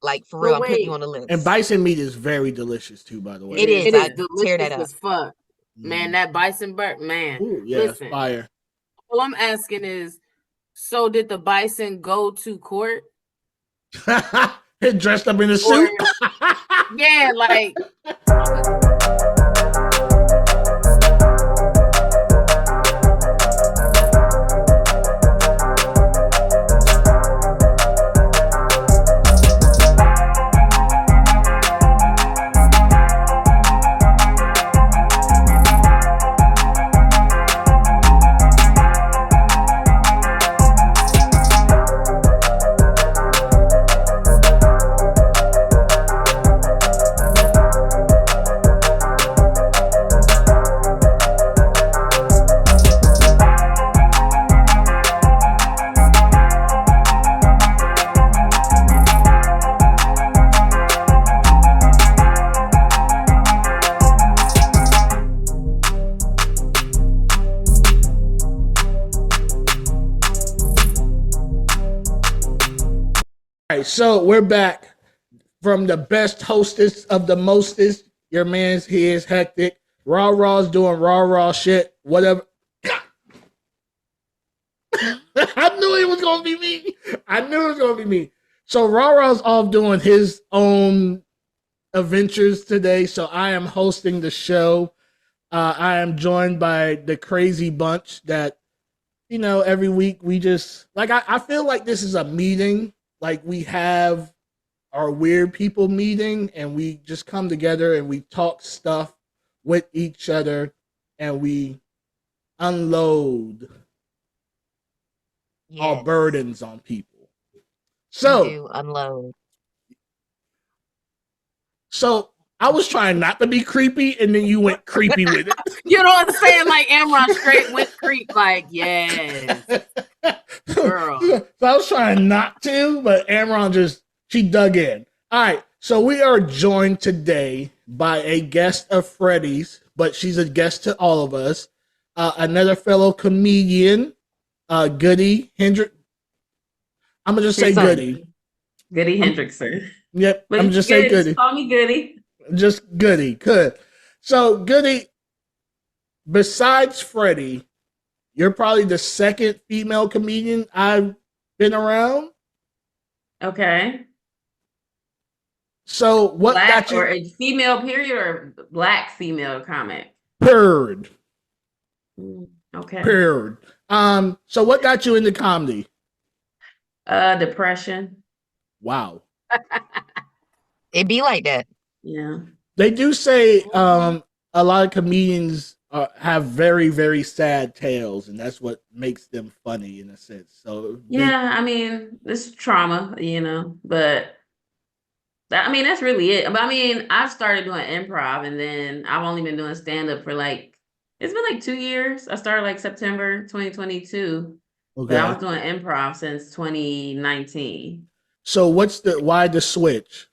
Like for real, But I'm putting you wait. on the list. And bison meat is very delicious too, by the way. It is. It I is tear that delicious up. as fuck. Man, that bison burger, man. Ooh, yeah, Listen, fire. all I'm asking is, so did the bison go to court? Dressed up in a suit. Yeah, like. All right, so we're back from the best hostess of the mostest. Your man's here is hectic. Raw's doing raw shit. Whatever. I knew it was gonna be me. I knew it was gonna be me. So Raw's off doing his own adventures today. So I am hosting the show. I am joined by the crazy bunch that, you know, every week we just like I feel like this is a meeting. Like we have our weird people meeting and we just come together and we talk stuff with each other and we unload our burdens on people. So we do unload. So I was trying not to be creepy and then you went creepy with it. You know what I'm saying? Like Amron straight went creep. Like, yes. Girl. So I was trying not to, but Amron she dug in. All right. So we are joined today by a guest of Freddie's, but she's a guest to all of us. Another fellow comedian, Goody Hendrick. I'm gonna just say Goody. Goody Hendrickson. Yep. I'm just say Goody. Call me Goody. Just Goody. Good. So Goody, besides Freddie, you're probably the second female comedian I've been around. Okay. So what Black got you? Or a female period or black female comic? Period. Okay. Period. So what got you into comedy? Depression. Wow. It be like that. Yeah. They do say a lot of comedians have very, very sad tales, and that's what makes them funny in a sense. So yeah, I mean, it's trauma, you know, but that's really it. But I mean, I've started doing improv, and then I've only been doing stand-up for it's been 2 years. I started September 2022. Okay. But I was doing improv since 2019. So why the switch?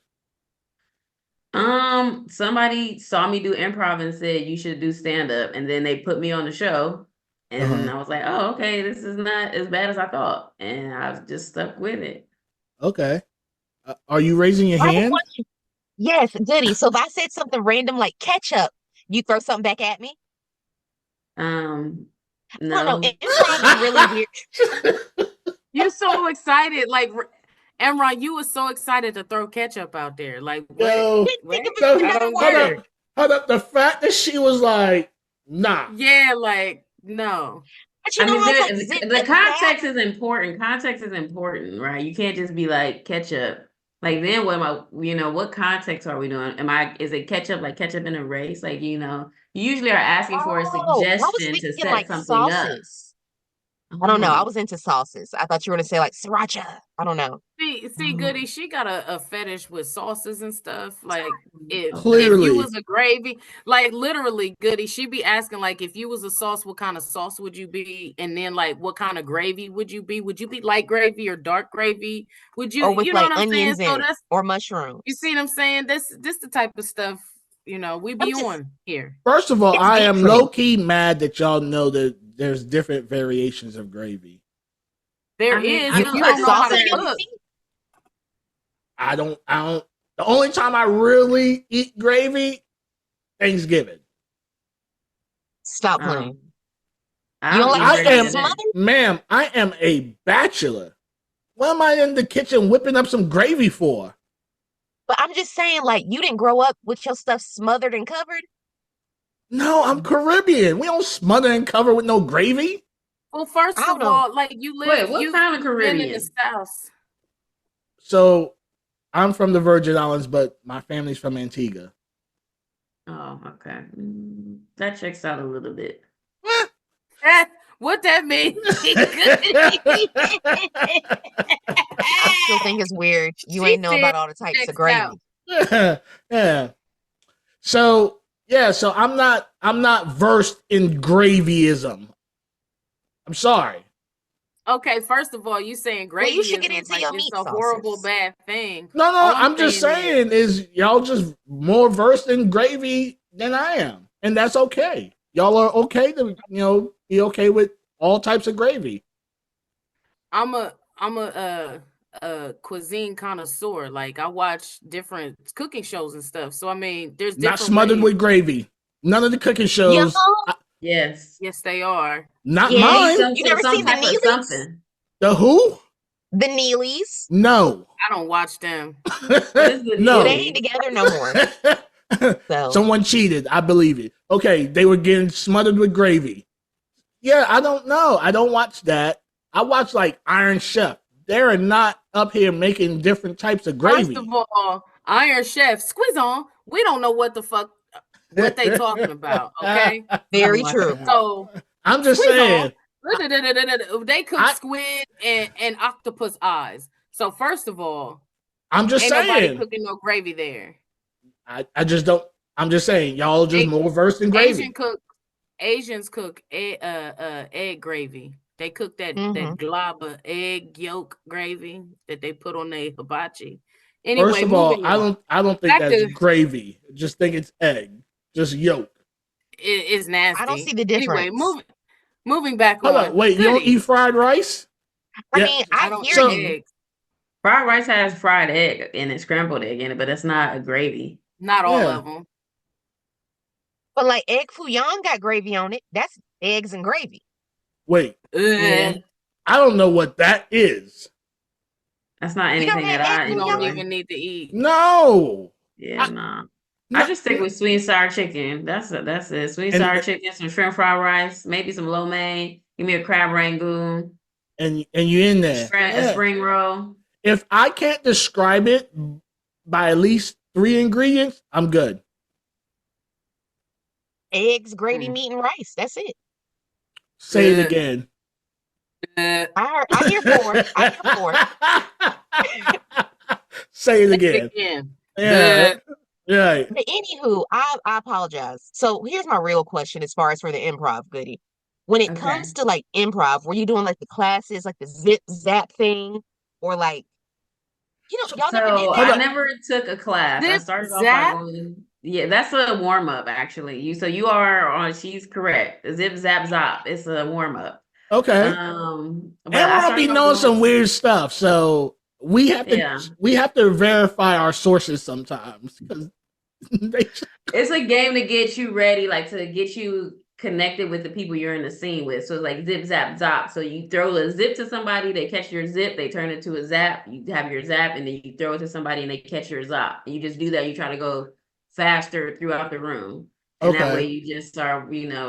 Somebody saw me do improv and said you should do stand-up, and then they put me on the show, and I was like, oh, okay, this is not as bad as I thought, and I've just stuck with it. Okay. Are you raising your hand? Yes, Goody. So if I said something random like ketchup, you throw something back at me? No. Improv is really weird. You're so excited, Amron, you were so excited to throw ketchup out there. Like, hold up. The fact that she was like, nah. Yeah, no. But the context is important. Context is important, right? You can't just be like ketchup. Then what context are we doing? Is it ketchup ketchup in a race? You usually are asking for a suggestion to set something sauces. Up. I don't know. I was into sauces. I thought you were going to say sriracha. I don't know. See, Goody, she got a fetish with sauces and stuff. If Clearly. you was a gravy, literally, Goody, she be asking if you was a sauce, what kind of sauce would you be? And then what kind of gravy would you be? Would you be light gravy or dark gravy? Would you, or with you know what I'm onions saying? Or mushrooms. You see what I'm saying? This the type of stuff, we be on here. First of all, I am low-key mad that y'all know that there's different variations of gravy. There is. You don't know how to cook. I don't. The only time I really eat gravy, Thanksgiving. Stop Um, playing. I You don't don't like eat I gravy am, gravy at all. smothered? ma'am, I am a bachelor. What am I in the kitchen whipping up some gravy for? But I'm just saying, like, you didn't grow up with your stuff smothered and covered. No, I'm Caribbean. We don't smother and cover with no gravy. Well, I first don't of know. all, like Wait, what you've kind of been in the Caribbean? South. So I'm from the Virgin Islands, but my family's from Antigua. Oh, okay. That checks out a little bit. What that mean? I still think it's weird. You She ain't know said about all the types of checks gravy. out. Yeah. So so I'm not versed in gravyism. I'm sorry. Okay, first of all, you saying Well, you gravy should is get into like your it's meat a horrible sauces. bad thing. No, All I'm just saying saying is y'all just more versed in gravy than I am. And that's okay. Y'all are okay to, be okay with all types of gravy. I'm a cuisine connoisseur. Like I watch different cooking shows and stuff. So I mean, there's Not different smothered ways. with gravy. None of the cooking You shows. know, Yes. Yes, they are. Not Yeah. mine. You never seen the type of Neelys? something. The who? the Neelys. No. I don't watch them. What is the No. Well, they Neely? ain't together no more. So Someone cheated. I believe it. Okay, they were getting smothered with gravy. Yeah, I don't know. I don't watch that. I watch like Iron Chef. They're not up here making different types of gravy. First of all, Iron Chef, squeeze on. We don't know what the fuck what they talking about. Okay, very true. so I'm just squeeze saying. on. They cook squid and octopus eyes. So first of all, I'm just ain't nobody saying. cooking no gravy there. I just don't. I'm just saying. Y'all just more versed in gravy. Asians cook egg gravy. They cook that Mhm. glob of egg yolk gravy that they put on their hibachi. First Anyway, of all, moving on. I don't think Back that's to- gravy. Just think it's egg, just yolk. It's nasty. I don't see the Anyway, difference. moving back Hold on. up, wait. You don't Goody. eat fried rice? I Yeah. mean, I I don't hear so- you. eat eggs. Fried rice has fried egg in it, scrambled egg in it, but it's not a gravy. Not all Yeah. of them. But like egg fouillon got gravy on it. That's eggs and gravy. Wait, Yeah. I don't know what that is. That's not You don't anything have that I egg You fouillon? don't enjoy. even need to eat. No. Yeah, I- nah. No. I just stick with sweet and sour chicken. That's it. Sweet and And- sour chicken, some shrimp fried rice, maybe some lo mein. Give me a crab rangoon, and you in there. a Yeah. spring roll. If I can't describe it by at least 3 ingredients, I'm good. Eggs, gravy, meat, and rice. That's it. Say it Yeah. again. I hear four. I hear four. Say it again. Yeah. Right. But anywho, I apologize. So here's my real question as far as for the improv, Goody. When it Okay. comes to like improv, were you doing like the classes, like the zip zap thing, or like, y'all never did So that? I never took a class. I Zip started off zap? by going. Yeah, that's a warm up actually. You are on. She's correct. Zip zap zop. It's a warm up. Okay. But and we're I gonna be started off knowing some doing- weird stuff, so we have to Yeah. verify our sources sometimes because they It's a game to get you ready, like to get you connected with the people you're in the scene with. So it's like zip zap zop. So you throw a zip to somebody, they catch your zip, they turn it to a zap. You have your zap, and then you throw it to somebody, and they catch your zop. And you just do that. You try to go faster throughout the room, and that Okay. way you just are,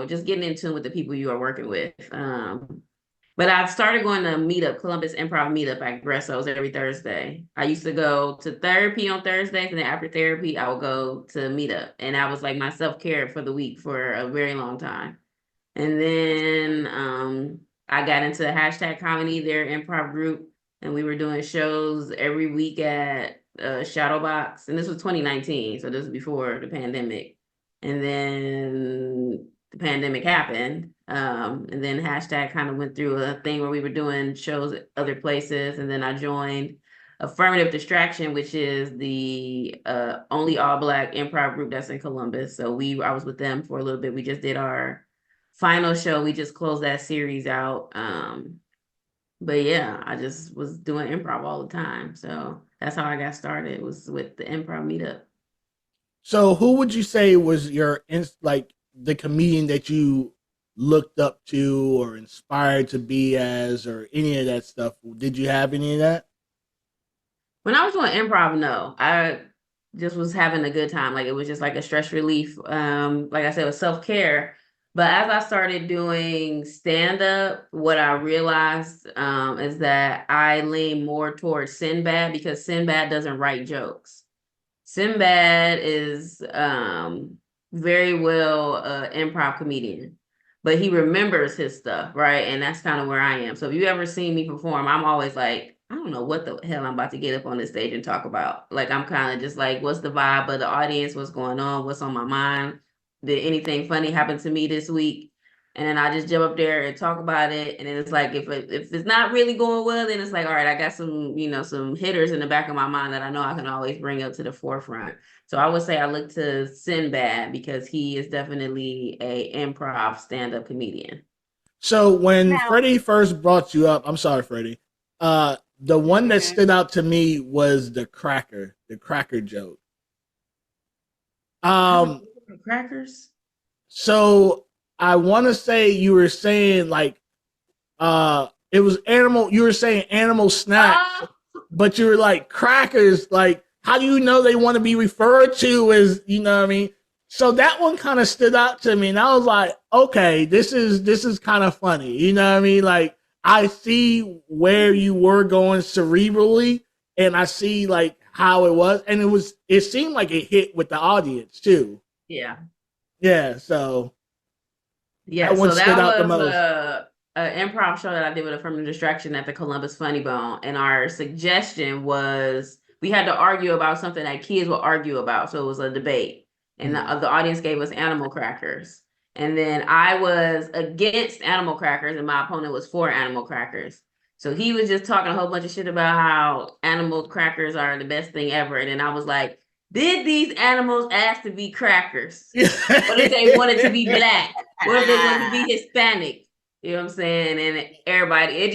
just getting in tune with the people you are working with. But I've started going to meetup, Columbus Improv Meetup at Gresso's every Thursday. I used to go to therapy on Thursdays, and then after therapy, I would go to meetup. And I was like my self-care for the week for a very long time. And then I got into hashtag comedy, their improv group, and we were doing shows every week at Shadowbox. And this was 2019, so this was before the pandemic. And then the pandemic happened. And then hashtag kind of went through a thing where we were doing shows at other places. And then I joined Affirmative Distraction, which is the only all Black improv group that's in Columbus. So I was with them for a little bit. We just did our final show. We just closed that series out. But yeah, I just was doing improv all the time. So that's how I got started, was with the improv meetup. So who would you say was like the comedian that you looked up to or inspired to be as, or any of that stuff? Did you have any of that? When I was doing improv, no, I just was having a good time. Like, it was just like a stress relief. Like I said, it was self-care. But as I started doing stand-up, what I realized is that I lean more towards Sinbad, because Sinbad doesn't write jokes. Sinbad is very well improv comedian, but he remembers his stuff, right? And that's kind of where I am. So if you ever seen me perform, I'm always like, I don't know what the hell I'm about to get up on this stage and talk about. Like, I'm kind of just like, what's the vibe of the audience? What's going on? What's on my mind? Did anything funny happen to me this week? And then I just jump up there and talk about it. And then it's like, if it's not really going well, then it's like, all right, I got some, some hitters in the back of my mind that I know I can always bring up to the forefront. So I would say I look to Sinbad, because he is definitely a improv stand-up comedian. So when Now- Freddie first brought you up, I'm sorry, Freddie. The one that stood out to me was the cracker joke. Crackers? So I want to say you were saying like, it was animal. You were saying animal snacks, but you were like crackers. Like, how do you know they want to be referred to as, you know what I mean? So that one kind of stood out to me, and I was like, okay, this is kind of funny. You know what I mean? Like, I see where you were going cerebrally, and I see like how it was, and it seemed like it hit with the audience too. Yeah. Yeah. So Yeah, that one so stood that out the was most. an improv show that I did with Affirmative Distraction at the Columbus Funny Bone. And our suggestion was, we had to argue about something that kids would argue about. So it was a debate. And the audience gave us animal crackers. And then I was against animal crackers, and my opponent was for animal crackers. So he was just talking a whole bunch of shit about how animal crackers are the best thing ever. And then I was like, did these animals ask to be crackers? What if they wanted to be black? What if they wanted to be Hispanic? You know what I'm saying? And everybody,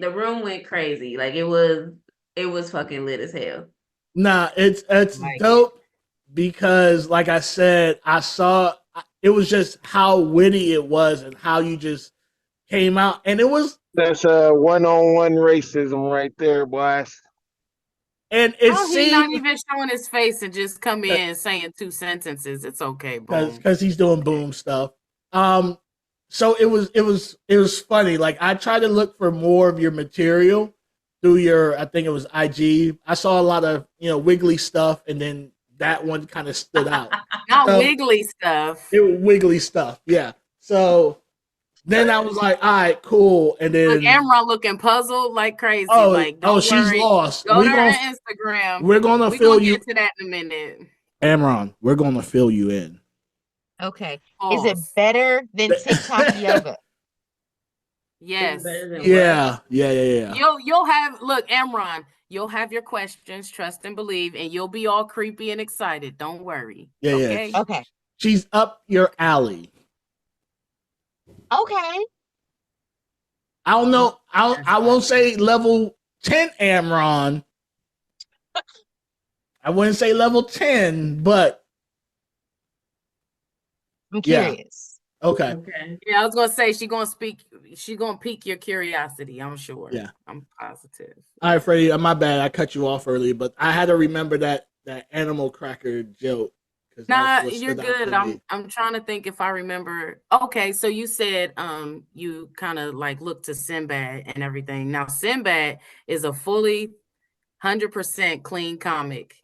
the room went crazy. Like, it was fucking lit as hell. Nah, it's Like dope because, like I said, I saw it was just how witty it was and how you just came out, and it was. That's one-on-one racism right there, boys. And it Oh, he's not seemed even showing his face and just come in saying 2 sentences. It's okay, boom. because he's doing boom stuff. So it was funny. Like, I tried to look for more of your material through your, I think it was IG. I saw a lot of wiggly stuff, and then that one kind of stood out. Not wiggly stuff. It was wiggly stuff, yeah. So then I was like, all right, cool. And then Look, Amron looking puzzled like crazy. oh, like, don't she's worry. lost. Go to her Gonna, Instagram. we're gonna We're fill gonna you, get to that in a minute. Amron. We're gonna fill you in. Okay. Is Pause. it better than TikTok yoga? Yes. Yeah. You'll have Amron, you'll have your questions, trust and believe, and you'll be all creepy and excited. Don't worry. Yeah, yeah. Okay. Okay. She's up your alley. Okay. I don't know. I won't say level 10 Amron. I wouldn't say level 10, but I'm Yeah. curious. okay. Okay. Yeah, I was gonna say she gonna pique your curiosity, I'm sure. Yeah. I'm positive. All right, Freddie, my bad. I cut you off early, but I had to remember that animal cracker joke. 'Cause Nah, that's what you're stood out good. to me. I'm trying to think if I remember. Okay, so you said you kind of like look to Sinbad and everything. Now Sinbad is a fully 100% clean comic.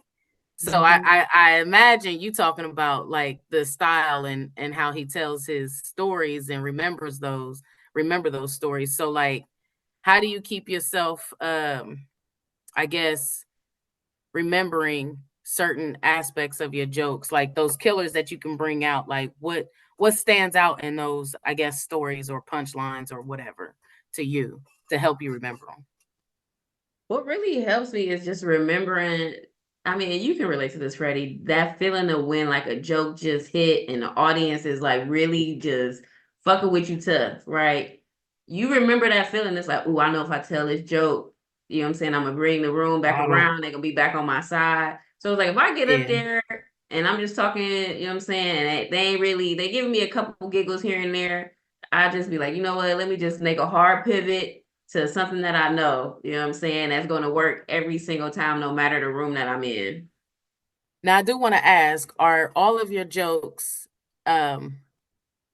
So I imagine you talking about like the style and how he tells his stories and remember those stories. So like, how do you keep yourself I guess remembering certain aspects of your jokes, like those killers that you can bring out? Like what stands out in those, I guess, stories or punchlines or whatever to you to help you remember them? What really helps me is just remembering. I mean, you can relate to this, Freddie, that feeling of when like a joke just hit and the audience is like really just fucking with you tough, right? You remember that feeling. It's like, oh, I know if I tell this joke, you know what I'm saying, I'm gonna bring the room back Bottle. around, they're gonna be back on my side. So it's like if I get Yeah. up there and I'm just talking, you know what I'm saying, and they ain't really, they giving me a couple giggles here and there, I just be like, you know what, let me just make a hard pivot to something that I know, you know what I'm saying, that's gonna work every single time, no matter the room that I'm in. Now I do want to ask, are all of your jokes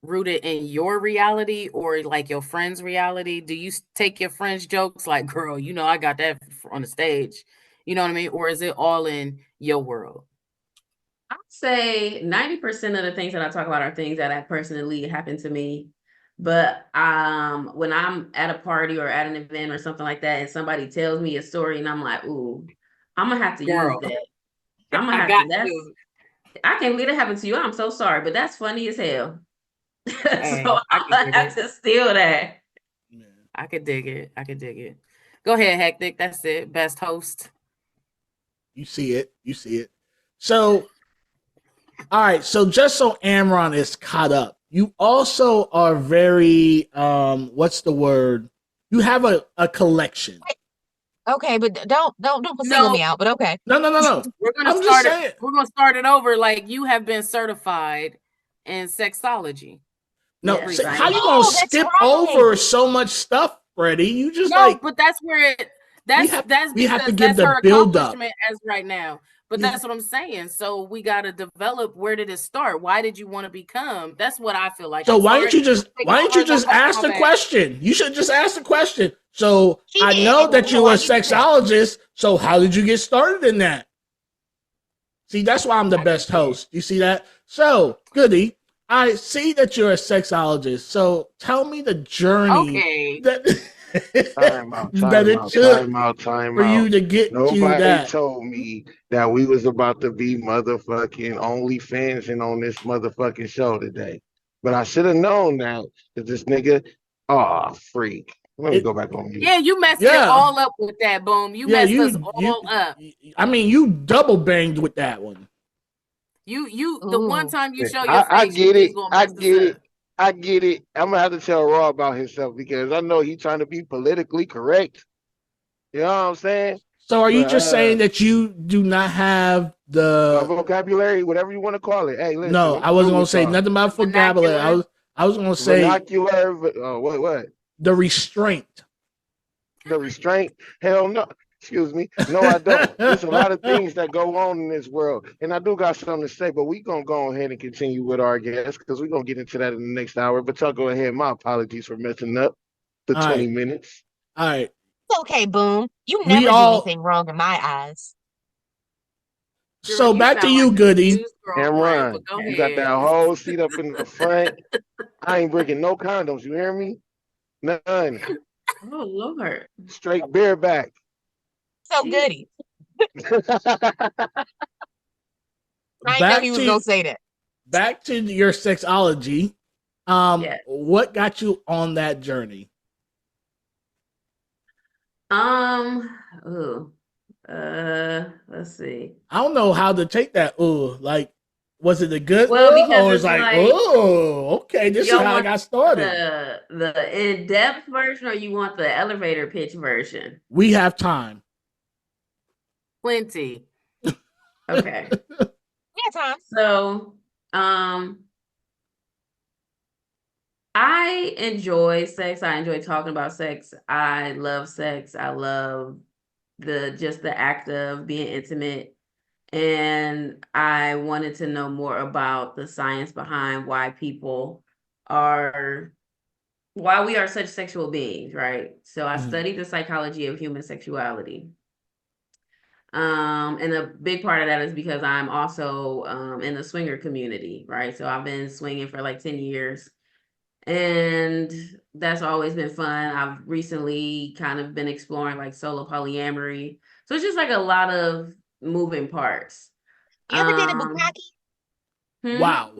rooted in your reality or like your friends' reality? Do you take your friends' jokes like, girl, you know, I got that on the stage, you know what I mean? Or is it all in your world? I'd say 90% of the things that I talk about are things that have personally happened to me. But when I'm at a party or at an event or something like that, and somebody tells me a story and I'm like, ooh, I'm gonna have to use Girl, that. I'm gonna I have got to, that's, you. I can't believe it happened to you. I'm so sorry, but that's funny as hell. Hey, So I I'm can gonna dig have it. to steal that. Man. I could dig it. I could dig it. Go ahead, Hectic. That's it. Best host. You see it. You see it. So, all right. So just so Amron is caught up, you also are very what's the word? You have a collection. Okay, but don't single No, me out, but okay. No. we're gonna I'm just start it. saying. We're gonna start it over. Like you have been certified in sexology. No, Yes, see, I how am. you gonna Oh, that's skip right. over so much stuff, Freddie? You just No, like but that's where it. we That's have that's we have to because give that's the her build up. accomplishment as right now. But Yeah. that's what I'm saying. So we got to develop. Where did it start? Why did you want to become? That's what I feel like. So I'm why sorry. didn't you just Taking over the host, ask my the bad. question? You should just ask the question. So She I did, know and that you know you're why a you did that. sexologist. So how did you get started in that? See, that's why I'm the I best get it. host. You see that? So, Goody, I see that you're a sexologist. So tell me the journey Okay. that Time out, that time it out, took time out, time for you out. to get to Nobody that. told me that we was about to be motherfucking OnlyFans and on this motherfucking show today. But I should have known that this nigga, oh freak. Let me It, go back on mute. Yeah, you messed it yeah, all up with that. Boom. You yeah. messed us all up. I mean, you double banged with that one. You. The one Ooh. time you show your I face, you get just it. gonna I mess us get it. up. I get it. I'm gonna have to tell Raw about himself because I know he's trying to be politically correct. You know what I'm saying? So are you just But saying that you do not have my the vocabulary, whatever you want to call it. Hey, listen, no, I'm I wasn't through gonna with say y'all. nothing about The vocabulary. vernacular. I was gonna say Vernacular. What? the restraint. The restraint? Hell no. Excuse me. No, I don't. There's a lot of things that go on in this world, and I do got something to say. But we gonna go ahead and continue with our guests because we're gonna get into that in the next hour. But y'all go ahead. My apologies for messing up the All 20 right. minutes. All right. It's okay, Boom. You We never do all anything wrong in my eyes. Girl, so you back to sound you, like a Goody. used And girlfriend, but run. go You got ahead. that whole seat up in the front. I ain't breaking no condoms. You hear me? None. Oh Lord. Straight bareback. So Jeez. goody. I didn't know he was gonna say that. Back to your sexology. Yeah. What got you on that journey? Ooh. Let's see. I don't know how to take that. Like, was it a good Well, because or it's it's like, like okay, this is y'all how I want got started. the in-depth version or you want the elevator pitch version? We have time. Plenty. Okay. Yeah, Tom. So, I enjoy sex. I enjoy talking about sex. I love sex. I love the act of being intimate. And I wanted to know more about the science behind why we are such sexual beings, right? So I studied the psychology of human sexuality. And a big part of that is because I'm also in the swinger community, right? So I've been swinging for like 10 years. And that's always been fun. I've recently kind of been exploring like solo polyamory. So it's just like a lot of moving parts. You ever did a Um, bukkake? Wow.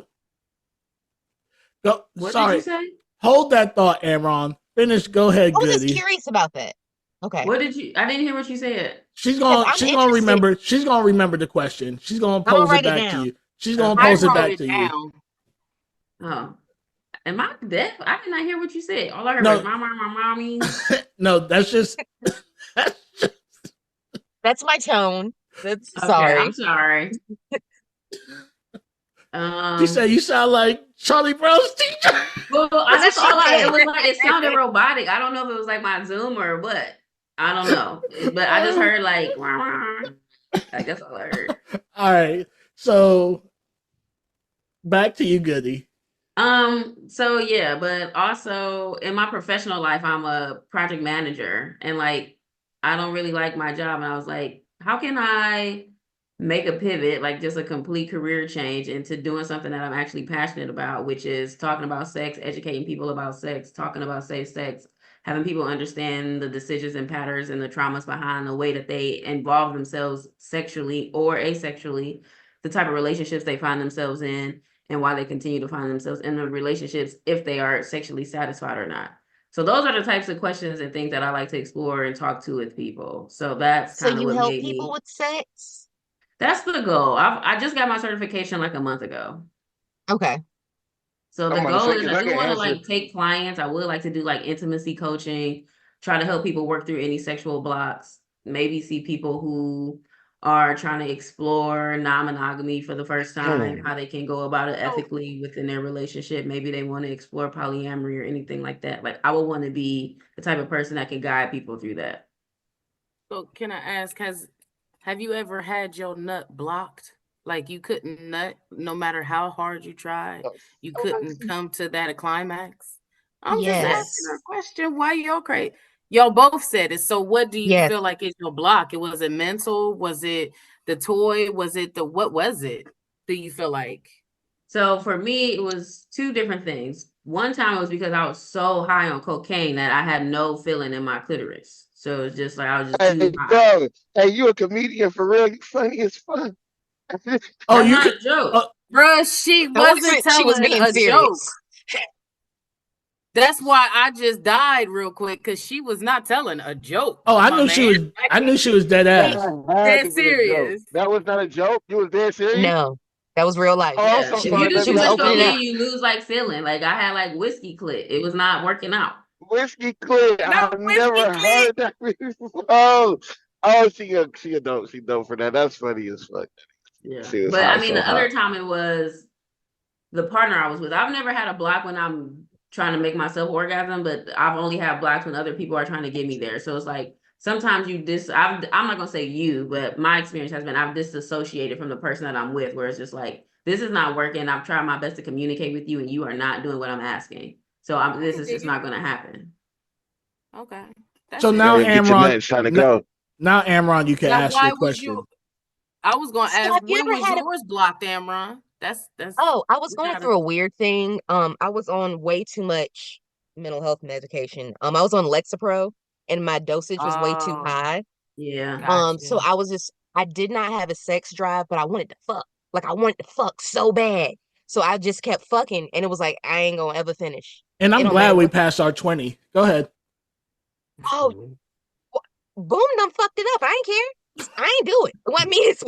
Go, What did you sorry. say? Hold that thought, Amron. Finish. Go ahead, I was just Goody. curious about that. Okay. I didn't hear what you said. She's Because gonna I'm she's gonna interested. remember. She's gonna remember the question. She's gonna I'm gonna pose it write it back to down. you. She's gonna I pose it wrote back it to you. down. Oh, am I deaf? I did not hear what you said. All I heard No. was mama, mommy. No, that's just That's my tone. That's Okay, sorry. I'm sorry. She said you sound like Charlie Brown's teacher. Well, That's that's what all she it said. was like. It sounded robotic. I don't know if it was like my Zoom or what. I don't know, but I just heard like, wah, wah. Like that's all I heard. All right. So back to you, Goody. So yeah, but also in my professional life, I'm a project manager and like I don't really like my job. And I was like, how can I make a pivot, like just a complete career change into doing something that I'm actually passionate about, which is talking about sex, educating people about sex, talking about safe sex, having people understand the decisions and patterns and the traumas behind the way that they involve themselves sexually or asexually, the type of relationships they find themselves in and why they continue to find themselves in the relationships if they are sexually satisfied or not. So those are the types of questions and things that I like to explore and talk to with people. So that's So kind of you what help made people me. with sex? That's the goal. I just got my certification like a month ago. Okay. So I'm the about to goal say, is 'cause I I do can want to answer. like take clients. I would like to do like intimacy coaching, try to help people work through any sexual blocks, maybe see people who are trying to explore non-monogamy for the first time, how they can go about it Oh. ethically within their relationship. Maybe they want to explore polyamory or anything like that. Like I would want to be the type of person that can guide people through that. So can I ask, have you ever had your nut blocked? Like you couldn't nut no matter how hard you tried, you couldn't come to that climax? I'm just asking Yes. a question. Why y'all crazy? Y'all both said it. So what do you Yes. feel like is your block? It was it mental? Was it the toy? Was it what was it? Do you feel like? So for me, it was two different things. One time it was because I was so high on cocaine that I had no feeling in my clitoris. So it's just like I was just Hey, too high. yo, hey, you a comedian for real? You funny as fuck. Oh, That's you not could. a joke. Bruh, she That wasn't she was telling being a joke. serious. That's why I just died real quick because she was not telling a joke. Oh, I my knew she man. was. I knew she was dead That ass. had to Dead be a joke. serious. That was not a joke. You was dead serious? No, that was real life. Oh, I'm Yeah. so If She you sorry, was do she too baby. was much That's opening me. up. cocaine, you lose like feeling. Like I had like whiskey clit. It was not working out. Whiskey Clit. No I've whiskey never clit. heard that before. Oh, she a dope. She dope for that. That's funny as fuck. Yeah. She was But I hot, mean, so the other hot. time it was the partner I was with. I've never had a block when I'm trying to make myself orgasm, but I've only had blocks when other people are trying to get me there. So it's like sometimes I'm not gonna say you, but my experience has been I've disassociated from the person that I'm with, where it's just like this is not working. I've tried my best to communicate with you, and you are not doing what I'm asking. So this is just not gonna happen. Okay. That's So You now, gotta get your Amron. nuts trying to go. Now, Amron, you can Now, ask why your was question. I was gonna So ask have you when ever was had a yours blocked, Amron? That's Oh, I was we going gotta through a weird thing. I was on way too much mental health medication. I was on Lexapro and my dosage was way too oh high. Yeah. So gotcha. I did not have a sex drive, but I wanted to fuck. Like I wanted to fuck so bad. So I just kept fucking and it was like I ain't gonna ever finish. And It I'm don't glad matter we what. passed our 20. Go ahead. Oh, boom done fucked it up. I ain't care. I ain't do it. What me is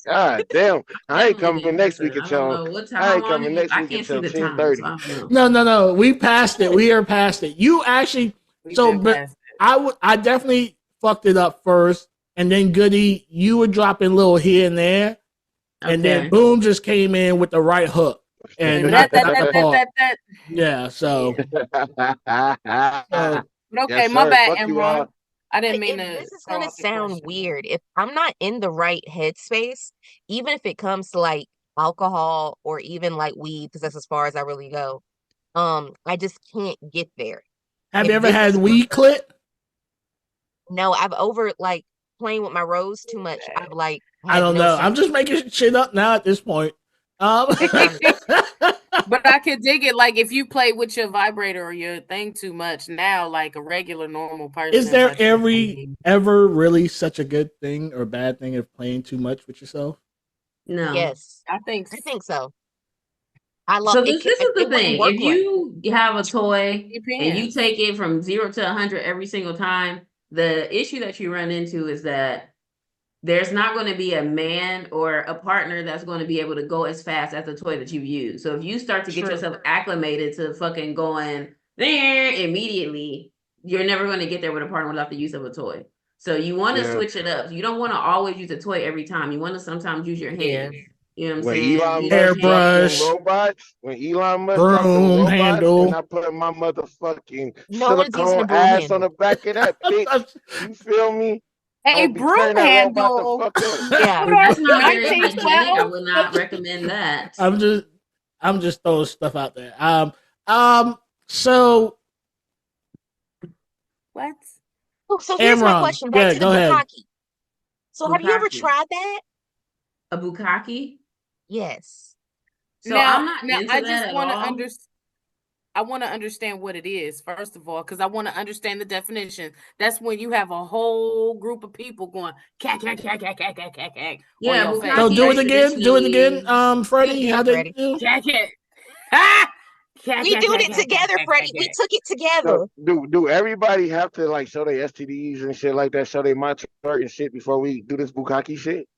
God damn. I ain't Definitely didn't coming pass next it. week I don't until know what time. I How ain't long coming did you? next I week can't see until the time, so 10:30. I don't know. No. We passed it. We are past it. You actually. We So, been but past I definitely fucked it up first, and then Goody, you were dropping little here and there, and then Okay. Boom just came in with the right hook and it. knocked it out the park. Yeah. So, so But okay, Yes, my sir. bad, Fuck you all. Emron. I didn't But mean if to this is throw gonna off your sound question. weird, if I'm not in the right headspace, even if it comes to like alcohol or even like weed, because that's as far as I really go, I just can't get there. have If you ever this had is weed clit? no, I've over like playing with my rose too much. I've like I had don't no know. I'm sex. just making shit up now at this point. But I could dig it. Like if you play with your vibrator or your thing too much now, like a regular normal person. Is there touching it. ever really such a good thing or bad thing of playing too much with yourself? No. Yes, I think I think so. I love So it. this is the It wouldn't thing. work If right. you have a toy and you depends. take it from 0 to 100 every single time, the issue that you run into is that there's not going to be a man or a partner that's going to be able to go as fast as the toy that you've used. So if you start to get True. yourself acclimated to fucking going there immediately, you're never going to get there with a partner without the use of a toy. So you want to Yeah. switch it up. You don't want to always use a toy every time. You want to sometimes use your Yeah. hands. You know what I'm When saying? Elon Use Musk your dropped them Hairbrush. robots, when Elon Musk dropped them Broom robots, handle. and I put my motherfucking No one's using a silicone broom ass on handle. the back of that bitch. You feel me? A I'll be broom tearing that robot the handle. fuck up. Yeah. What are That's we, not very hygienic. I 1912? would not recommend that. I'm just throwing stuff out there. So What? Oh, so here's my Amron, question. Back yeah, to the go ahead. bukkake. So have you ever Bukkake. tried that? A bukkake? Yes. So now, I'm not into I that just at want to all. I want to understand what it is, first of all, because I want to understand the definition. That's when you have a whole group of people going cack, cack, cack, cack, cack, cack, cack, cack Yeah, on your face. So bukkake do is it again. Do it again, traditionally Freddie. again, How did Freddie. you? Cack, cack. Ha! Cack, We cack, doing cack, it cack, together, cack, Freddie. cack, We cack. took it together. So do everybody have to like show their STDs and shit like that, show their my chart and shit before we do this bukkake shit?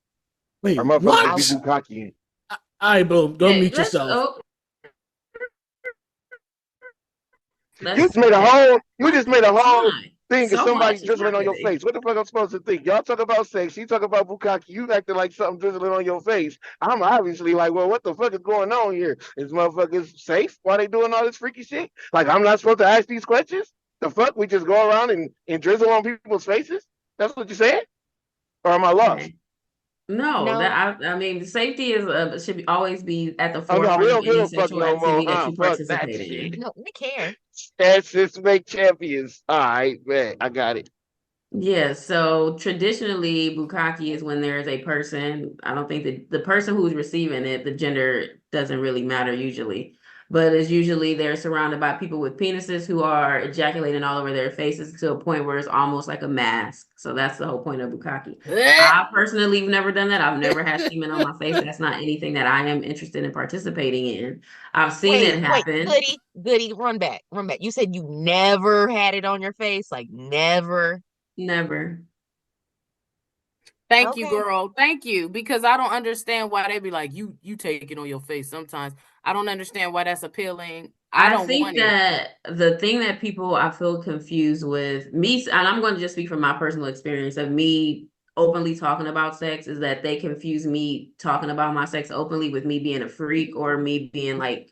Wait, Or motherfuckers what? just be bukkakeing? All right, boom. Go Hey, meet let's yourself. oh, You let's just made a whole fine. thing of So somebody much is drizzling on your happening. face. What the fuck I'm supposed to think? Y'all talk about sex, you talk about bukkake, you acting like something drizzling on your face. I'm obviously like, well, what the fuck is going on here? Is motherfuckers safe while they doing all this freaky shit? Like, I'm not supposed to ask these questions? The fuck? We just go around and drizzle on people's faces? That's what you said? Or am I lost? Okay. No, No. that I mean, safety is should always be at the Oh no, we forefront don't of give any a fuck sexual no more, activity that huh? you Fuck that participate shit. in. No, we care. That's just make champions. All right, man, I got it. Yeah, so traditionally, bukkake is when there's a person. I don't think that the person who's receiving it, the gender doesn't really matter usually, but it's usually they're surrounded by people with penises who are ejaculating all over their faces to a point where it's almost like a mask. So that's the whole point of bukkake. I personally have never done that. I've never had semen on my face. That's not anything that I am interested in participating in. I've seen it happen. Goody, run back. You said you never had it on your face, like never. Never. Thank you, Okay. girl. Thank you. Because I don't understand why they be like, you take it on your face sometimes. I don't understand why that's appealing. I don't think want it. that the thing that people I feel confused with me, and I'm going to just speak from my personal experience of me openly talking about sex, is that they confuse me talking about my sex openly with me being a freak or me being like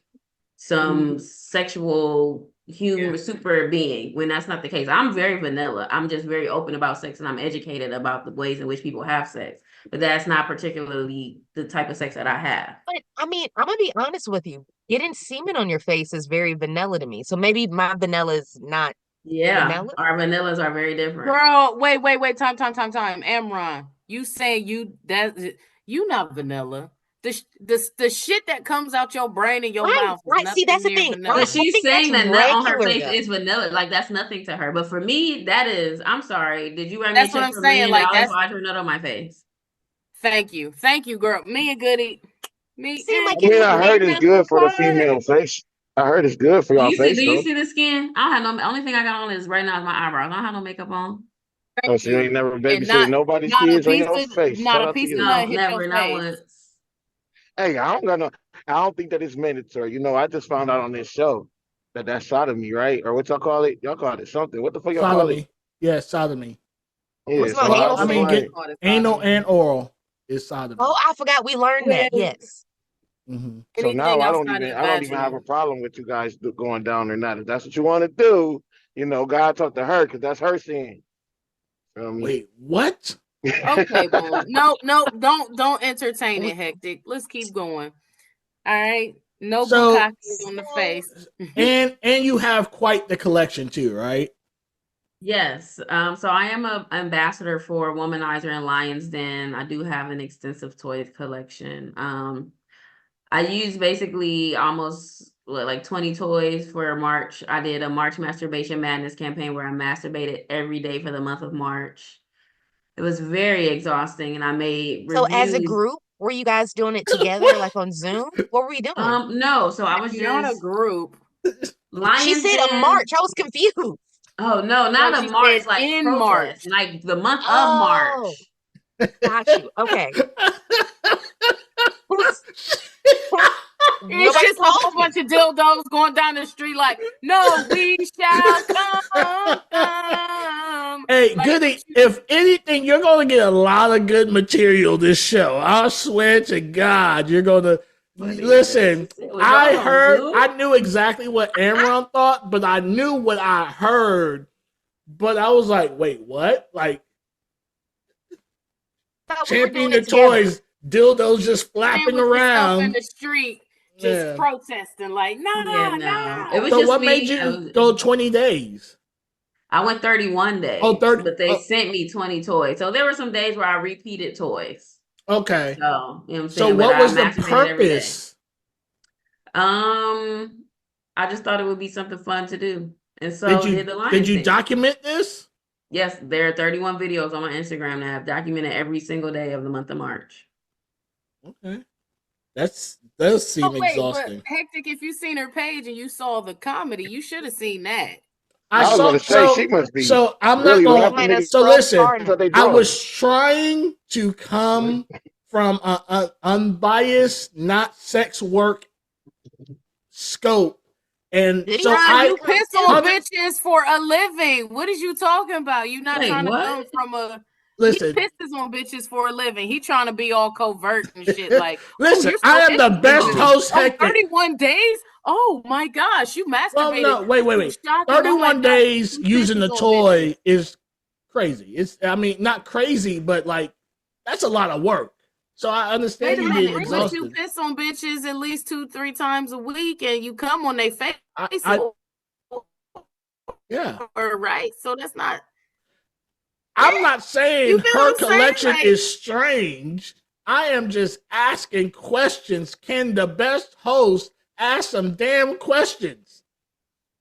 some sexual human super being, when that's not the case. I'm very vanilla. I'm just very open about sex and I'm educated about the ways in which people have sex. But that's not particularly the type of sex that I have. But I mean, I'm gonna be honest with you. Getting semen on your face is very vanilla to me. So maybe my vanilla is not Yeah, vanilla. our vanillas are very different. Girl, wait. Time. Amron, you say you not vanilla. The shit that comes out your brain and your mouth is Right. See, nothing that's the near thing. vanilla. But she's think saying that's that nut on her regular, face though. is vanilla. Like that's nothing to her. But for me, that is. I'm sorry. Did you write me a That's what check I'm for saying, million like, dollars that's- so I drew nut on my face? Thank you, girl. Me and Goody. Seem like I mean, I heard it's it's good for the female face. I heard it's good for Do y'all you see? face Do you though. see the skin? I don't have no. Only thing I got on is right now is my eyebrows. I don't have no makeup on. Oh, so you ain't never And babysitted nobody's not a kids on piece your of face. not Shout a out to piece of you. nut No, hit never. your Not face. once. Hey, I don't think that it's mandatory. You know, I just found out on this show that that's sodomy, right? Or what y'all call it? Y'all call it something. What the fuck y'all call it? Sodomy. Yeah, sodomy. Yeah, What's so about anal I I mean, was get like, anal and oral is sodomy. Oh, I forgot we learned that. Well, Yes. Mhm. so now Anything I don't outside even of I don't even have a vaginal. problem with you guys going down or not. If that's what you want to do, you know, God talk to her because that's her sin. Feel me? Wait, what? Okay, boom. No, don't entertain it, Hectic. Let's keep going. All right. No So- bukkake on the face. And you have quite the collection too, right? Yes. So I am a ambassador for Womanizer and Lion's Den. I do have an extensive toy collection. I use basically almost like 20 toys for March. I did a March Masturbation Madness campaign where I masturbated every day for the month of March. It was very exhausting, and I made So reviews. as a group, were you guys doing it together, like on Zoom? What were you doing? No. So I was Not a just group. Lions She said a Den. March. I was confused. Oh no, not she a March, said like in protest, March. like the month Oh. of March. Got you. Okay. It's just a whole bunch of dildos going down the street like, no, we shall come. Hey, Like, Goody, if anything, you're going to get a lot of good material this show. I swear to God, you're going to. Listen, I knew exactly what Amron thought, but I knew what I heard. But I was like, wait, what? Like, Thought we were Champion doing the it together. Toys, dildos just flapping with yourself in around. the street, just Yeah. protesting, like, nah, Yeah, no. It was So just what me. made you go 20 days? I went 31 days. Oh, 30. But they sent me 20 toys. So there were some days where I repeated toys. Okay. So, you know what I'm So saying? But what I was the masturbated every day. purpose? I just thought it would be something fun to do. And so did the Lion Did you thing. document this? Yes, there are 31 videos on my Instagram that I've documented every single day of the month of March. Okay. Does seem Oh, wait, exhausting. but Hectic, if you seen her page and you saw the comedy, you should have seen that. I was going to say she must be. So I'm really not laughing going. at So listen, what they I doing. was trying to come from an unbiased, not sex work scope, and Did he so try You to piss too? on bitches for a living. What is you talking about? You not Wait, trying to what? come from a. listen. He pisses on bitches for a living. He trying to be all covert and shit. Like, Listen, you're so I am the interested best in host. Oh, Hectic. 31 days? Oh my gosh, you masturbated. Well, no, wait. Shocking. 31 days Who using the pisses on toy is crazy. I mean, not crazy, but like that's a lot of work. So I understand Wait a you being minute. Unless you exhausted. piss on bitches at least 2-3 times a week and you come on their face. Yeah. Right. So that's not. I'm not saying You feel her what I'm saying? collection Like- is strange. I am just asking questions. Can the best host ask some damn questions?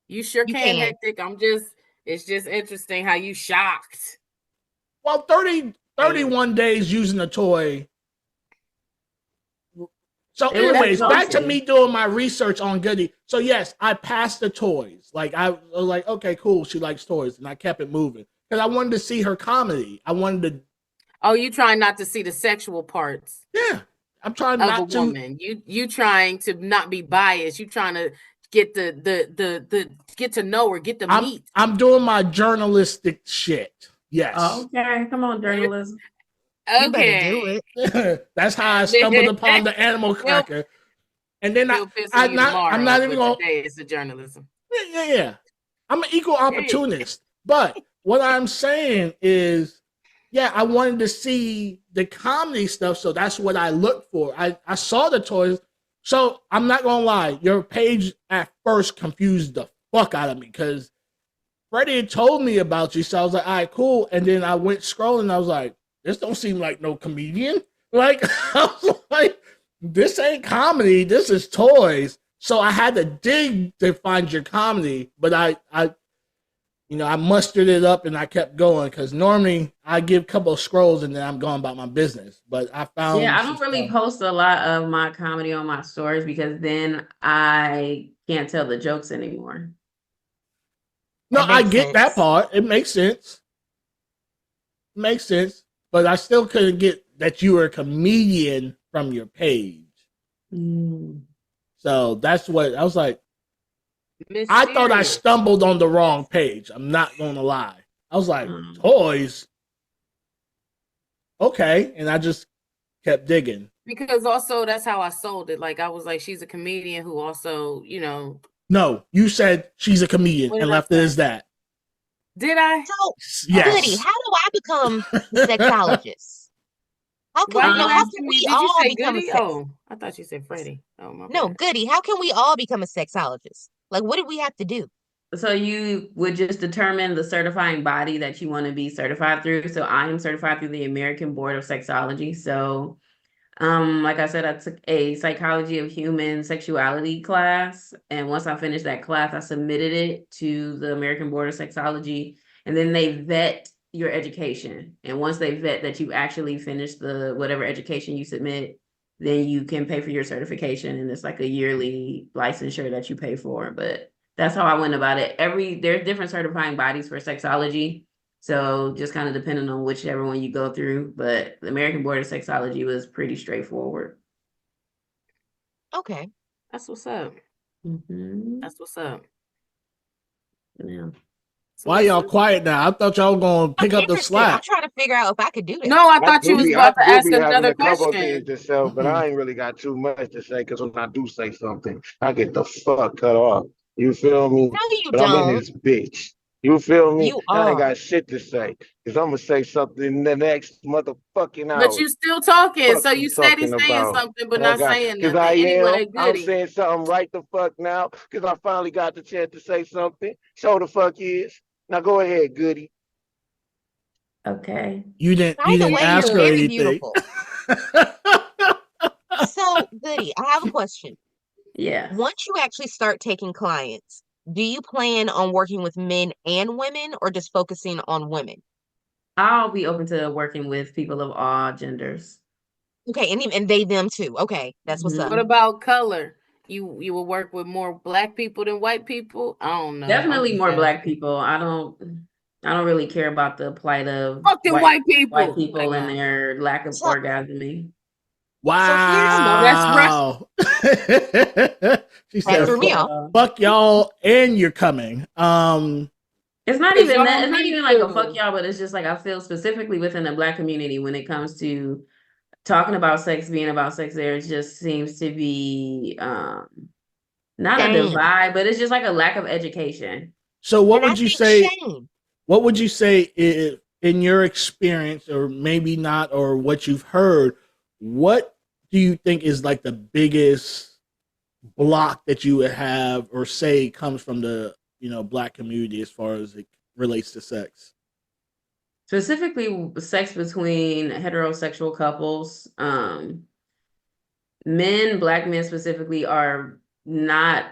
You sure You can, can. Hectic. It's just interesting how you shocked. Well, 31 days using the toy. So, It was anyways, back to exhausting. me doing my research on Goody. So, yes, I passed the toys. Like, I was like, okay, cool. She likes toys. And I kept it moving because I wanted to see her comedy. I wanted to. Oh, you trying not to see the sexual parts? Yeah. I'm trying of not a to. woman. You trying to not be biased. You trying to get the get to know her, get the meat. I'm doing my journalistic shit. Yes. Okay, come on, journalism. You better do it. That's how I stumbled upon the animal cracker. And then I'm not even going. It's the journalism. Yeah. I'm an equal opportunist. But what I'm saying is, yeah, I wanted to see the comedy stuff, so that's what I looked for. I saw the toys, so I'm not gonna lie. Your page at first confused the fuck out of me because Freddie had told me about you, so I was like, all right, cool. And then I went scrolling, and I was like, this don't seem like no comedian. Like, I was like, this ain't comedy. This is toys. So I had to dig to find your comedy, but I mustered it up and I kept going because normally I give a couple of scrolls and then I'm going about my business. But I found I don't really post a lot of my comedy on my stories because then I can't tell the jokes anymore. No, I get that part. It makes sense. But I still couldn't get that you were a comedian from your page. So that's what I was like. I thought I stumbled on the wrong page. I'm not going to lie. I was like, toys? Okay. And I just kept digging. Because also that's how I sold it. Like I was like, she's a comedian who also, No, you said she's a comedian and left it as that. Did I? So, yes. Goody, how do I become the sexologist? How can we all become a I thought you said Freddie. Oh my No, bad. Goody, how can we all become a sexologist? Like, what do we have to do? So you would just determine the certifying body that you want to be certified through. So I am certified through the American Board of Sexology. So like I said, I took a psychology of human sexuality class. And once I finished that class, I submitted it to the American Board of Sexology. And then they vet your education. And once they vet that you actually finished the whatever education you submit, then you can pay for your certification. And it's like a yearly licensure that you pay for. But that's how I went about it. There's different certifying bodies for sexology. So just kind of depending on whichever one you go through. But the American Board of Sexology was pretty straightforward. Okay. That's what's up. Mm-hmm. That's what's up. Yeah. Why y'all quiet now? I thought y'all gonna pick up the Interested. I'm slack. trying to figure out if I could do this. No, I thought you was I about to do ask be having another a couple of question. things to say, but I ain't really got too much to say because when I do say something, I get the fuck cut off. You feel me? No, you But I'm in don't. this bitch. You feel me? You I ain't are. got shit to say because I'm gonna say something in the next motherfucking But hour. you still talking, Fuck so you you steady talking saying about? something but I not got saying because nothing. I am. Anyway, I'm goody. saying something right the fuck now because I finally got the chance to say something. So the fuck is. Now go ahead, goody. Okay. You By the didn't way, ask you're her very anything. beautiful. So, Goody, I have a question. Yeah. Once you actually start taking clients, do you plan on working with men and women or just focusing on women? I'll be open to working with people of all genders. Okay, and they them too. Okay, that's what's up. What about color? You will work with more black people than white people? I don't know. Definitely more black people. I don't really care about the plight of Fucking white people. white people and Like, their lack of So- orgasming. Wow. She That said, threw me fuck, off. fuck y'all and you're coming. It's not 'Cause even y'all that. It's not need even like a to. fuck y'all, but it's just like I feel specifically within the black community when it comes to talking about sex, being about sex, there just seems to be not a Shame. divide, but it's just like a lack of education. So what And I would you think say? shame. What would you say in your experience, or maybe not, or what you've heard? What do you think is like the biggest block that you would have, or say comes from the black community as far as it relates to sex? Specifically sex between heterosexual couples. Black men specifically are not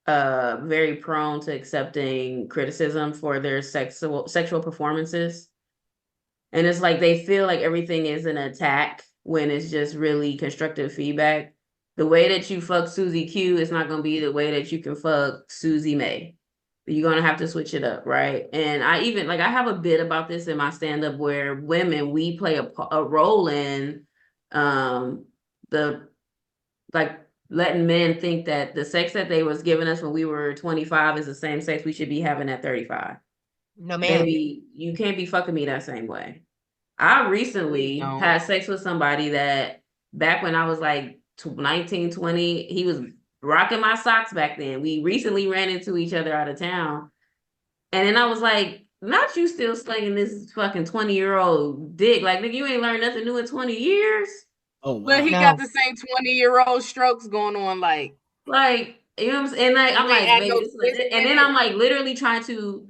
very prone to accepting criticism for their sexual performances. And it's like they feel like everything is an attack when it's just really constructive feedback. The way that you fuck Susie Q is not going to be the way that you can fuck Susie May. You're going to have to switch it up, right? And I even, like, I have a bit about this in my stand-up where women, we play a role in the, like, letting men think that the sex that they was giving us when we were 25 is the same sex we should be having at 35. No, ma'am. Baby, you can't be fucking me that same way. I recently No. had sex with somebody that back when I was like 19, 20, he was rocking my socks back then. We recently ran into each other out of town. And then I was like, not you still slinging this fucking 20-year-old dick. Like, nigga, you ain't learned nothing new in 20 years. Oh, wow. But he got the same 20-year-old strokes going on, like, you know what I'm saying? Like, I'm like, baby, no this is and then I'm like literally trying to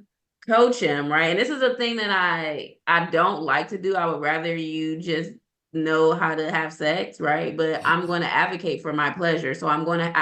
coach him, right? And this is a thing that I don't like to do. I would rather you just know how to have sex, right? But I'm going to advocate for my pleasure. So I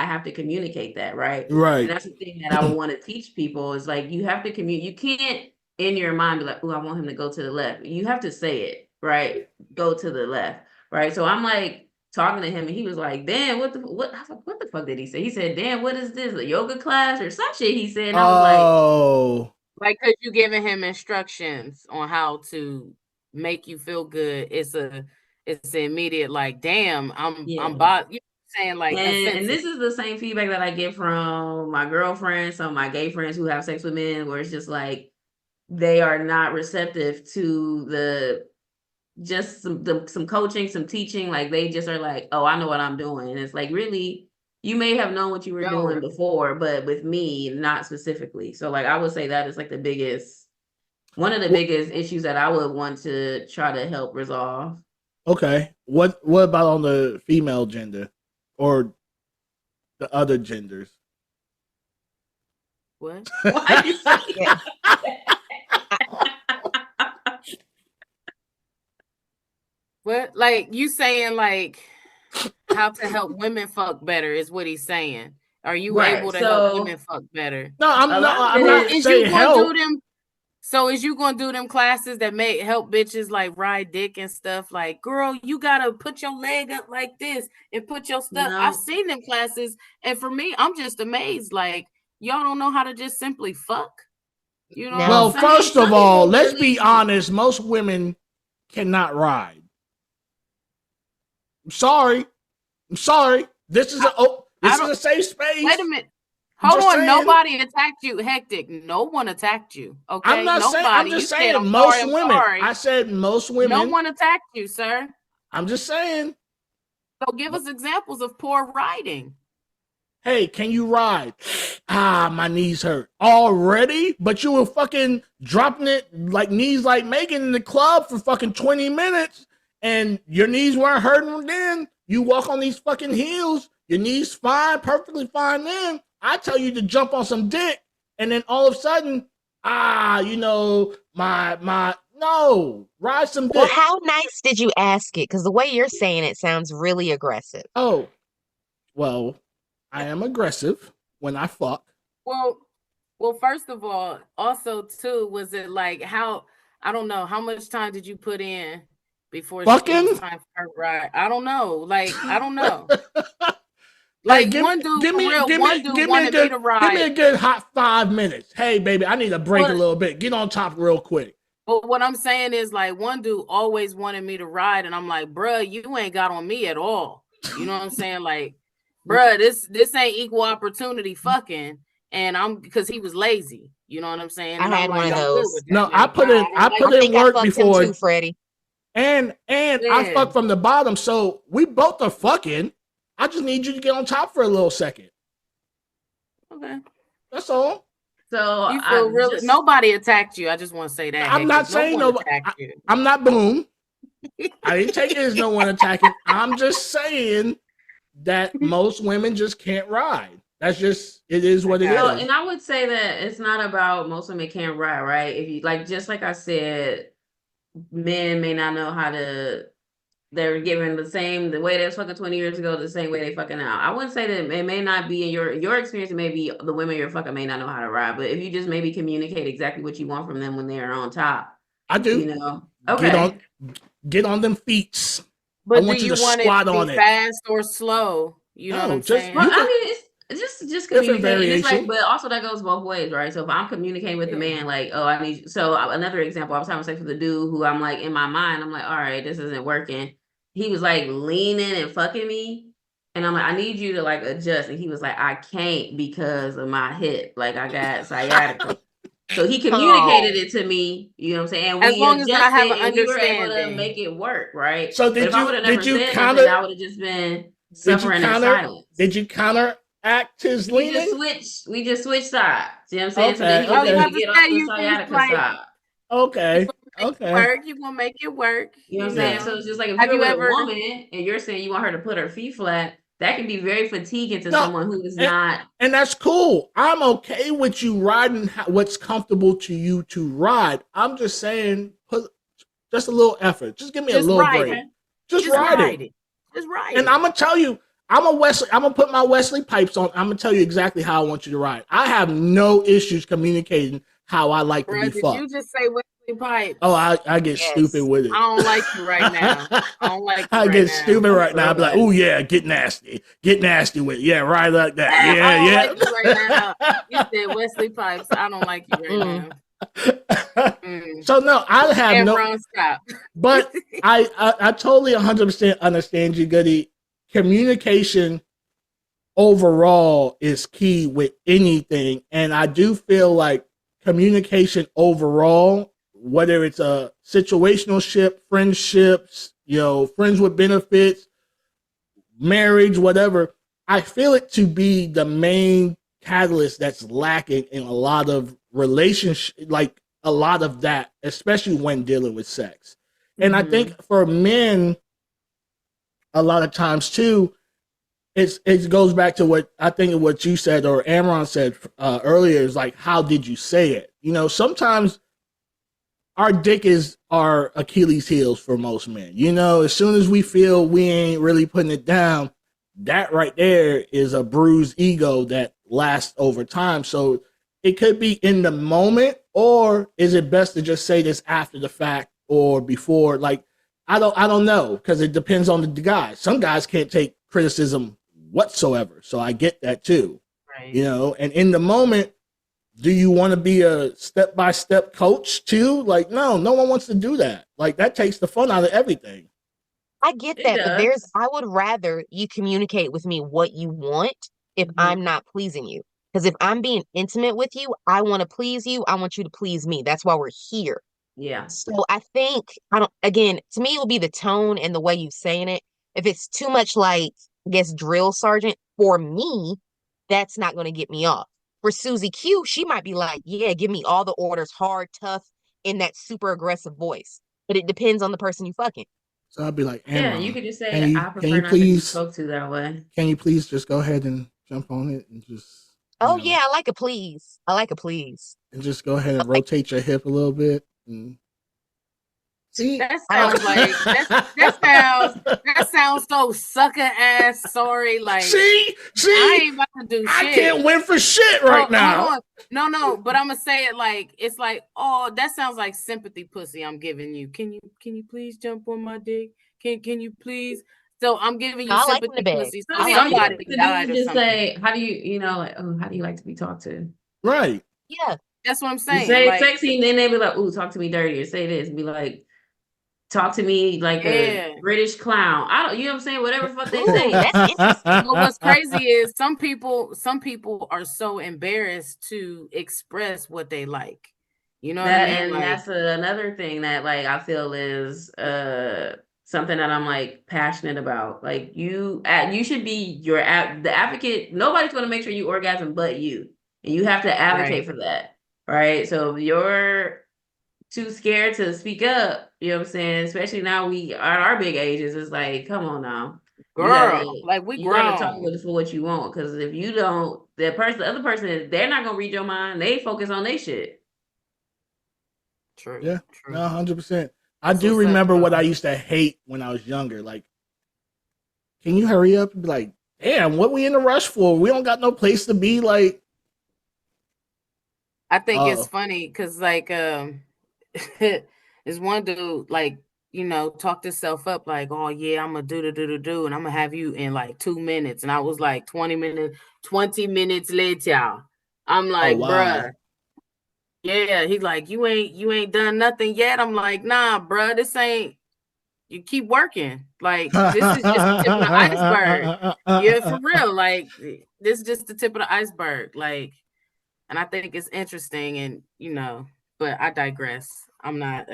have to communicate that, right? Right. And that's the thing that I would want to teach people is like, you have to you can't in your mind be like, oh, I want him to go to the left. You have to say it, right? Go to the left, right? So I'm like talking to him and he was like, damn, what the fuck did he say? He said, damn, what is this? A yoga class or some shit he said. And I was like, cause you giving him instructions on how to make you feel good. It's an immediate like, damn, I'm bought. You saying like, and this is the same feedback that I get from my girlfriends, some of my gay friends who have sex with men, where it's just like they are not receptive to some coaching, some teaching. Like they just are like, oh, I know what I'm doing. And it's like, really, you may have known what you were doing before, but with me, not specifically. So like I would say that is like one of the biggest issues that I would want to try to help resolve. Okay. What about on the female gender or the other genders? What? Why you say that? What? Like you saying like how to help women fuck better is what he's saying. Are you able to help women fuck better? No, I'm not Is saying you help. gonna do them? So is you gonna do them classes that may help bitches like ride dick and stuff? Like, girl, you gotta put your leg up like this and put your stuff. No. I've seen them classes, and for me, I'm just amazed. Like, y'all don't know how to just simply fuck. You know. No. Well, Some first of people all, let's really- be honest. Most women cannot ride. I'm sorry. This is a safe space. Wait a minute. Hold Just on, saying. nobody attacked you. Hectic. No one attacked you. Okay. I'm not saying. I'm Nobody. just You said, saying "I'm most sorry, I'm women. sorry." I said most No women. one attacked you, sir. I'm just saying. So give us examples of poor riding. Hey, can you ride? Ah, my knees hurt already. But you were fucking dropping it like knees like Megan in the club for fucking 20 minutes, and your knees weren't hurting then. You walk on these fucking heels, your knees fine, perfectly fine then. I tell you to jump on some dick, and then all of a sudden, no, ride some Well, dick. how nice did you ask it? Because the way you're saying it sounds really aggressive. Oh, well, I am aggressive when I fuck. Well, first of all, also too, was it like how I don't know how much time did you put in before it Fucking? was time for her to ride? I don't know. Like I don't know. Hey, Like one dude give for me real, one dude wanted me to give me a ride. good hot 5 minutes. Hey, baby, I need a break a What? little bit. Get on top real quick. But what I'm saying is like one dude always wanted me to ride, and I'm like, bruh, you ain't got on me at all. You know what I'm saying? Like, bruh, this ain't equal opportunity fucking. And I'm because he was lazy. You know what I'm saying? I And had I'm one like, of I'm good those. with that. No, I nigga. put in don't I like put I it. in think I work fucked him before, too, Freddie. and I Yeah. fucked from the bottom. So we both are fucking. I just need you to get on top for a little second. Okay. That's all. So You feel I really just nobody attacked you. I just want to say that. I'm not Hectic. saying no one nobody. attacked you. I'm not boom. I didn't take it as no one attacking. I'm just saying that most women just can't ride. That's just it is what it So, is. and I would say that it's not about most women can't ride, right? If you like, just like I said, men may not know how to. They're given the way they was fucking 20 years ago, the same way they fucking now. I wouldn't say that it may not be in your experience. It may be the women you're fucking may not know how to ride, but if you just maybe communicate exactly what you want from them when they're on top, I do. you know. Okay. Get on them feet. but want do you you to want it squat to on be it. fast or slow? You know No, what I'm just- saying? Well, You can- I mean, it's just Different communicating. It's variation. like, but also that goes both ways, right? So if I'm communicating with the Yeah. man, like, oh, I need. So another example, I was having sex with a dude who I'm like in my mind, I'm like, all right, this isn't working. He was like leaning and fucking me, and I'm like, I need you to like adjust, and he was like, I can't because of my hip, like I got sciatica. So he communicated it to me, you know what I'm saying? And As we long as I have adjusted an and we were able to understanding. make it work, right? So But if I would have never said counter? nothing, I would have just been suffering in silence. Did you counteract his We just leaning? switched sides. You know what I'm saying? So then he Okay, was I was able about to to get say off the you just sciatica like side. Okay. make it Okay. work. You gonna make it work. You know what I'm Yeah. saying? So it's just like if Have you're you with ever- a woman and you're saying you want her to put her feet flat, that can be very fatiguing to No, someone who is and- not. And that's cool. I'm okay with you riding what's comfortable to you to ride. I'm just saying, put just a little effort. Just give me a Just little ride break. it. Just Just ride ride it. it. Just ride And it. I'm gonna tell you, I'm gonna put my Wesley pipes on. I'm gonna tell you exactly how I want you to ride. I have no issues communicating how I like to Bruh, be did fucked. you just say Wesley Pipes? Oh, I get Yes. stupid with it. I don't like you right now. I don't like you I right get now. stupid right now. I'll be like, Right. oh yeah, get nasty with it. Yeah, right like that. I Yeah, don't yeah. like you right now. You said Wesley Pipes. I don't like you right now. Mm. So no, I have And no. Ron, stop. But I totally 100% understand you, Goody. Communication overall is key with anything, and I do feel like communication overall, whether it's a situational ship, friendships, friends with benefits, marriage, whatever, I feel it to be the main catalyst that's lacking in a lot of relationship, like a lot of that, especially when dealing with sex. And I think for men, a lot of times too, it goes back to what you said or Amron said earlier, is like, how did you say it? Sometimes our dick is our Achilles heels for most men. As soon as we feel we ain't really putting it down, that right there is a bruised ego that lasts over time. So it could be in the moment, or is it best to just say this after the fact or before? Like, I don't know, because it depends on the guy. Some guys can't take criticism whatsoever. So I get that too. Right. And in the moment, do you want to be a step-by-step coach too? Like, no one wants to do that. Like, that takes the fun out of everything. I get It that, but does. I would rather you communicate with me what you want if I'm not pleasing you. Because if I'm being intimate with you, I want to please you. I want you to please me. That's why we're here. Yeah. So I think I don't again, to me it will be the tone and the way you saying it. If it's too much like, I guess, drill sergeant, for me, that's not gonna get me off. For Susie Q, she might be like, yeah, give me all the orders, hard, tough, in that super aggressive voice. But it depends on the person you fucking. So I'd be like, Yeah, you Amron, could just can say, you I can prefer you not to be please spoke to that way. can you please just go ahead and jump on it and just Oh yeah, I like a please. I like a please. and just go ahead and Like, rotate your hip a little bit and see. That sounds like that sounds so sucker ass sorry. Like see, I ain't about to do I shit. can't win for shit right Hold now. on. No, but I'm gonna say it like it's like, oh, that sounds like sympathy pussy I'm giving you. Can you please jump on my dick? Can you please? So I'm giving you I like sympathy the bag. pussy. I So like somebody the The died dude or just something. say, how do you know, like, oh, how do you like to be talked to? Right. Yeah. That's what I'm You saying. say Like, sexy, and then they be like, ooh, talk to me dirty, or say this, and be like, talk to me like yeah. a British clown. I don't, you know what I'm saying? Whatever the fuck they Ooh, say. that's interesting. But what's crazy is some people are so embarrassed to express what they like. You know what I That, mean? and Like, that's another thing that like I feel is something that I'm like passionate about. Like you should be the advocate. Nobody's going to make sure you orgasm but you, and you have to advocate for that, right? So if you're too scared to speak up, you know what I'm saying? Especially now we are at our big ages. It's like, come on now. girl, like we You gotta talk grown. with us for what you want. Because if you don't, the other person, they're not gonna read your mind. They focus on their shit. True. Yeah. True. No, 100%. I That's do what's up, remember what though. I used to hate when I was younger. Like, can you hurry up and be like, damn, what we in a rush for? We don't got no place to be. Like, I think it's oh, funny because like there's one dude like, you know, talked himself up like, oh yeah, I'm gonna do and I'm gonna have you in like 2 minutes. And I was like 20 minutes later. I'm oh like, wow. bruh. Yeah, he like, you ain't done nothing yet. I'm like, nah, bruh, this ain't, you keep working. Like, this is just the tip of the iceberg. Yeah, for real. Like, this is just the tip of the iceberg. Like, and I think it's interesting, and you know, but I digress. I'm not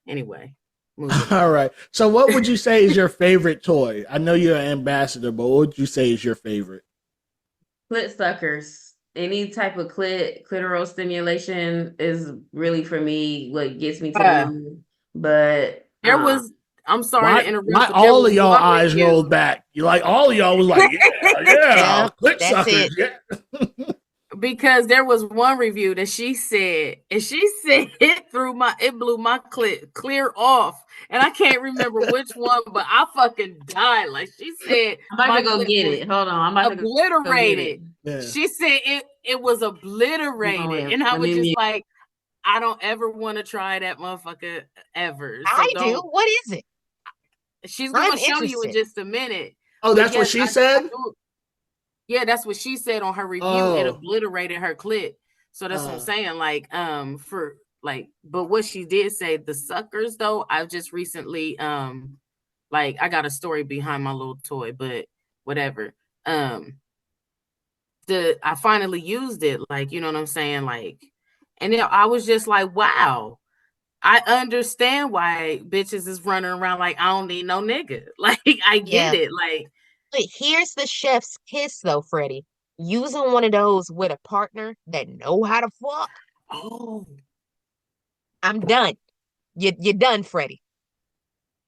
anyway. Moving All on. right. So what would you say is your favorite toy? I know you're an ambassador, but what would you say is your favorite? Clit suckers. Any type of clitoral stimulation is really for me what gets me to the moon. But There was, I'm sorry to Why interrupt, but there all was of y'all one eyes review. rolled back? You like all of y'all was like, yeah, Yeah, clit that's suckers, it. yeah. Because there was one review that she said it blew my clit clear off. And I can't remember which one, but I fucking died. Like she said, I'm about my to go clit get was it. Hold on. I'm about to go get obliterated. it. Yeah. She said it was obliterated. And I Let was me just mute. like, I don't ever want to try that motherfucker ever. So I do. don't. What is it? She's I'm gonna show you in interested. just a minute. Oh, But that's what yes, she I said? do. Yeah, that's what she said on her review. It Oh. obliterated her clit. So that's what I'm saying. Like, for like, but what she did say, the suckers though, I've just recently like I got a story behind my little toy, but whatever. I finally used it, like, you know what I'm saying? Like, and then I was just like, wow, I understand why bitches is running around like I don't need no nigga. Like, I get Yeah. it. Like, But here's the chef's kiss though, Freddie. Using one of those with a partner that know how to fuck. oh, I'm done. You're done, Freddie.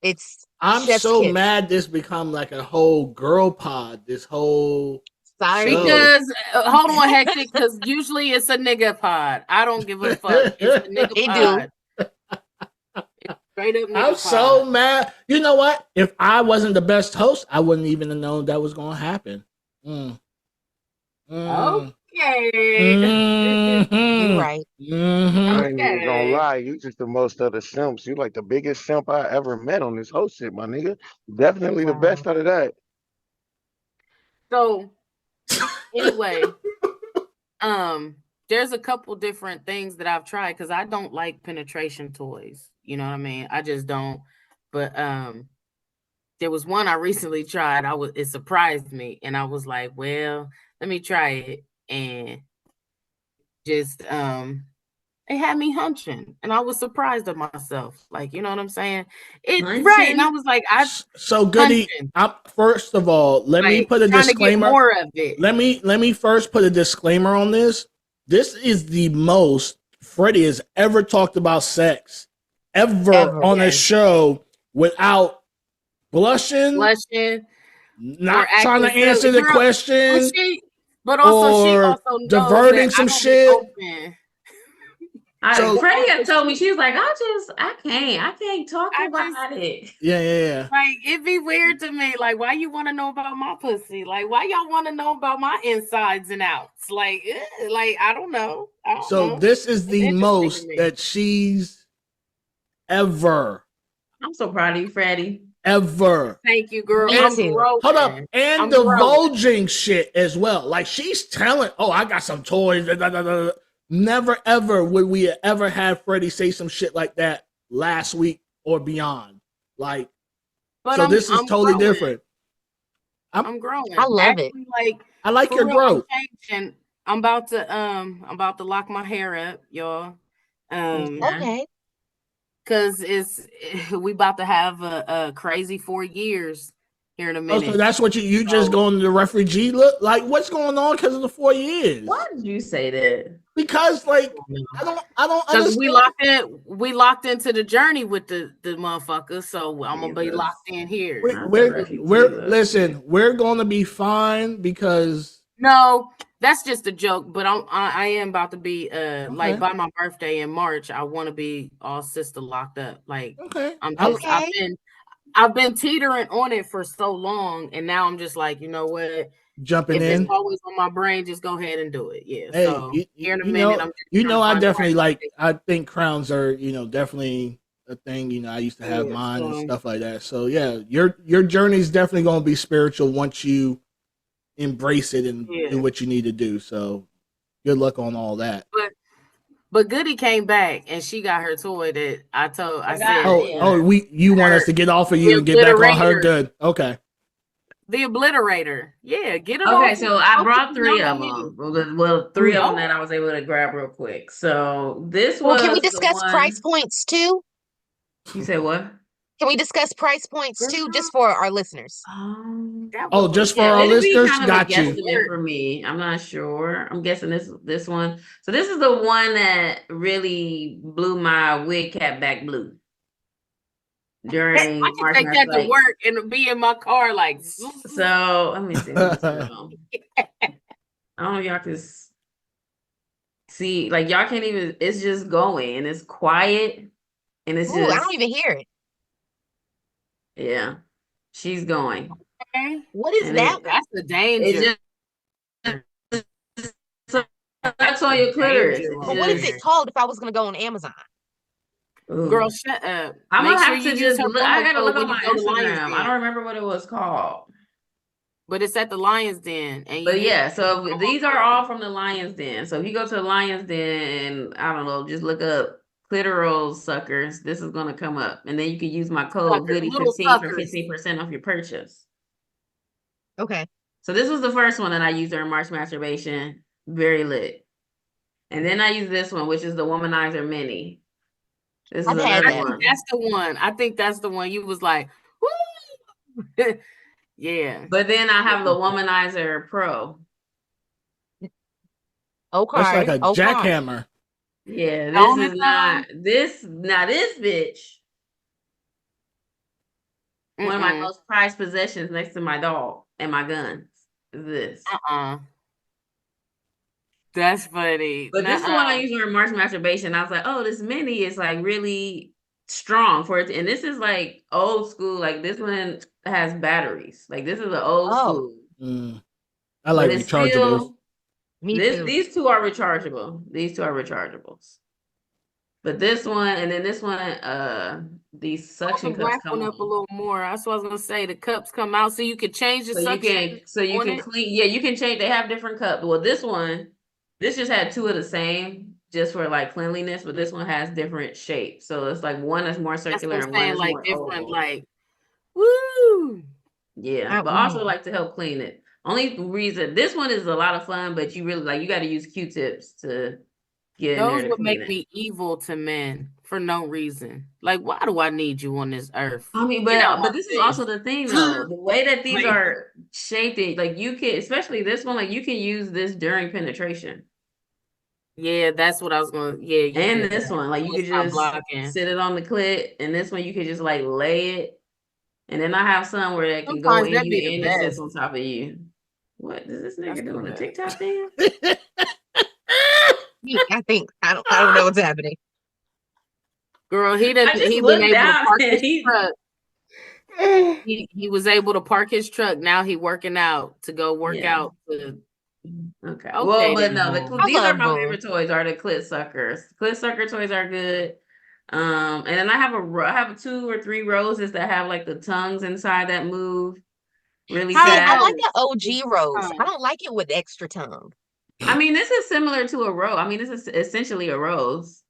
It's I'm chef's so kiss. mad this become like a whole girl pod, this whole Sorry. show. because hold on, Hectic, because usually it's a nigga pod. I don't give a fuck. It's a nigga They do. pod. It's straight up nigga I'm pod. so mad. You know what? If I wasn't the best host, I wouldn't even have known that was gonna happen. Okay. You're right. I ain't even gonna Okay. lie, you just the most of the simps. You like the biggest simp I ever met on this whole shit, my nigga. Definitely the best out of that. So anyway, there's a couple different things that I've tried because I don't like penetration toys. You know what I mean? I just don't. But there was one I recently tried. It surprised me, and I was like, well, let me try it. And just it had me hunching, and I was surprised at myself. Like, you know what I'm saying? Right. And I Hunching? was like, So Goody, hunching. first of all, let me Like, put a trying to get disclaimer. more of it. Let me first put a disclaimer on this. This is the most Freddie has ever talked about sex ever on a Yes. show without blushing, or not trying to acting answer silly. the Girl, question, but also she or also knows diverting that some I don't be shit. open. So- Freddie had told me, she was like, I can't talk about it. Yeah. Like, it'd be weird to me. Like, why you want to know about my pussy? Like, why y'all want to know about my insides and outs? Like, I don't know. So this is the It's interesting to most me. that she's ever, I'm so proud of you, Freddie. ever. Thank you, girl. Me I'm too. growing. Hold up, and I'm divulging shit as well. Like she's telling, "Oh, I got some toys." Da, da, da, da. Never ever would we ever have Freddie say some shit like that last week or beyond. Like, But so this is I'm totally growing. different. I'm growing. I love it. Like, I like for your real, I'm growth. changing. I'm about to lock my hair up, y'all. Okay. Cause we about to have a crazy 4 years here in a Oh, minute. so that's what you just going to the refugee look? Like, what's going on because of the 4 years? Why did you say that? Because like I don't Because understand. we locked into the journey with the motherfuckers, so I'm gonna be locked in here. We're going to be fine because no, that's just a joke. But I am about to be like by my birthday in March. I want to be all sister locked up. Like I've been teetering on it for so long, and now I'm just like, you know what? Jumping if in. It's always on my brain. Just go ahead and do it. Yeah. Hey, so here in a minute, I definitely like. I think crowns are definitely a thing. I used to have mine and stuff like that. So yeah, your journey is definitely going to be spiritual once you embrace it and do what you need to do. So good luck on all that. But Goody came back and she got her toy that I said. You want us to get off of you and get back on her? Good. Okay. The obliterator. Yeah, get it. Okay, so I brought 3 of them. Well, 3 of them that I was able to grab real quick. So this was. Can we discuss price points too? You said what? Can we discuss price points too, just for our listeners? Just for our listeners, got you. For me, I'm not sure. I'm guessing this one. So this is the one that really blew my wig cap back blue. During I can take that to work and be in my car like. So let me see. I don't know if y'all can see. Like y'all can't even. It's just going and it's quiet and it's just. I don't even hear it. Yeah, she's going. Okay. What is that? That's the danger. That's on your clitoris. But what is it called if I was going to go on Amazon? Ooh. Girl, shut up. I'm going to have to just look. I got to look on my Instagram. I don't remember what it was called. But it's at the Lion's Den. But yeah, so these are all from the Lion's Den. So if you go to the Lion's Den, I don't know, just look up clitoral suckers. This is going to come up. And then you can use my code Goody15 for 15% off your purchase. Okay. So this was the first one that I used during March Masturbation. Very lit. And then I used this one, which is the Womanizer Mini. This is another one. That's the one. I think that's the one you was like, woo! Yeah. But then I have the Womanizer Pro. Okay. It's like a jackhammer. Yeah, this is not this. Now this bitch. One of my most prized possessions next to my dog and my guns is this. That's funny. But this is the one I used during March Masturbation. I was like, oh, this Mini is like really strong for it. And this is like old school. Like this one has batteries. Like this is an old school. I like rechargeables. These two are rechargeable. These two are rechargeables. But this one and then this one, these suction cups come up a little more. That's what I was gonna say. The cups come out so you can change the suction. You can clean. Yeah, you can change. They have different cups. Well, this just had 2 of the same, just for like cleanliness. But this one has different shapes. So it's like one is more circular and one is like more different. Oval. Like, woo. Yeah, but also like to help clean it. Only reason this one is a lot of fun, but you really you got to use Q-tips to get in there Those to would clean make it. me evil to men for no reason. Like, why do I need you on this earth? I mean, Get out my but this is face. also the thing though. The way that these Like, are shaped, like you can, especially this one, like you can use this during penetration. yeah, that's what I was going to. Yeah, you And could. this one, like you could Stop just blocking. sit it on the clit, and this one you could just like lay it. And then I have some where that can go Sometimes in that'd you be the and it sits best. on top of you. What is this That's nigga the doing? A best. TikTok thing? I don't know what's happening. Girl, he I just been looked able to down park and his he truck. He was able to park his truck. Now he working out to go work Yeah. out. Okay. Well, Okay, but then, no, Boom. I these are love my Boom. favorite toys. Are the clit suckers? Clit sucker toys are good. And then I have 2 or 3 roses that have like the tongues inside that move really See, I fast. like the OG rose. I don't like it with extra tongue. I mean, this is similar to a rose. I mean, this is essentially a rose.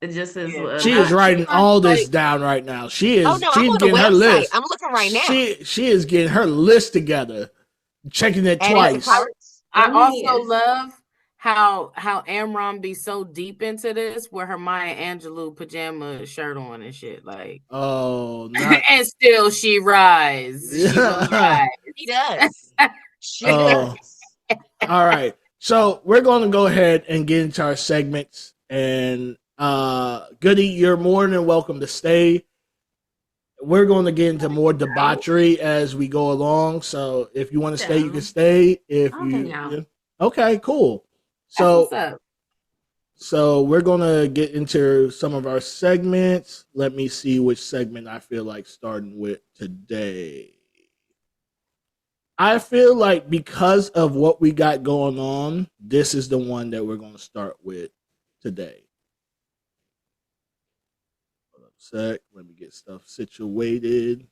It just is. Yeah. She is Not. writing all this down right now. She is. Oh no, I'm She's on the getting her website. list. I'm looking right now. She is getting her list together, checking it Add it to twice. carts. I also Yes. love how Amron be so deep into this with her Maya Angelou pajama shirt on and shit. Like, Oh, not. and still she rise. She will rise. She does. She Oh. does. All right. So we're going to go ahead and get into our segments. And Goody, you're more than welcome to stay. We're going to get into more debauchery as we go along. So if you want to stay, you can stay. If I'll hang out. okay, cool. That's what's So up. so we're going to get into some of our segments. Let me see which segment I feel like starting with today. I feel like because of what we got going on, this is the one that we're going to start with today. Hold up a sec. Let me get stuff situated.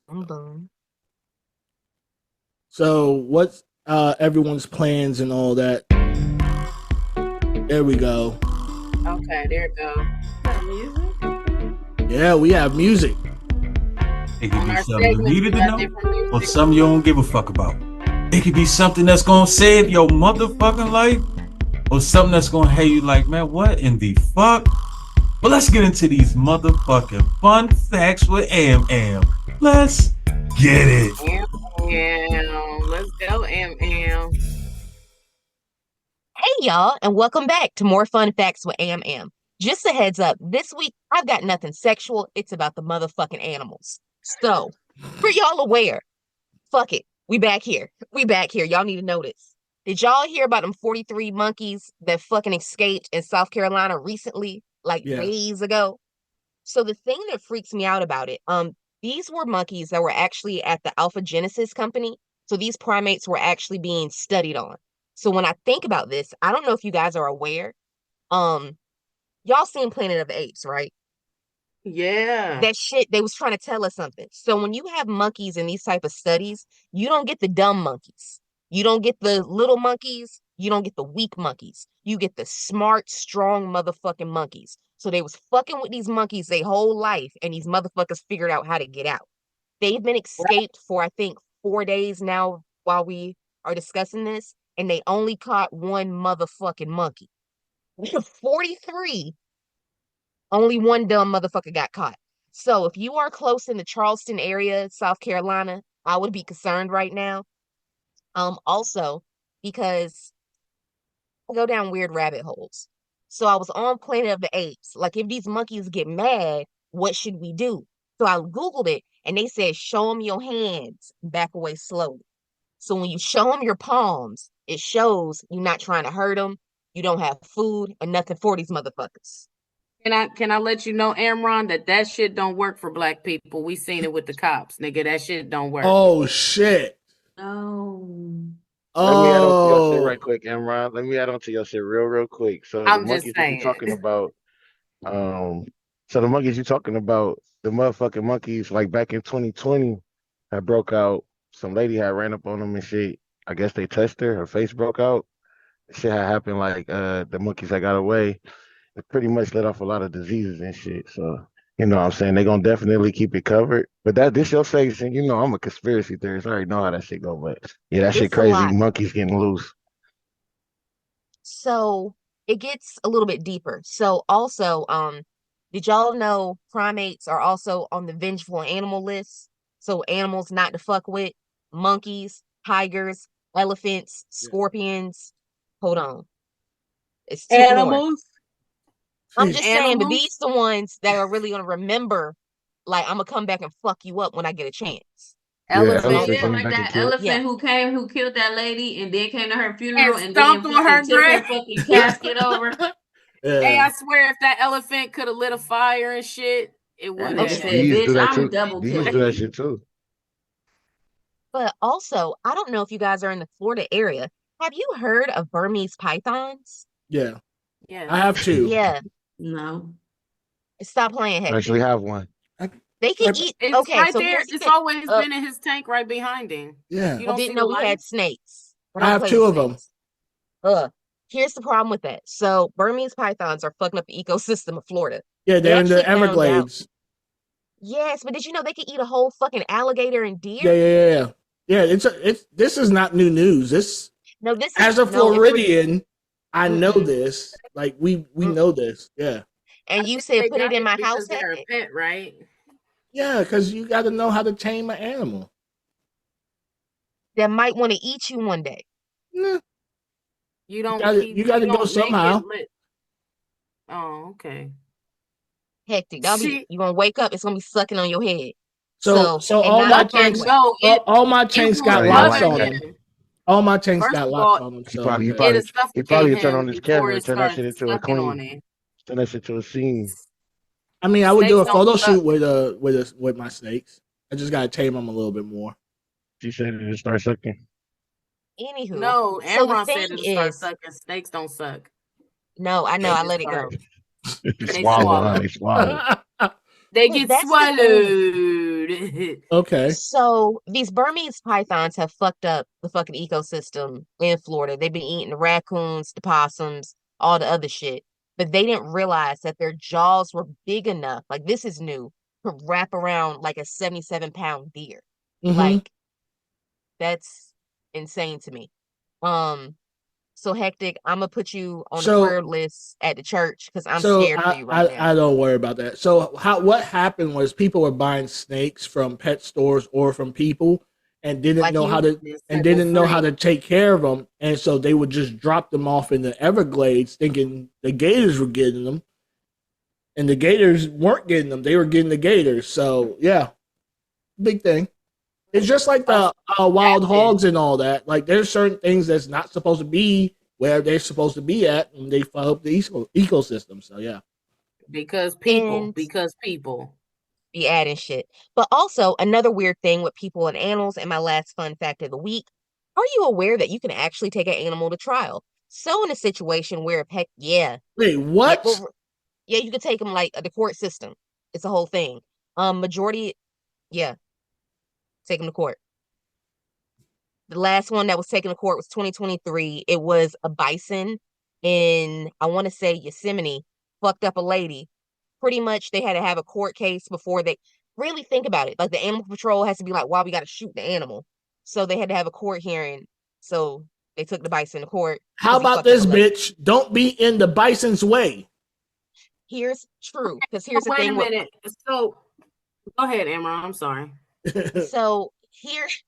Boom. So, what's everyone's plans and all that? There we go. Okay, there it goes. Yeah, we have music. It could On be our something you segment, needed we to got know, different or music. something you don't give a fuck about. It could be something that's gonna save your motherfucking life, or something that's gonna have you like, man, what in the fuck? But let's get into these motherfucking fun facts with Am. Let's get it. Let's go, Am. Hey y'all, and welcome back to more fun facts with Am. Just a heads up, this week I've got nothing sexual. It's about the motherfucking animals. So, for y'all aware, fuck it. We back here. Y'all need to know this. Did y'all hear about them 43 monkeys that fucking escaped in South Carolina recently, like days ago? So the thing that freaks me out about it, these were monkeys that were actually at the Alpha Genesis company. So these primates were actually being studied on. So when I think about this, I don't know if you guys are aware. Y'all seen Planet of the Apes, right? Yeah. That shit, they was trying to tell us something. So when you have monkeys in these type of studies, you don't get the dumb monkeys. You don't get the little monkeys. You don't get the weak monkeys. You get the smart, strong motherfucking monkeys. So they was fucking with these monkeys their whole life, and these motherfuckers figured out how to get out. They've been escaped for, I think, 4 days now while we are discussing this, and they only caught one motherfucking monkey. 43, only one dumb motherfucker got caught. So if you are close in the Charleston area, South Carolina, I would be concerned right now. Also, because I go down weird rabbit holes. So I was on Planet of the Apes. Like, if these monkeys get mad, what should we do? So I Googled it, and they said, show them your hands, back away slowly. So when you show them your palms, it shows you're not trying to hurt them. You don't have food and nothing for these motherfuckers. Can I let you know, Amron, that shit don't work for black people. We seen it with the cops, nigga. That shit don't work. Oh shit. Oh. Let me add on to your shit right quick, Emron. Let me add on to your shit real quick. So the I'm just monkeys that you're saying. talking about, so the monkeys you're talking about, the motherfucking monkeys, like back in 2020, had broke out. Some lady had ran up on them and shit. I guess they touched her. Her face broke out. Shit had happened. Like the monkeys that got away, it pretty much let off a lot of diseases and shit. So you know what I'm saying? They're gonna definitely keep it covered. But this your section, you know I'm a conspiracy theorist. I already know how that shit go, but yeah, that shit It's a crazy. lot. Monkeys getting loose. So it gets a little bit deeper. So also, did y'all know primates are also on the vengeful animal list? So animals not to fuck with, monkeys, tigers, elephants, Yeah. scorpions. Hold on. It's two more. Animals. I'm just saying, but Animals? these the ones that are really gonna remember, like, I'm gonna come back and fuck you up when I get a chance. Elephant. elephant Yeah, coming like back that and kill. elephant who killed that lady and then came to her And funeral and then stomped on her fucking took her grave. fucking casket over. Hey, Yeah. I swear, if that elephant could have lit a fire and shit, it That would nigga have. Okay. said, Bees do bitch, that I'm too. double Bees do killing that you. shit too. But also, I don't know if you guys are in the Florida area. Have you heard of Burmese pythons? Yeah. Yeah. I have two. Yeah. No. Stop playing, I Hector. actually have one. They can Right. eat. It's Okay, right so there. here's the It's thing. always been in his tank right behind him. Yeah. You I don't didn't see know the we had lights? snakes. I I don't have play two with of them. snakes. Here's the problem with that. So Burmese pythons are fucking up the ecosystem of Florida. Yeah, They they're in the actually found out. Everglades. Yes, but did you know they could eat a whole fucking alligator and deer? Yeah. Yeah, this is not new news. This, No, this is as a no, Floridian, I know Mm-mm. this. Like we know this. Yeah. And I you think said they put it got in my because house, they're a Hector? pet, right? Yeah, because you got to know how to tame an animal. That might want to eat you one day. Nah, You don't gotta- keep. you gotta go don't make it somehow. lit. Oh, okay. Hectic. That'll be See, you gonna wake up, it's gonna be sucking on your head. So and all not my in a fun tanks, way. no, it all my it tanks will got Yeah, locks like on smother them. that. him. All my tanks First got of locks all, on them. He So probably yeah. it'll he suffocate probably turn him on his before camera and it turn that starts shit into a sucking on clean. him. Turn that shit to a scene. I mean, I would do a Snakes don't photo suck. shoot with my snakes. I just gotta tame them a little bit more. She said it just start sucking. Anywho, No, so the Amron said thing it'll start is, sucking. Snakes don't suck. no, I know, They I just let it go. start. They They swallow, huh? swallow. They swallow. They But get that's the thing. swallowed. Okay. So these Burmese pythons have fucked up the fucking ecosystem in Florida. They've been eating the raccoons, the possums, all the other shit. But they didn't realize that their jaws were big enough. Like this is new to wrap around like a 77-pound deer. Mhm. Like that's insane to me. So Hectic, I'm gonna put you on the So- prayer list at the church because I'm So scared for you right now. I don't worry about that. So what happened was people were buying snakes from pet stores or from people and didn't Like know you? how to and didn't know how to take care of them, and so they would just drop them off in the Everglades, thinking the gators were getting them, and the gators weren't getting them; they were getting the gators. So yeah, big thing. It's just like the wild hogs and all that. Like there's certain things that's not supposed to be where they're supposed to be at, and they fuck up the ecosystem. So yeah. Because people. And- Because people. Be adding shit. But also another weird thing with people and animals, and my last fun fact of the week. Are you aware that you can actually take an animal to trial? So in a situation where Wait, yeah, what? well, yeah, you could take them like the court system. It's a whole thing. Majority, yeah, take them to court. The last one that was taken to court was 2023. It was a bison in, I want to say, Yosemite, fucked up a lady. Pretty much they had to have a court case before they really think about it. Like the animal patrol has to be like, wow, we got to shoot the animal. So they had to have a court hearing. So they took the bison to court. How because he about fucked up this, a lady. bitch? Don't be in the bison's way. Here's true. Because here's the Wait a thing with minute. So, go ahead, Amron. I'm sorry. so here's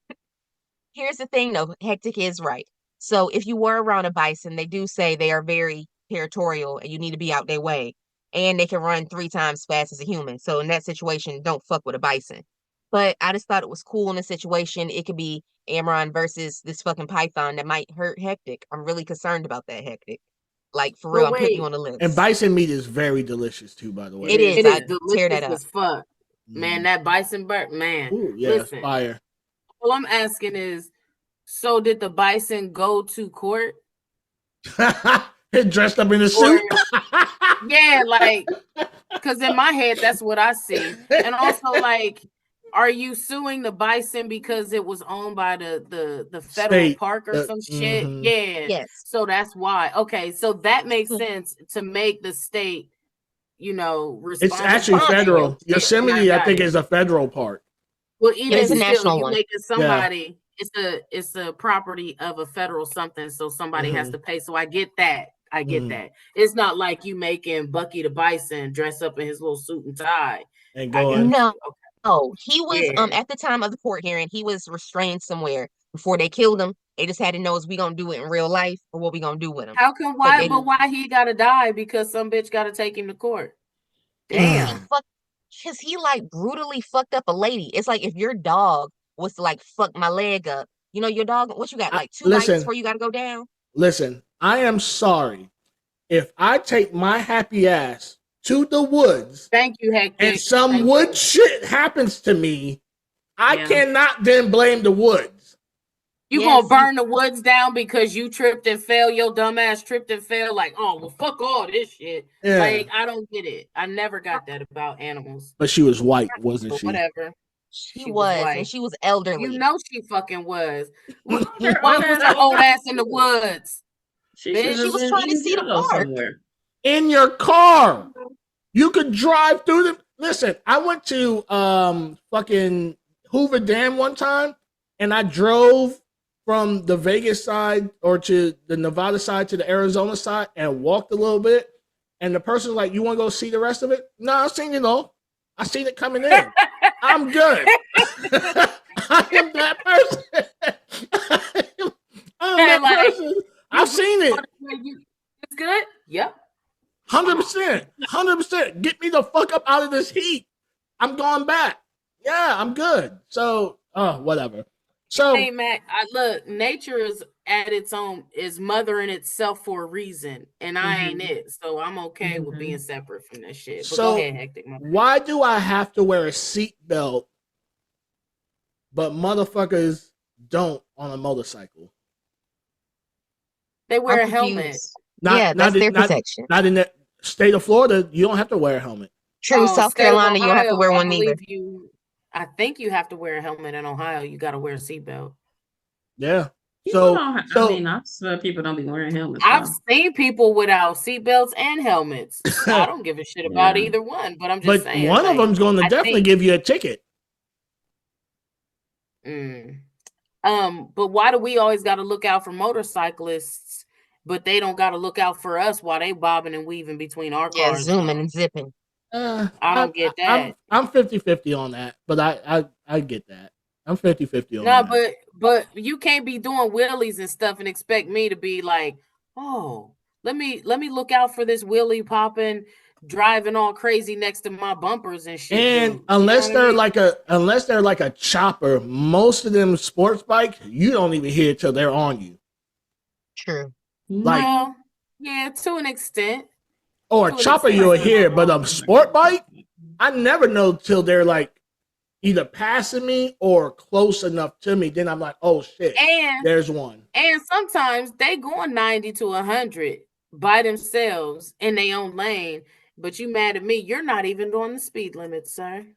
the thing though, Hectic is right. So if you were around a bison, they do say they are very territorial and you need to be out their way. And they can run 3 times fast as a human. So in that situation, don't fuck with a bison. But I just thought it was cool in a situation. It could be Amron versus this fucking python that might hurt Hectic. I'm really concerned about that, Hectic. Like for real, I'm putting you wait. on the list. And bison meat is very delicious too, by the way. It is. It I is tear delicious that up. as fuck. Man, that bison bird, man. Ooh, yeah, Listen, fire. all I'm asking is, so did the bison go to court? Dressed up in a suit. Yeah, like, because in my head, that's what I see. And also, like, are you suing the bison because it was owned by the federal State, park or some shit? mhm. Yeah. Yes. So that's why. Okay, so that makes sense to make the state, It's responsible. actually Fine. federal. Yeah, Yosemite, I got think, it. is a federal park. Well, even it's a still, national you one. making somebody, it's a property of a federal something, so somebody has Mhm. to pay. So I get that. I get Mhm. that. It's not like you making Bucky the Bison dress up in his little suit and tie. And I going. got No, you. Okay. he was Yeah. at the time of the court hearing, he was restrained somewhere before they killed him. They just had to know, is we gonna do it in real life or what we gonna do with him? How come But why? they But why he gotta die because some bitch gotta take him to court? because he Damn. fucked, because he like brutally fucked up a lady. It's like if your dog was to like fuck my leg up, you know, your dog, what you got, like 2 bites Listen, before you gotta go down? listen. I am sorry if I take my happy ass to the woods Thank you, Hector. and some Thank wood you. shit happens to me. I Yeah. cannot then blame the woods. You Yes, gonna burn the woods down because you tripped and fell? Your dumb ass tripped and fell. Like, oh well, fuck all this shit. Yeah. Like, I don't get it. I never got that about animals. But she was white, wasn't But she? whatever. she She was was, and white. she was elderly. You know she fucking was. Her Why old was ass your old over- ass in the woods? She Bitch, should she have was been trying to eating see the ghetto park. somewhere. In your car. You could drive through them. Listen, I went to fucking Hoover Dam one time, and I drove from the Vegas side or to the Nevada side to the Arizona side and walked a little bit. And the person's like, "You want to go see the rest of it?" No, I've seen it all. I seen it coming in. I'm good. I am that person. I am that Like, person. I've seen it. It's good? Yep. 100%. 100%. Get me the fuck up out of this heat. I'm going back. Yeah, I'm good. So, whatever. So, Hey, Mac, look, nature is at its own, is mothering itself for a reason, and I ain't it. So I'm okay with being separate from that shit. But go ahead, Hectic. Why do I have to wear a seatbelt, but motherfuckers don't on a motorcycle? They wear a I'm helmet. confused. Yeah, that's their protection. Not in the state of Florida. You don't have to wear a helmet. True, South State of Carolina, you don't have to wear Ohio, one neither. I think you have to wear a helmet in Ohio. You got to wear a seatbelt. Yeah. People don't, I mean, I swear people don't be wearing helmets. I've though. seen people without seatbelts and helmets. I don't give a shit about either one, but I'm just saying. One of them's going to definitely give you a ticket. But why do we always got to look out for motorcyclists, but they don't got to look out for us while they bobbing and weaving between our Yeah, cars? zooming and zipping. I don't get that. I'm 50-50 on that, but I get that. I'm 50-50 on that. No, but you can't be doing wheelies and stuff and expect me to be like, oh, let me look out for this wheelie popping, driving all crazy next to my bumpers and shit. And dude. unless they're like a chopper, most of them sports bikes, you don't even hear till they're on you. True. Like, well, yeah, to an extent. Or a chopper you'll hear, but a sport bike, I never know till they're like either passing me or close enough to me. Then I'm like, oh shit, and there's one. And sometimes they going 90 to 100 by themselves in their own lane. But you mad at me? You're not even doing the speed limit, sir.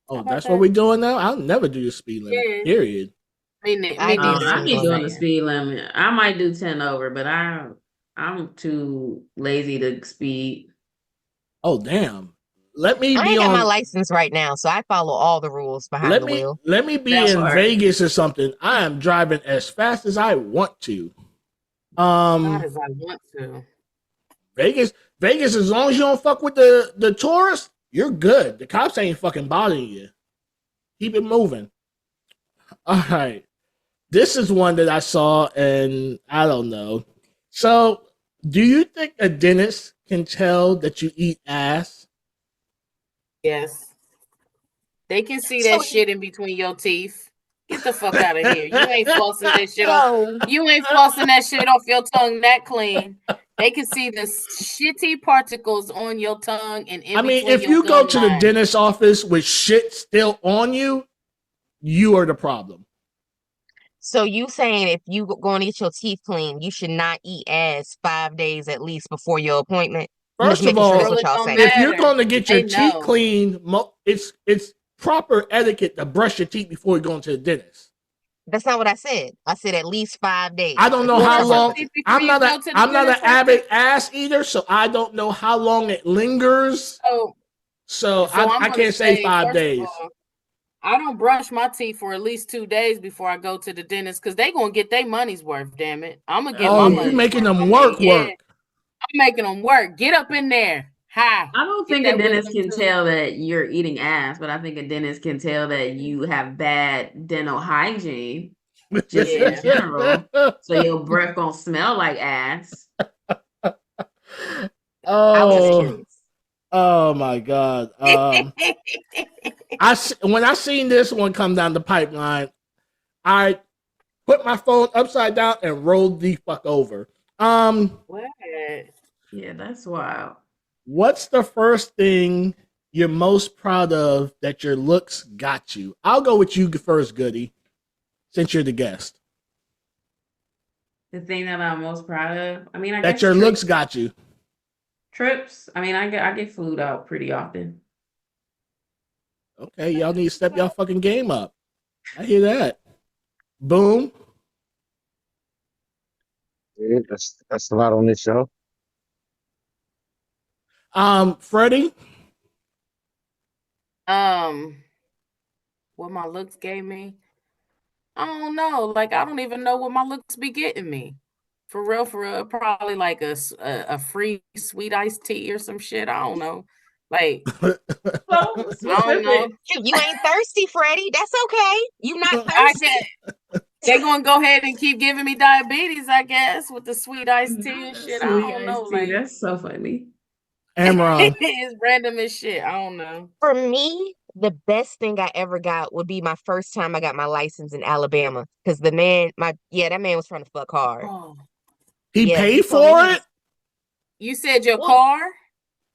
Oh, that's what we're doing now. I'll never do the speed limit. Yeah. Period. Me neither. I be doing the speed limit. I might do 10 over, but I'm too lazy to speed. Oh damn. Let me I be ain't got on my license right now, so I follow all the rules behind the wheel. Let me be That's in hard. Vegas or something. I am driving as fast as I want to. Not as I want to. Vegas, as long as you don't fuck with the tourists, you're good. The cops ain't fucking bothering you. Keep it moving. All right. This is one that I saw, and I don't know. So, do you think a dentist can tell that you eat ass? Yes. They can see that shit in between your teeth. Get the fuck out of here. You ain't flossing that shit off. You ain't flossing that shit off your tongue that clean. They can see the shitty particles on your tongue and in between if your you go to the line. dentist office with shit still on you, you are the problem. So you saying if you going to get your teeth cleaned, you should not eat ass 5 days at least before your appointment? First of all, if you're going to get your teeth cleaned, it's proper etiquette to brush your teeth before you go into the dentist. That's not what I said. I said at least 5 days. I don't know how long. I'm not an avid ass eater, so I don't know how long it lingers. So I can't say 5 days. I don't brush my teeth for at least 2 days before I go to the dentist because they gonna get their money's worth. Damn it, I'm gonna get Oh, my you money. making them work. I'm making them work. Get up in there. Hi. I don't Get think a that dentist wisdom can tooth. tell that you're eating ass, but I think a dentist can tell that you have bad dental hygiene, just in Yeah. general. So your breath gonna smell like ass. I was just Oh, curious. oh my God. When I seen this one come down the pipeline, I put my phone upside down and rolled the fuck over. What? Yeah, that's wild. What's the first thing you're most proud of that your looks got you? I'll go with you first, Goody, since you're the guest. The thing that I'm most proud of, I mean, I That guess your looks got you. trips. I mean, I get food out pretty often. Okay, y'all need to step y'all fucking game up. I hear that. Boom. Yeah, that's a lot on this show. Freddie. What my looks gave me? I don't know. Like I don't even know what my looks be getting me. For real, probably like a free sweet iced tea or some shit. I don't know. Like So I don't know. specific. You ain't thirsty, Freddie. That's okay. You not I thirsty. get they're gonna go ahead and keep giving me diabetes, I guess, with the sweet iced tea and shit. I Sweet don't know. iced tea, Like that's so funny. Amron. it's random as shit. I don't know. For me, the best thing I ever got would be my first time I got my license in Alabama. Because that man was trying to fuck hard. Oh. He Yeah, paid he told me for he it? was- You said your Well, car?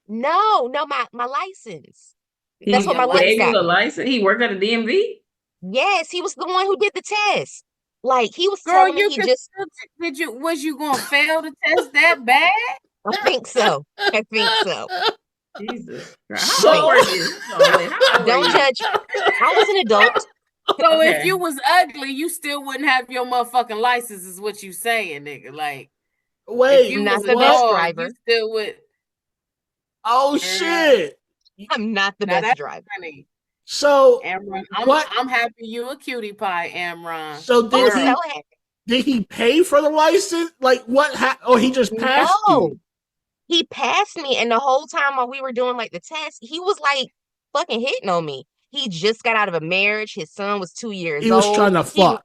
No, my license. He That's what my looks gave you got a me. license. He worked at a DMV. Yes, he was the one who did the test. Like he was Girl, telling me he just was you gonna fail the test that bad? I think so. I think so. Jesus Christ. So- How old were you? Oh, wait, how old were Don't you? judge. I was an adult. So if Okay. you was ugly, you still wouldn't have your motherfucking license, is what you saying, nigga. Like if Wait, you Not was the a best dog, driver. you still would. oh shit. I'm not the Now best that's driver. funny. So Amron, what? I'm happy you a cutie pie, Amron. So I did was he so happy. did he pay for the license? Like what or he just passed No. you? He passed me, and the whole time while we were doing like the test, he was like fucking hitting on me. He just got out of a marriage. His son was 2 years He was old. trying to fuck.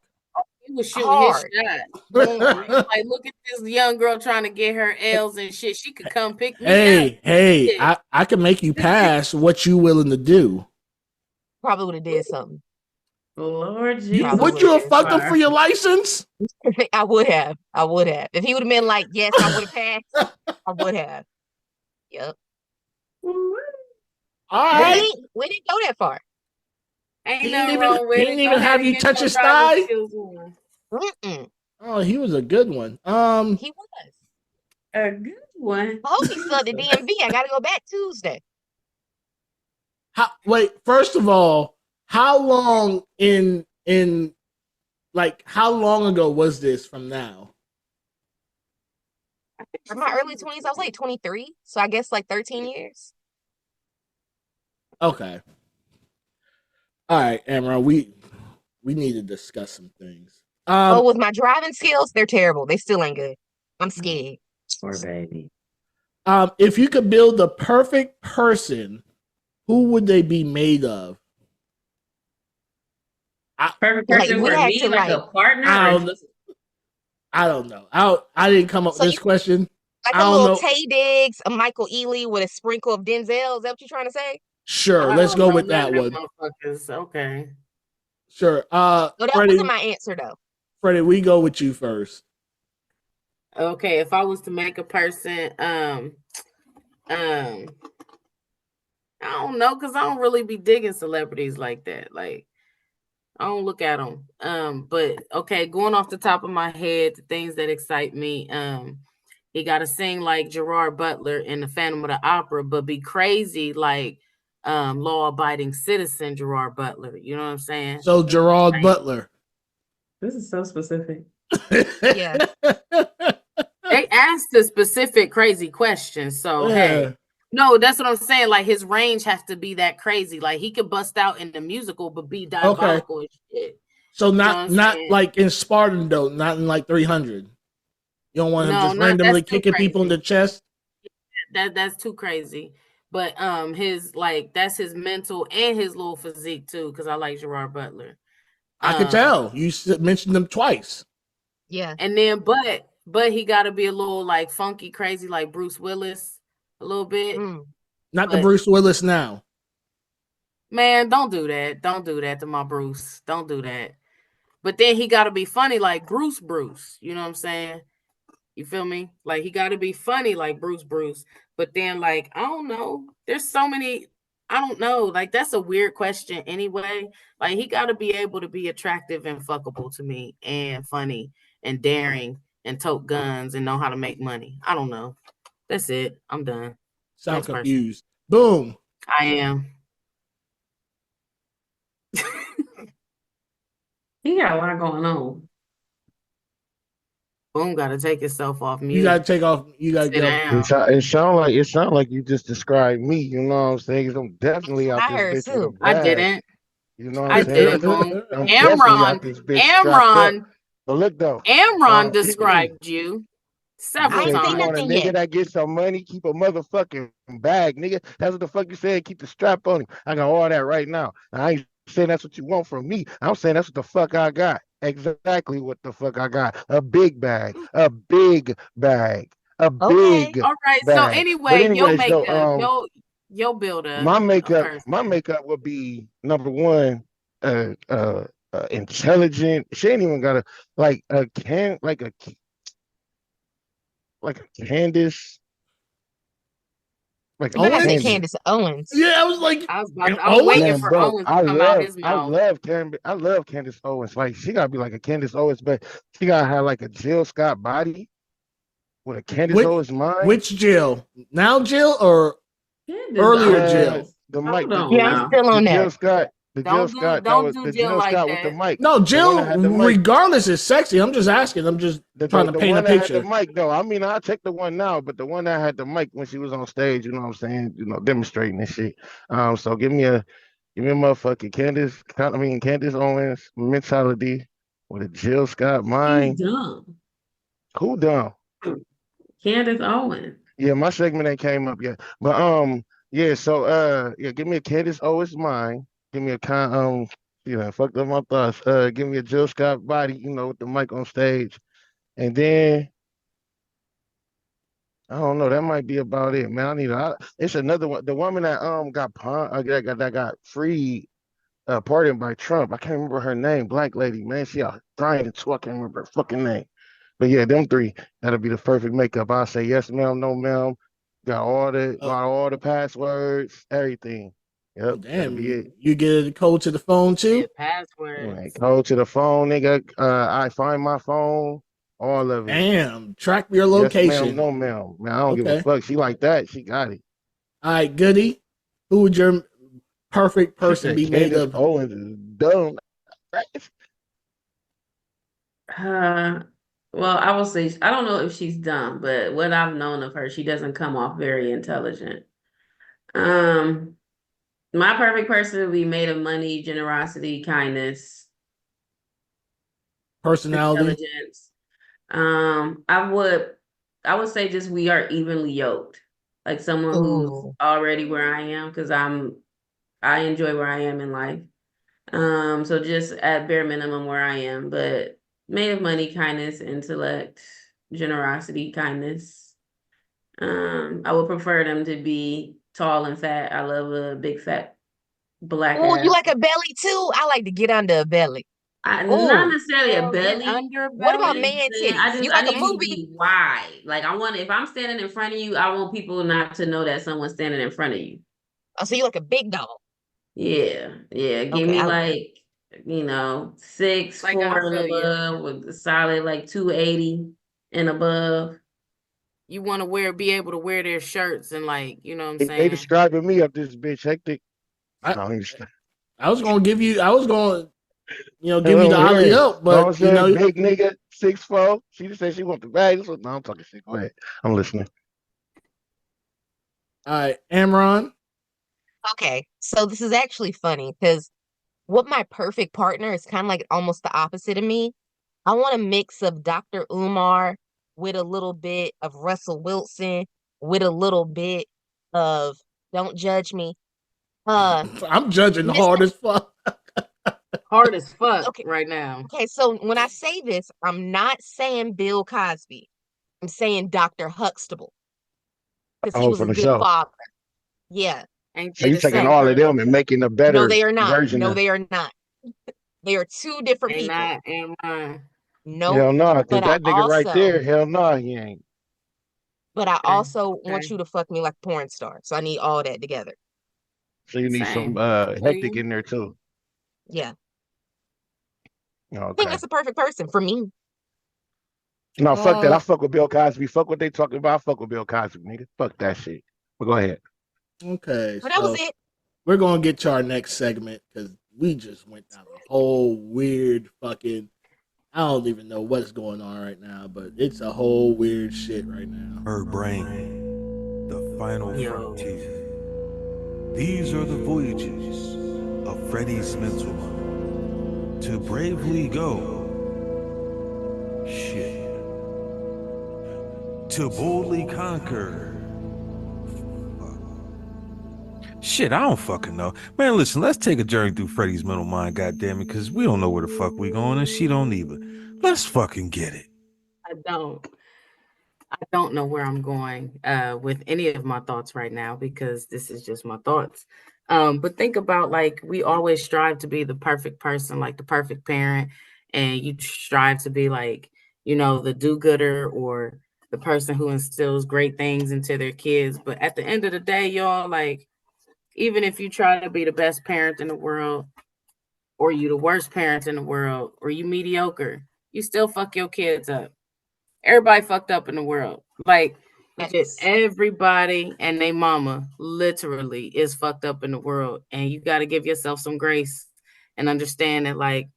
He was shooting Hard. his shot. Like, look at this young girl trying to get her L's and shit. She could come pick me up. Hey, Yeah. I can make you pass. What you willing to do? Probably would have did something. Lord You, Jesus. would you have fucked him for your license? I would have. If he would have been like, yes, I would have passed. I would have. Yep. All But right. we didn't go that far. Ain't He nothing didn't wrong even- with he it. didn't Go even ahead have and you get touch your his driver's thigh? skills on. Mm-mm. Oh, he was a good one. He was. A good one. I hope he's still at the DMV. I got to go back Tuesday. Wait, first of all, how long how long ago was this from now? In my early 20s, I was like 23. So I guess like 13 years. Okay. All right, Amron, we need to discuss some things. But with my driving skills, they're terrible. They still ain't good. I'm scared. Poor baby. If you could build the perfect person, who would they be made of? Perfect Like, person we for had me, to, like a like- partner. I or don't- just- I don't know. I didn't come up So with this question. Like I a don't little know. Tay Diggs, a Michael Ealy with a sprinkle of Denzel. Is that what you're trying to say? Sure, I let's don't go know with none that of one. them motherfuckers. Okay. Sure. No, that Freddie, wasn't my answer though. Freddie, we go with you first. Okay, if I was to make a person, I don't know, cause I don't really be digging celebrities like that. Like, I don't look at them. But okay, going off the top of my head, the things that excite me, he got to sing like Gerard Butler in The Phantom of the Opera, but be crazy like law-abiding citizen Gerard Butler. You know what I'm saying? So Gerard Butler. This is so specific. Yeah. They asked a specific crazy question, so hey. No, that's what I'm saying. Like his range has to be that crazy. Like he could bust out in the musical, but be diabolical as shit. So You know what I'm not saying? like in Spartan though, not in like 300. You don't want him No, just no, randomly that's too kicking people in the crazy. chest. That's too crazy. But his like that's his mental and his little physique too, because I like Gerard Butler. I could tell. You mentioned them twice. Yeah. And then but he got to be a little like funky, crazy, like Bruce Willis, a little bit. Mm. Not the But- Bruce Willis now. Man, don't do that. Don't do that to my Bruce. Don't do that. But then he got to be funny like Bruce. You know what I'm saying? You feel me? Like he got to be funny like Bruce. But then like, I don't know. There's so many, I don't know. Like that's a weird question anyway. Like he got to be able to be attractive and fuckable to me and funny and daring and tote guns and know how to make money. I don't know. That's it. I'm done. Sound Next person. confused. Boom. I am. He got a lot going on. Boom got to take himself off mute. You gotta take off. You gotta Sit get off. down. It sound like you just described me. You know what I'm saying? 'Cause I'm definitely out I heard this bitch with a too. I bag. didn't. You know what I I'm saying? didn't, Boom. I'm definitely out this bitch strapped up. Amron But look though, Amron described you you several I ain't said say you times. want a nothing nigga yet. that gets some money, keep a motherfucking bag, nigga. That's what the fuck you said. Keep the strap on him. I got all that right now. I ain't saying that's what you want from me. I'm saying that's what the fuck I got. Exactly what the fuck I got. A big bag. A big bag. A Okay. big All right. So bag. anyway, But your anyway, so makeup, your builder. my makeup would be number one, intelligent. She ain't even got a like a Candace, like You better Owens? say Candace. Candace Owens. Yeah, I was like, I was Owens? waiting Man, for bro, Owens to come out his I mouth. love Candace Owens. Like she gotta be like a Candace Owens, but she gotta have like a Jill Scott body with a Candace Which- Owens mind. which Jill? Now Jill or earlier Jill? The mic, Hold on Yeah, now. I'm still on the Jill that. Scott, the Jill Don't Scott, that don't was do the Jill Jill like Scott with the that. mic. No, The Jill, one that had the mic. regardless, is sexy. I'm just asking. I'm just trying to paint a one that had picture. the mic though. I mean, I'll take the one now, but the one that had the mic when she was on stage, you know what I'm saying? You know, demonstrating this shit. So give me a motherfucking Candace Owens mentality with a Jill Scott He's mind. dumb. Who dumb? Candace Owens. Yeah, my segment ain't came up yet. But yeah, so give me a Candace Owens mind. Give me a fucked up my thoughts. Give me a Jill Scott body, you know, with the mic on stage. And then I don't know, that might be about it, man. It's another one. The woman that that got freed, pardoned by Trump. I can't remember her name. Black lady, man. She out dying too. I can't remember her fucking name. But yeah, them three, that'll be the perfect makeup. I'll say yes, ma'am, no, ma'am. Got all the passwords, everything. Yep, that'll Damn, be it. you get a code to the phone too? Yeah, passwords. Right, go to the phone, nigga. I find my phone, all of it. Damn, track your Yes, location. ma'am, no, ma'am. Man, I don't give Okay. a fuck. She like that. She got it. All right, Goody. Who would your perfect She person said be made Candace of? Owens is dumb. Well, I will say I don't know if she's dumb, but what I've known of her, she doesn't come off very intelligent. My perfect person would be made of money, generosity, kindness, Personality. intelligence. I would say just we are evenly yoked. Like someone who's Ooh. already where I am, because I enjoy where I am in life. So just at bare minimum where I am, but made of money, kindness, intellect, generosity, kindness. I would prefer them to be tall and fat. I love a big fat black Oh, ass. you like a belly too? I like to get under a belly. Not Ooh. necessarily a Girl, get belly. under a What about belly. man I titties? You I like a need to booby? be wide. Like if I'm standing in front of you, I want people not to know that someone's standing in front of you. Oh, so you like a big dog? Yeah. Give Okay, me I like 6'4" Like, I and feel you. above with a solid like 280 and above. You want to be able to wear their shirts and like, you know what I'm They saying? describing me up this bitch hectic. I- don't even I was gonna give you the alley up, but big nigga, 6'4". She just said she want the bag. No, I'm talking shit. Go ahead. I'm listening. All right, Amron. Okay, so this is actually funny because what my perfect partner is kind of like almost the opposite of me. I want a mix of Dr. Umar with a little bit of Russell Wilson with a little bit of Don't Judge Me. I'm judging Mr. hard as fuck. Hard as fuck Okay, right now. okay, so when I say this, I'm not saying Bill Cosby. I'm saying Dr. Huxtable because he Oh, was a from the good show. father. Yeah. Ain't So they you the taking same all of them person? and making a No, better they are not. version No, of. they are not. They are two different Ain't people. not, ain't mine. Nope. Hell no, because But I that nigga right also, there, hell no, he ain't. but I Okay, also want okay. you to fuck me like a porn star. So I need all that together. So you need some Same. hectic See? in there too. Yeah. I think Okay. that's a perfect person for me. No, fuck that. I Uh, fuck with Bill Cosby. Fuck what they talking about. I fuck with Bill Cosby, nigga. Fuck that shit. But go ahead. okay, But that was so it. we're gonna get to our next segment because we just went down a whole weird fucking. I don't even know what's going on right now, but it's a whole weird shit right now. Her brain, the final Yo. frontier. These are the voyages of Freddie's mental mind. To bravely go. Shit. To boldly conquer. Shit, I don't fucking know. Man, listen, let's take a journey through Freddie's mental mind, goddammit, because we don't know where the fuck we going, and she don't either. Let's fucking get it. I don't know where I'm going with any of my thoughts right now because this is just my thoughts. But think about like we always strive to be the perfect person, like the perfect parent, and you strive to be like, you know, the do-gooder or the person who instills great things into their kids. But at the end of the day, y'all, like, even if you try to be the best parent in the world, or you the worst parent in the world, or you mediocre, you still fuck your kids up. Everybody fucked up in the world. Like legit, Yes. everybody and they mama literally is fucked up in the world. And you got to give yourself some grace and understand that like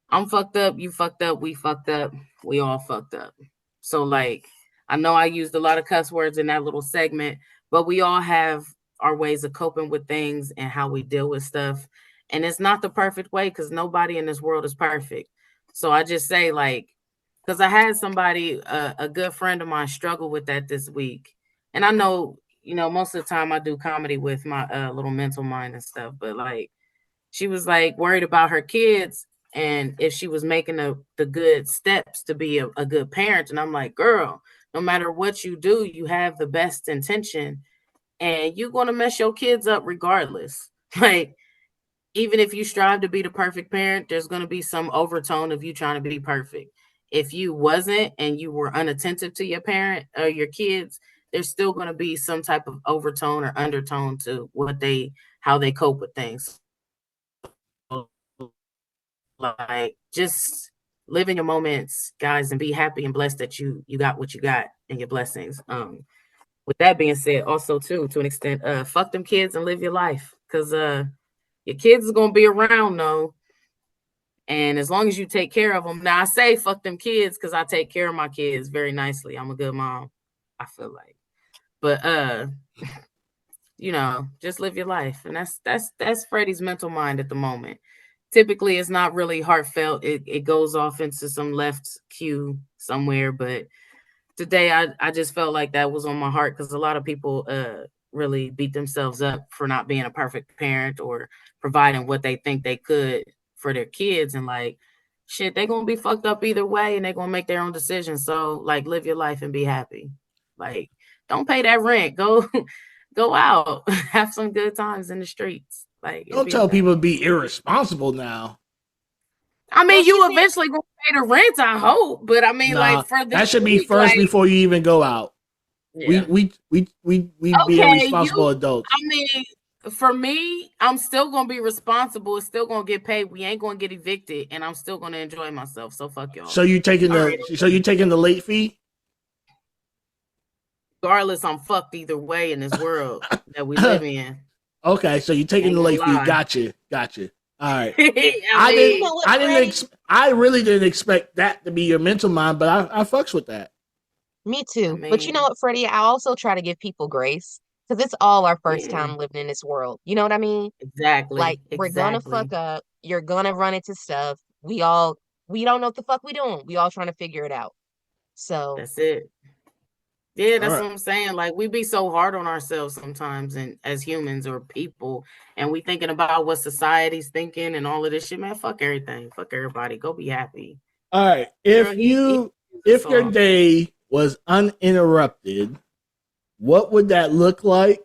I'm fucked up, you fucked up, we fucked up, we all fucked up. So like I know I used a lot of cuss words in that little segment, but we all have our ways of coping with things and how we deal with stuff. And it's not the perfect way because nobody in this world is perfect. So I just say like because I had somebody, a good friend of mine, struggle with that this week. And I know, you know, most of the time I do comedy with my little mental mind and stuff, but like she was like worried about her kids and if she was making the good steps to be a good parent. And I'm like, girl, no matter what you do, you have the best intention and you're going to mess your kids up regardless. Like, even if you strive to be the perfect parent, there's going to be some overtone of you trying to be perfect. If you wasn't and you were unattentive to your parent or your kids, there's still going to be some type of overtone or undertone to how they cope with things. Like just live in your moments, guys, and be happy and blessed that you got what you got and your blessings. With that being said, also too, to an extent, fuck them kids and live your life. Cause your kids is gonna be around though. And as long as you take care of them. Now I say fuck them kids because I take care of my kids very nicely. I'm a good mom, I feel like. But you know, just live your life. And that's Freddie's mental mind at the moment. Typically it's not really heartfelt. It goes off into some left cue somewhere, but today I just felt like that was on my heart because a lot of people really beat themselves up for not being a perfect parent or providing what they think they could for their kids. And like, shit, they're going to be fucked up either way and they're going to make their own decisions. So like, live your life and be happy. Like, don't pay that rent. Go out, have some good times in the streets. Like, Don't tell people to be irresponsible now. I mean, Well, she you said- eventually gonna pay the rent, I hope. But I mean, Nah, like for this that should be week, first like, before you even go out. yeah. We being Okay, responsible adults. I mean, for me, I'm still gonna be responsible. It's still gonna get paid. We ain't gonna get evicted, and I'm still gonna enjoy myself. So fuck y'all. So you taking the late fee? Regardless, I'm fucked either way in this world that we live in. Okay, so you taking Ain't the late gonna fee? lie. Gotcha. All right. I mean, know what, Freddie? I really didn't expect that to be your mental mind, but I fucks with that. Me too. I But you know mean- what, Freddie? I also try to give people grace. Because it's all our first Yeah, time living in this world. You know what I mean? Like, exactly, we're gonna exactly. fuck up. You're gonna run into stuff. We don't know what the fuck we doing. We all trying to figure it out. So That's it. Yeah, All that's right. what I'm saying. Like we be so hard on ourselves sometimes and as humans or people, and we thinking about what society's thinking and all of this shit, man. Fuck everything. Fuck everybody. Go be happy. All right. Girl, he If your saw. day was uninterrupted, what would that look like?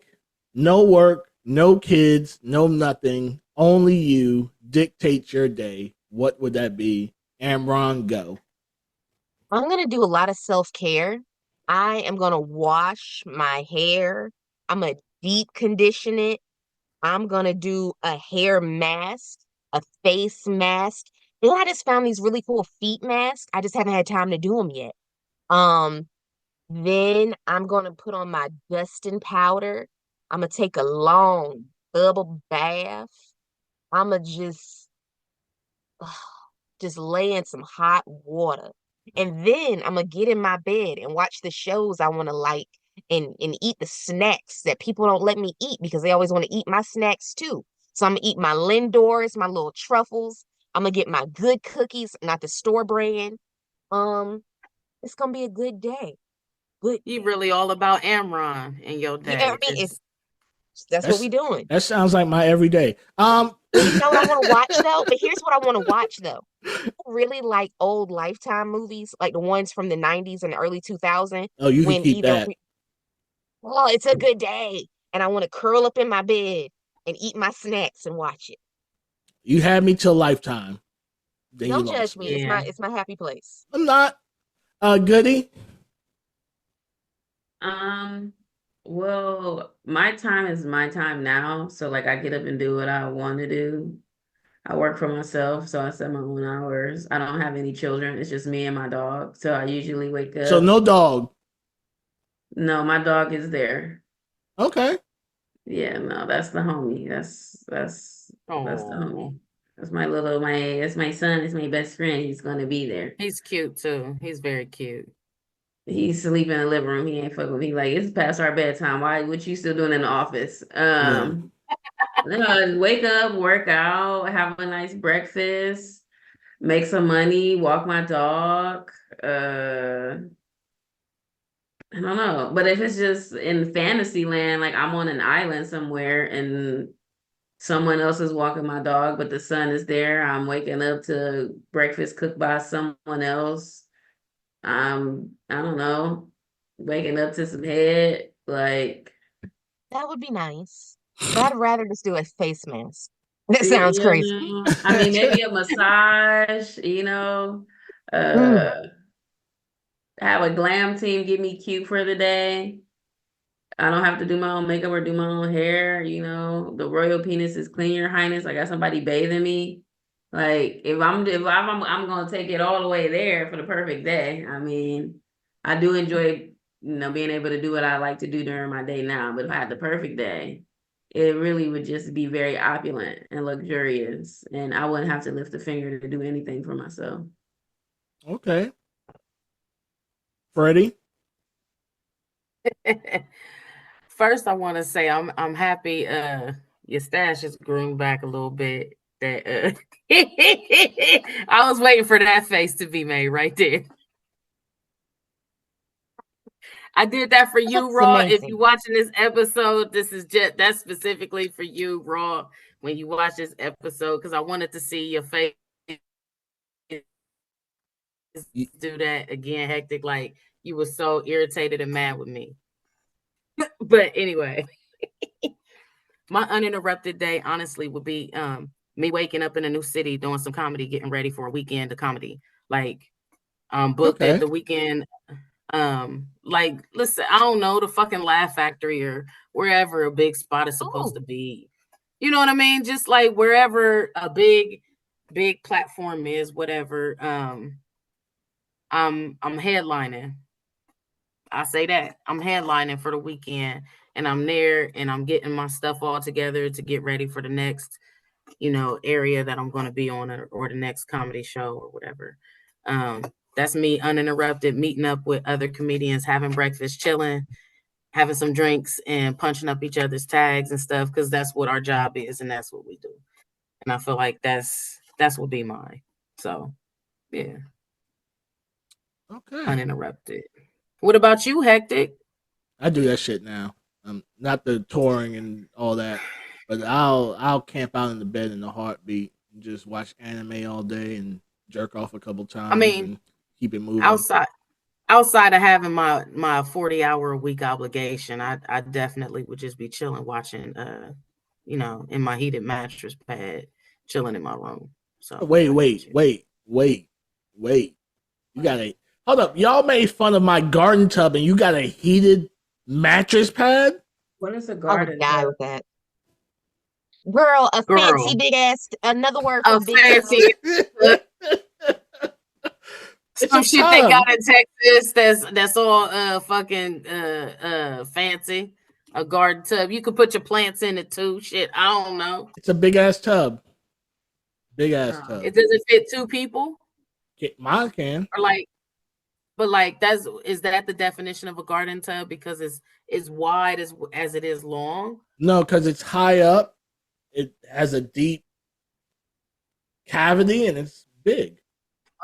No work, no kids, no nothing. Only you dictate your day. What would that be? Amron, go. I'm gonna do a lot of self-care. I am gonna wash my hair. I'm gonna deep condition it. I'm gonna do a hair mask, a face mask. And I just found these really cool feet masks. I just haven't had time to do them yet. Um, then I'm gonna put on my dusting powder. I'm gonna take a long bubble bath. I'm gonna just lay in some hot water. And then I'm gonna get in my bed and watch the shows I want to like and eat the snacks that people don't let me eat because they always want to eat my snacks too. So I'm gonna eat my Lindors, my little truffles. I'm gonna get my good cookies, not the store brand. Um, it's gonna be a good day. Good. You really all about Amron in your Yeah, I day. mean, Just that's what That's we doing. that sounds like my everyday. And you know what I want to watch though? But here's what I want to watch though. People really like old Lifetime movies, like the ones from the 90s and the early 2000s, Oh, you can when keep either that. oh, it's a good day, and I want to curl up in my bed and eat my snacks and watch it. You had me till Lifetime. Then you Don't judge lost me. me. yeah. It's my happy place. I'm not. Goody. Well, my time is my time now. So like I get up and do what I want to do. I work for myself, so I set my own hours. I don't have any children. It's just me and my dog. So I usually wake So up. no dog. No, my dog is there. Okay. Yeah, no, that's the homie. That's the Oh, homie. That's my little that's my son. It's my best friend. He's gonna be there. he's cute too. He's very cute. He's sleeping in the living room. He ain't fucking with me. Like it's past our bedtime. Why? What you still doing in the office? Yeah. No, wake up, work out, have a nice breakfast, make some money, walk my dog. I don't know. But if it's just in fantasy land, like I'm on an island somewhere and someone else is walking my dog, but the sun is there, I'm waking up to breakfast cooked by someone else. I don't know, waking up to some head, like That would be nice. But I'd rather just do a face mask. That sounds crazy. I mean, maybe a massage, Mm. have a glam team get me cute for the day. I don't have to do my own makeup or do my own hair. The royal penis is clean, Your Highness. I got somebody bathing me. Like I'm gonna take it all the way there for the perfect day. I mean, I do enjoy being able to do what I like to do during my day now. But if I had the perfect day, it really would just be very opulent and luxurious, and I wouldn't have to lift a finger to do anything for myself. Okay. Freddie. First, I want to say I'm happy your stash is groomed back a little bit. That I was waiting for that face to be made right there. I did that for you, Looks Raw. If amazing. you watching this episode, that's specifically for you, Raw. When you watch this episode, because I wanted to see your face do that again, hectic. Like you were so irritated and mad with me. But anyway, my uninterrupted day, honestly, would be me waking up in a new city, doing some comedy, getting ready for a weekend of comedy. Like booked Okay. at the weekend. Like listen, I don't know, the fucking Laugh Factory or wherever a big spot is supposed Oh, to be. You know what I mean? Just like wherever a big platform is, whatever. I'm headlining. I say that I'm headlining for the weekend, and I'm there, and I'm getting my stuff all together to get ready for the next, area that I'm going to be on, or the next comedy show or whatever. That's me uninterrupted, meeting up with other comedians, having breakfast, chilling, having some drinks and punching up each other's tags and stuff, because that's what our job is and that's what we do. And I feel like that's would be mine. So yeah, Okay. uninterrupted. What about you, Hectic? I do that shit now. Not the touring and all that, but I'll camp out in the bed in a heartbeat and just watch anime all day and jerk off a couple times mean, and keep it moving. Outside of having my 40-hour a week obligation, I definitely would just be chilling, watching in my heated mattress pad, chilling in my room. So Wait. You got a hold up. Y'all made fun of my garden tub and you got a heated mattress pad? What is a I would garden die tub? with that. Girl, a fancy big ass, another word for A big fancy It's some a shit they tub. got in Texas that's all fucking fancy. A garden tub. You could put your plants in it too. Shit, I don't know. It's a big ass tub. Big ass tub. It doesn't fit two people, Mine can. or but is that the definition of a garden tub, because it's wide as it is long? No, because it's high up. It has a deep cavity and it's big.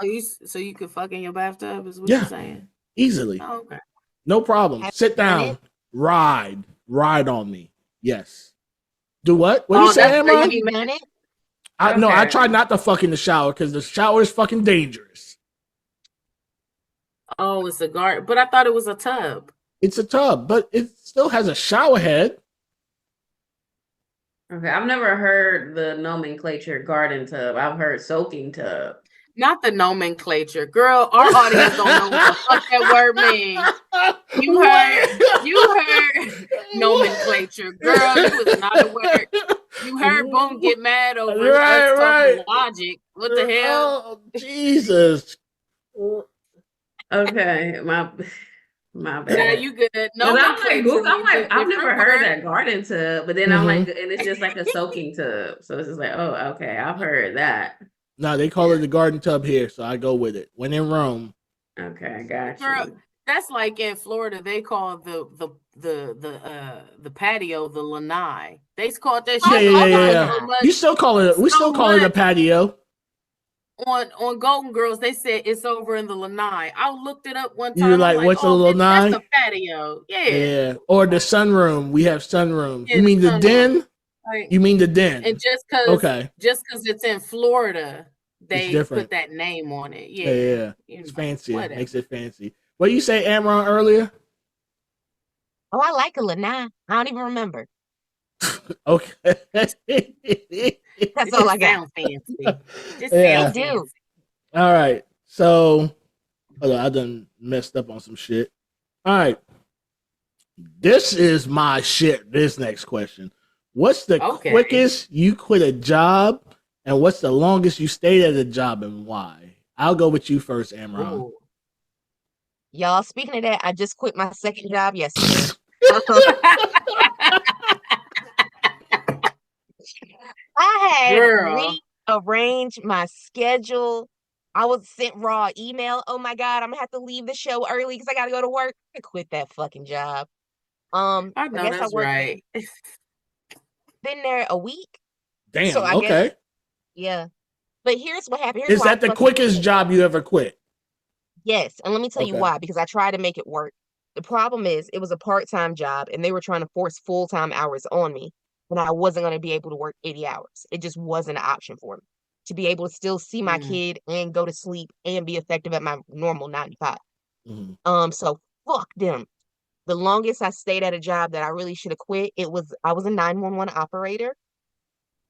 Oh, so you could fuck in your bathtub, is what Yeah. you're saying? Easily. Oh, okay. No problem. Have Sit you done down. it? Ride on me. Yes. Do what? What you say, that's Amron? Have you done it? No, I Okay. try not to fuck in the shower because the shower is fucking dangerous. Oh, it's a garden, but I thought it was a tub. It's a tub, but it still has a shower head. Okay, I've never heard the nomenclature garden tub. I've heard soaking tub. Not the nomenclature, girl. Our audience don't know what the fuck that word means. You heard nomenclature, girl. You was not aware. You heard Boom get mad over us talking logic. What the hell? Oh, Jesus. Okay, my Yeah, bad. you good. 'Cause I'm like, Nomenclature I'm means a like, I've never different heard word. that garden tub, but then I'm like, and it's just like a soaking tub. So it's just like, oh, okay, I've heard that. No, they call it the garden tub here, so I go with it. When in Rome. Okay, I got Girl, you. that's like in Florida, they call the patio the lanai. They call it that shit. Yeah. So much. You still call it. We still call it a patio. On Golden Girls, they said it's over in the lanai. I looked it up one time. You're I'm like, what's a bitch, lanai? that's a patio. Yeah. Yeah. Or the sunroom. We have sunrooms. Yeah, You mean the sunroom. den? Like, You mean the den? and just because it's in Florida, they different. put that name on it. Yeah. Yeah. You It's know, fancy. It whatever. makes it fancy. What you say, Amron, earlier? Oh, I like a lanai. I don't even remember. Okay. That's It all just I got. sound fancy. Just Yeah. sound They do. fancy. All right. So, hold on, I done messed up on some shit. All right. This is my shit. This next question. What's the Okay. quickest you quit a job, and what's the longest you stayed at a job, and why? I'll go with you first, Amron. Ooh. Y'all, speaking of that, I just quit my second job yesterday. I had Girl. rearranged my schedule. I was sent raw email. Oh my God, I'm gonna have to leave the show early because I gotta go to work. I quit that fucking job. I know guess that's I worked right. been there a week. Damn. So I Okay. guess, yeah. But here's what happened. Here's Is why I that the fucking quickest quit. job you ever quit? Yes, and let me tell you Okay. why, because I tried to make it work. The problem is it was a part-time job and they were trying to force full-time hours on me, and I wasn't going to be able to work 80 hours. It just wasn't an option for me to be able to still see my kid and go to sleep and be effective at my normal 9 to 5. Mhm. So fuck them. The longest I stayed at a job that I really should have quit, I was a 911 operator.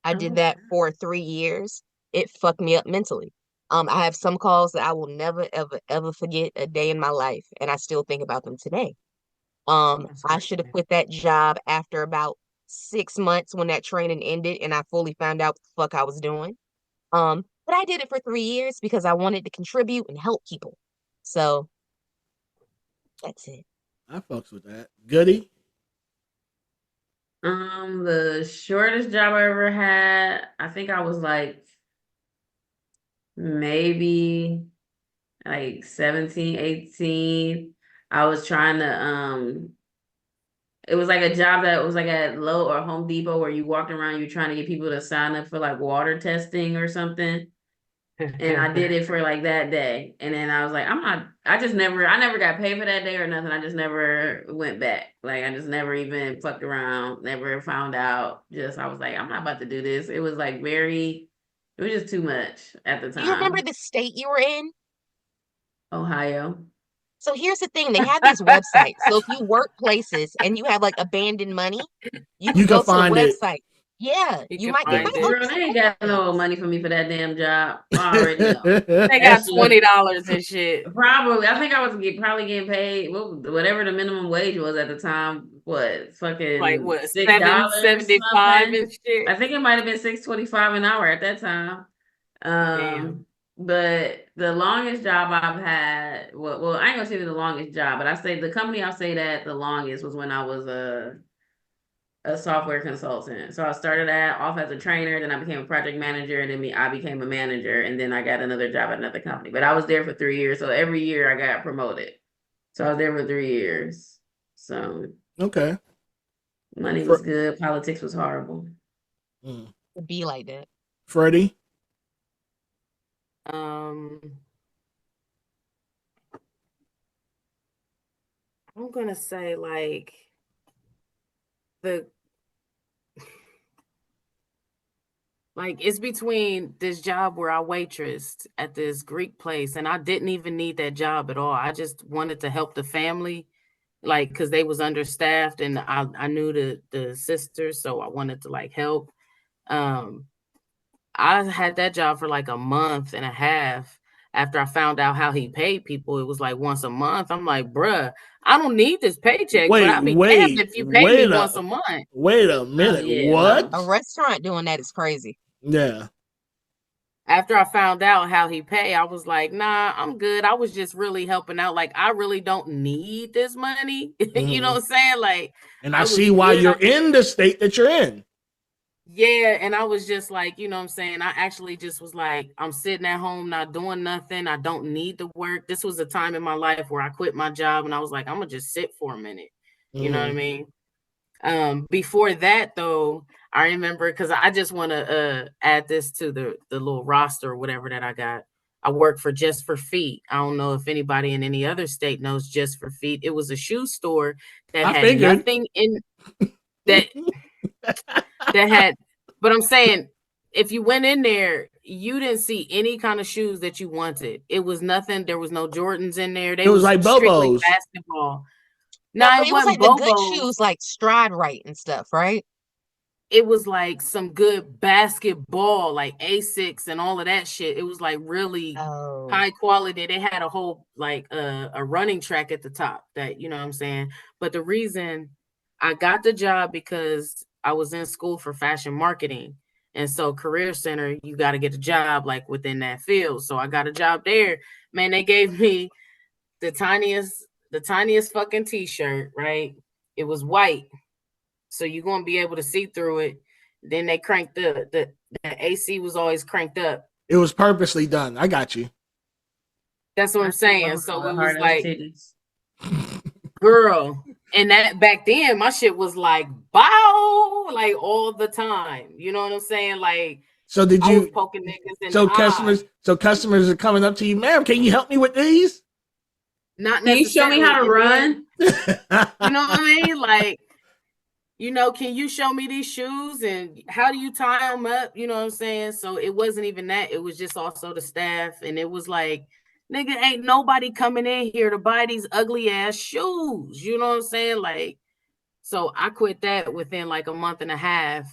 I did that for 3 years. It fucked me up mentally. I have some calls that I will never, ever, ever forget a day in my life, and I still think about them today. I should have quit that job after about 6 months when that training ended and I fully found out what the fuck I was doing. But I did it for 3 years because I wanted to contribute and help people. So that's it. I fucks with that. Goody. The shortest job I ever had, I think I was like maybe like 17, 18. I was trying to It was like a job that was like at Lowe or Home Depot where you walked around, you trying to get people to sign up for like water testing or something. And I did it for like that day. And then I was like, I never got paid for that day or nothing. I just never went back. Like I just never even fucked around, never found out. I was like, I'm not about to do this. It was like it was just too much at the Do you remember time. the state you were in? Ohio. So here's the thing, they have these websites. So if you work places and you have like abandoned money, you can go to a find it. website. Yeah, You you can might find it. Girl, they ain't got no money for me for that damn job. I already know. They got $20 and shit. Probably. I think I was probably getting paid whatever the minimum wage was at the time. What fucking Like what, $6 $7.75 and shit. I think it might have been $6.25 an hour at that time. Damn. But the longest job I've had, well, I ain't gonna say the longest job, but I say the company I stayed at the longest was when I was a software consultant. So I started off as a trainer, then I became a project manager, and then I became a manager, and then I got another job at another company. But I was there for 3 years, so every year I got promoted. So I was there for 3 years. So Okay. money was good, politics was horrible. to be like that. Freddie? I'm gonna say like it's between this job where I waitressed at this Greek place, and I didn't even need that job at all. I just wanted to help the family, like because they was understaffed, and I knew the sisters, so I wanted to like help. I had that job for like a month and a half. After I found out how he paid people, it was like once a month. I'm like, bruh, I don't need this paycheck, but I'd be damned if you pay me once a month. Wait a minute. yeah, what? A restaurant doing that is crazy. Yeah. After I found out how he pay, I was like, nah, I'm good. I was just really helping out. Like, I really don't need this money. You know what I'm saying? Like, And I see why you're in the state that you're in. yeah, and I was just like, you know what I'm saying? I actually just was like, I'm sitting at home, not doing nothing. I don't need to work. This was a time in my life where I quit my job and I was like, I'm gonna just sit for a minute. You know what I mean? Before that though, I remember because I just want to add this to the little roster or whatever that I got. I worked for Just for Feet. I don't know if anybody in any other state knows Just for Feet. It was a shoe store that had nothing in that that had, but I'm saying if you went in there, you didn't see any kind of shoes that you wanted. It was nothing. There was no Jordans in there. It was like Bobos. Basketball. No, it was like the good shoes, like Stride Right and stuff, right? It was like some good basketball, like Asics and all of that shit. It was like really high quality. They had a whole like a running track at the top that, you know what I'm saying? But the reason I got the job because I was in school for fashion marketing. And so Career Center, you got to get a job like within that field. So I got a job there. Man, they gave me the tiniest fucking t-shirt, right? It was white. So you're going to be able to see through it. Then they cranked the AC was always cranked up. It was purposely done. I got you. That's what I'm saying. So it was like, girl, and that back then my shit was like bow, like all the time. You know what I'm saying? Like, so did you? I was poking niggas in the customers are coming up to you, ma'am. Can you help me with these? Not necessarily. Can you show me how to run? You know what I mean? Like, you know, can you show me these shoes and how do you tie them up? You know what I'm saying? So it wasn't even that. It was just also the staff. And it was like, nigga, ain't nobody coming in here to buy these ugly ass shoes. You know what I'm saying? Like, so I quit that within like a month and a half.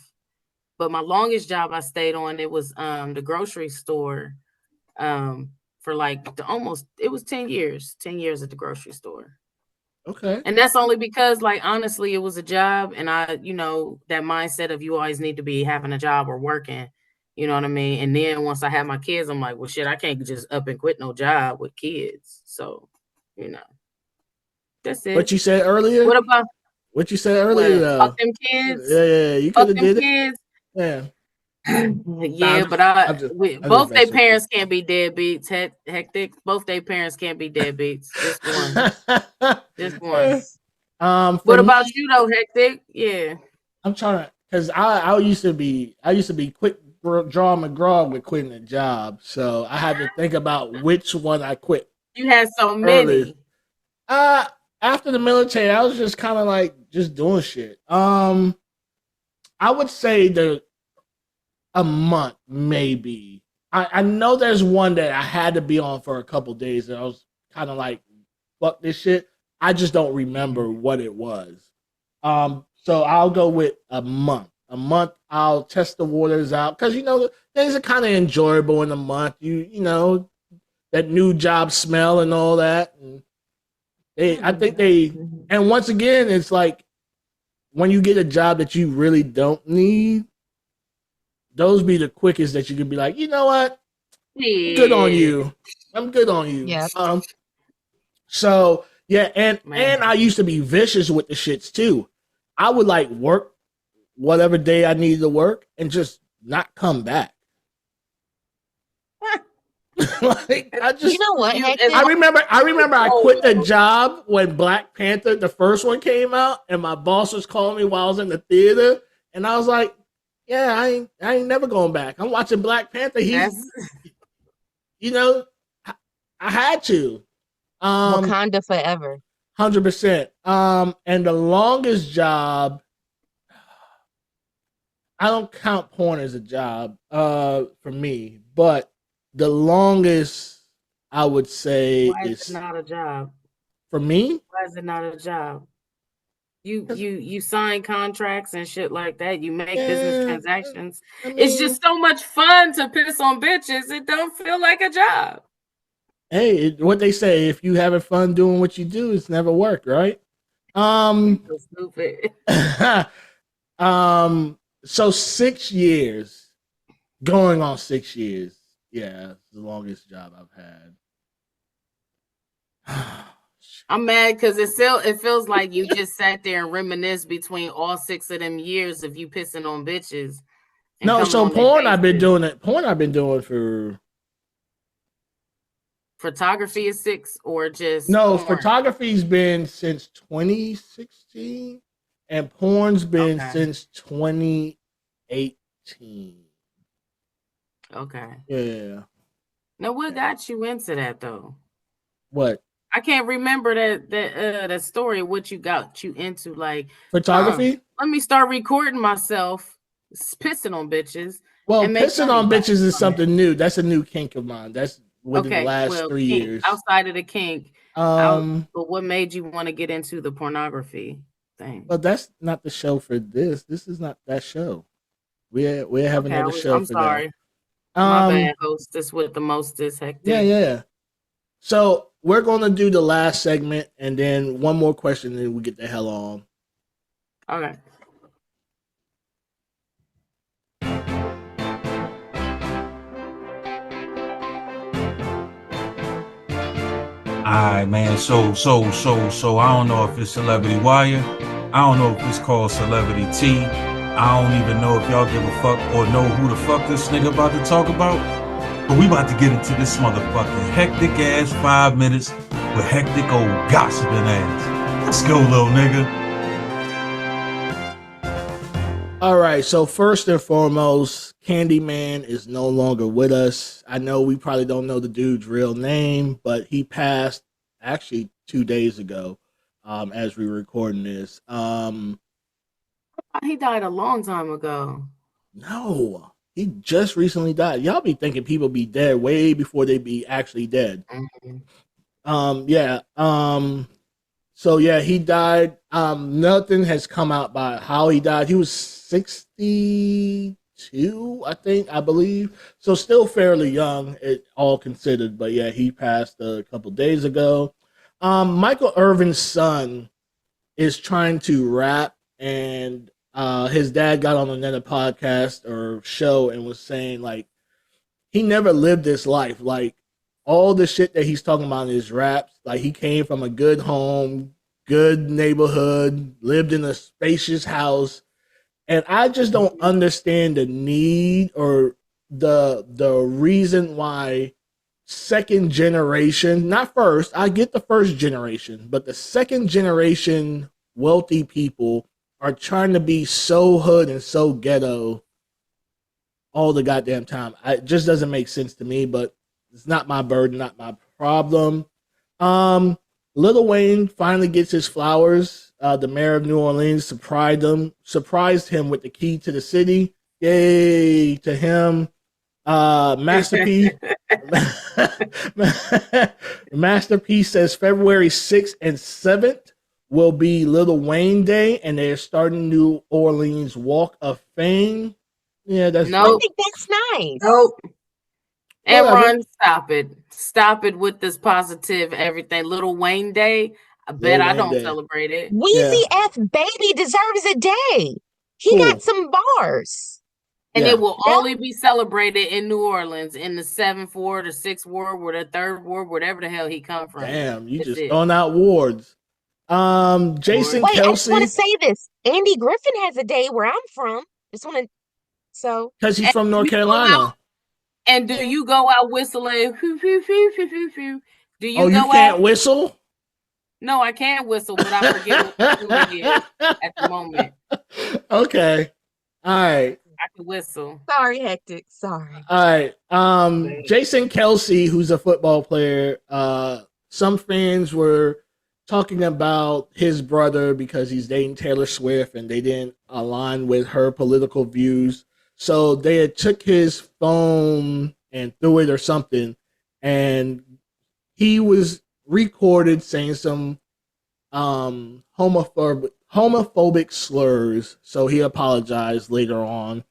But my longest job I stayed on, it was the grocery store for like it was 10 years at the grocery store. Okay. And that's only because, like, honestly, it was a job. And I, you know, that mindset of you always need to be having a job or working, you know what I mean? And then once I had my kids, I'm like, well, shit, I can't just up and quit no job with kids. So, you know, that's it. What you said earlier? What you said earlier? Fuck them kids. Yeah, you could have did kids. it. Yeah, but both their parents can't be deadbeats. Hectic. Both their parents can't be deadbeats. Just one. For What about me, you though, Hectic? Yeah. I'm trying to, because I used to be quick draw McGraw with quitting a job, so I had to think about which one I quit You had so early. many. After the military, I was just kind of like just doing shit. I would say a month maybe. I know there's one that I had to be on for a couple days, and I was kind of like, fuck this shit. I just don't remember what it was. So I'll go with a month. A month, I'll test the waters out because things are kind of enjoyable in a month. You know that new job smell and all that. And I think and once again, it's like when you get a job that you really don't need, those be the quickest that you can be like, you know what, good on you. I'm good on you. Yeah. So yeah, and Man. I used to be vicious with the shits too. I would like work whatever day I needed to work and just not come back. Like I just, You know what, You- Hectic? I remember I quit the job when Black Panther, the first one, came out, and my boss was calling me while I was in the theater, and I was like, yeah, I ain't never going back. I'm watching Black Panther. That's- I had to. Wakanda forever. 100%. And the longest job, I don't count porn as a job, for me, but the longest I would say Why is is it not a job? for me. Why is it not a job? You sign contracts and shit like that. You make business Yeah, transactions. I It's mean, just so much fun to piss on bitches. It don't feel like a job. hey, what they say, if you having fun doing what you do, it's never work, right? So stupid. So 6 years, going on 6 years. Yeah, it's the longest job I've had. I'm mad because it feels like you just sat there and reminisce between all 6 of them years of you pissing on bitches. and No, coming so on their porn I've been faces. doing it. Porn I've been doing for Photography is 6 or just no, porn? photography's been since 2016 and porn's been Okay. since 2018. Okay. Yeah. Now what got you into that though? What? I can't remember that story. What you got you into? Like, Photography? let me start recording myself pissing on bitches. Well, and make pissing money on back bitches is from it. something new. That's a new kink of mine. That's within the Okay, last well, 3 kink, years. outside of the kink, Um, but what made you want to get into the pornography thing? but that's not the show for this. This is not that show. We have Okay, another show I'm for sorry. that. My bad, hostess with the mostest hectic. Yeah. So we're gonna do the last segment and then one more question, and then we get the hell on. Okay. Alright, man. So I don't know if it's Celebrity Wire. I don't know if it's called Celebrity T. I don't even know if y'all give a fuck or know who the fuck this nigga about to talk about. But we about to get into this motherfucking hectic ass 5 minutes with hectic old gossiping ass. Let's go, little nigga. All right. So first and foremost, Candyman is no longer with us. I know we probably don't know the dude's real name, but he passed actually 2 days ago. As we were recording this. He died a long time ago. No, he just recently died. Y'all be thinking people be dead way before they be actually dead. Mhm. So yeah, he died. Nothing has come out about how he died. He was 62, I believe. So still fairly young, it all considered. But yeah, he passed a couple days ago. Michael Irvin's son is trying to rap, and his dad got on another podcast or show and was saying like he never lived this life. Like all the shit that he's talking about in his raps, like he came from a good home, good neighborhood, lived in a spacious house, and I just don't understand the need or the reason why second generation, not first, I get the first generation, but the second generation wealthy people are trying to be so hood and so ghetto all the goddamn time. It just doesn't make sense to me, but it's not my burden, not my problem. Lil Wayne finally gets his flowers. The mayor of New Orleans surprised him with the key to the city. Yay to him. Master P Master P says February 6th and 7th will be Lil Wayne Day, and they're starting New Orleans Walk of Fame. Yeah, that's I Nope. think that's nice. Nope. Whatever. Aaron, stop it. Stop it with this positive everything. Little Wayne Day. I bet Lil I Wayne don't Day. celebrate it. Weezy F Baby deserves a day. He Cool. got some bars. And Yeah. it will No. only be celebrated in New Orleans in the 7th Ward or 6th Ward or the 3rd Ward, whatever the hell he come from. Damn, you That's just it. throwing out wards. Jason Wait, I just want to Kelsey, say this. Andy Griffin has a day where I'm from. Just want to. So because he's from North you go Carolina. out- And do you go out whistling? Phew, phew, phew, phew, phew, phew? Do you Oh, go you can't out? whistle? No, I can't whistle, but I forget what the feeling is at the moment. Okay. All right. I can whistle. sorry, Hectic. Sorry. All right. Jason Kelsey, who's a football player, some fans were talking about his brother because he's dating Taylor Swift and they didn't align with her political views. So they had took his phone and threw it or something, and he was recorded saying some homophobic slurs. So he apologized later on.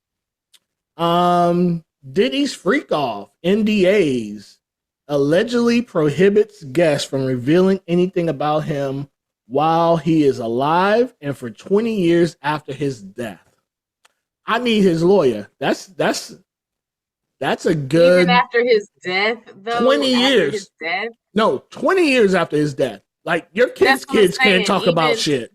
Diddy's freak off NDAs allegedly prohibits guests from revealing anything about him while he is alive and for 20 years after his death. I need his lawyer. That's a good Even after his death, though. 20 after years. His death, 20 years after his death. Like your That's what I'm kids can't saying, talk about even- shit.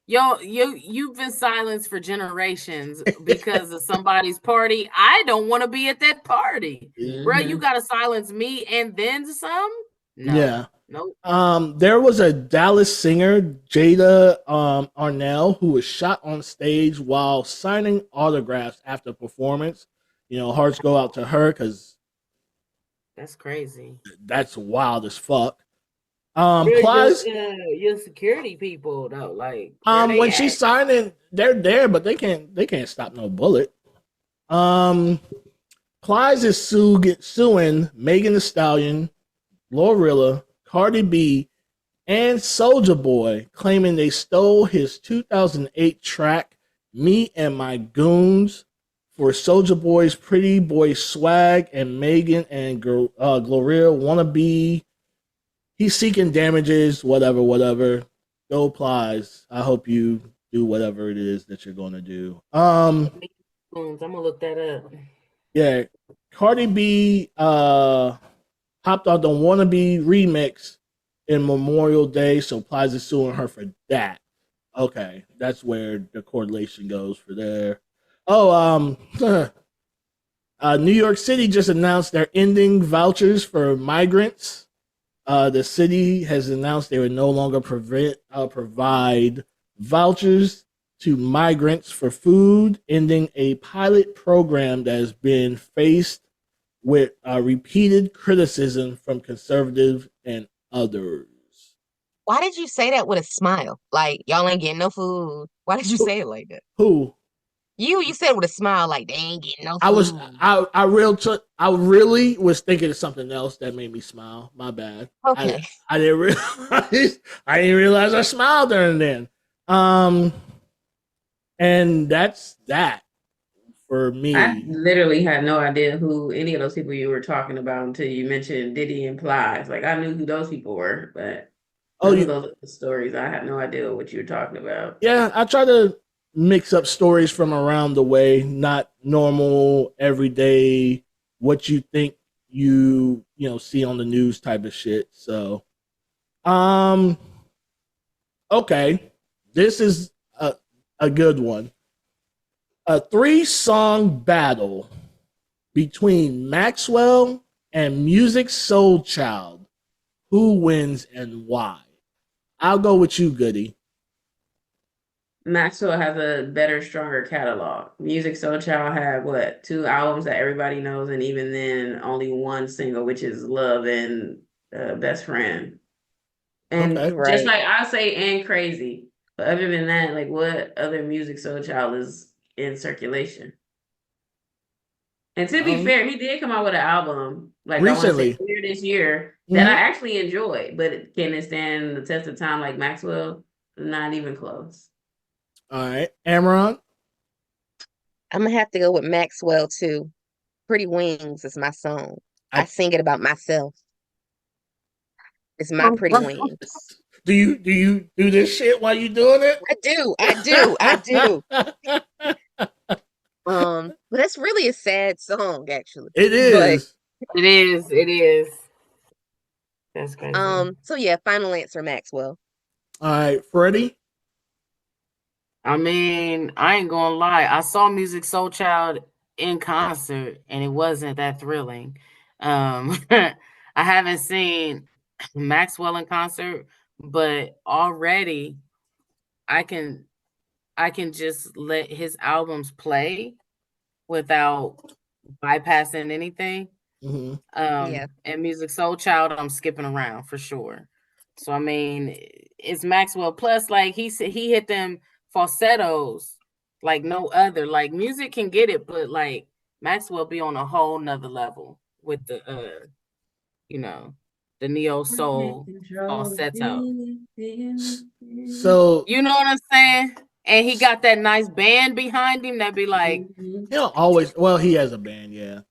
you've been silenced for generations because of somebody's party. I don't want to be at that party, bro. You gotta silence me and then some. No. Yeah. Nope. There was a Dallas singer, Jada Arnell, who was shot on stage while signing autographs after performance. You know, hearts go out to her because That's crazy. that's wild as fuck. Bro, Plies, your security people though, like where they when at? she's signing, they're there, but they can't stop no bullet. Plies is suing Megan Thee Stallion, Glorilla, Cardi B, and Soulja Boy, claiming they stole his 2008 track "Me and My Goons" for Soulja Boy's "Pretty Boy Swag" and Megan and Glorilla "Wanna Be." He's seeking damages, whatever. Go Plies. I hope you do whatever it is that you're going to do. I'm gonna look that up. Yeah, Cardi B hopped on the "Wanna Be" remix in Memorial Day, so Plies is suing her for that. Okay, that's where the correlation goes for there. Oh, New York City just announced they're ending vouchers for migrants. The city has announced they would no longer provide vouchers to migrants for food, ending a pilot program that has been faced with repeated criticism from conservatives and others. Why did you say that with a smile? Like y'all ain't getting no food. Why did you say it like that? Who? You said with a smile, like they ain't getting no food. I really was thinking of something else that made me smile. My bad. Okay. I didn't realize I smiled during then. And that's that for me. I literally had no idea who any of those people you were talking about until you mentioned Diddy and Plies. Like I knew who those people were, but those are the stories. I had no idea what you were talking about. Yeah, I try to mix up stories from around the way, not normal, everyday, what you think you see on the news type of shit. So, okay, this is a good one. A 3-song battle between Maxwell and Musiq Soulchild. Who wins and why? I'll go with you, Goody. Maxwell has a better, stronger catalog. Music Soul Child had what, 2 albums that everybody knows, and even then, only one single, which is Love and Best Friend. And Okay. just Right. like I say, and Crazy. But other than that, like what other Music Soul Child is in circulation? And to be fair, he did come out with an album, like I want to say Recently. earlier this year, that I actually enjoyed, but can it stand the test of time like Maxwell? Not even close. All right, Amaron. I'm gonna have to go with Maxwell too. Pretty Wings is my song. I sing it about myself. It's my pretty wings. Do you do this shit while you doing it? I do. But that's really a sad song, actually. It is. It is. That's crazy. So yeah, final answer, Maxwell. All right, Freddie. I mean, I ain't gonna lie. I saw Music Soul Child in concert, and it wasn't that thrilling. I haven't seen Maxwell in concert, but already I can just let his albums play without bypassing anything. Mm-hmm. Yeah. And Music Soul Child, I'm skipping around for sure. So I mean, it's Maxwell. Plus, like he said, he hit them falsettos like no other. Like music can get it, but like Maxwell be on a whole nother level with the the neo soul falsetto. So You know what I'm saying? And he got that nice band behind him that be like, you know, always. Well, he has a band, yeah.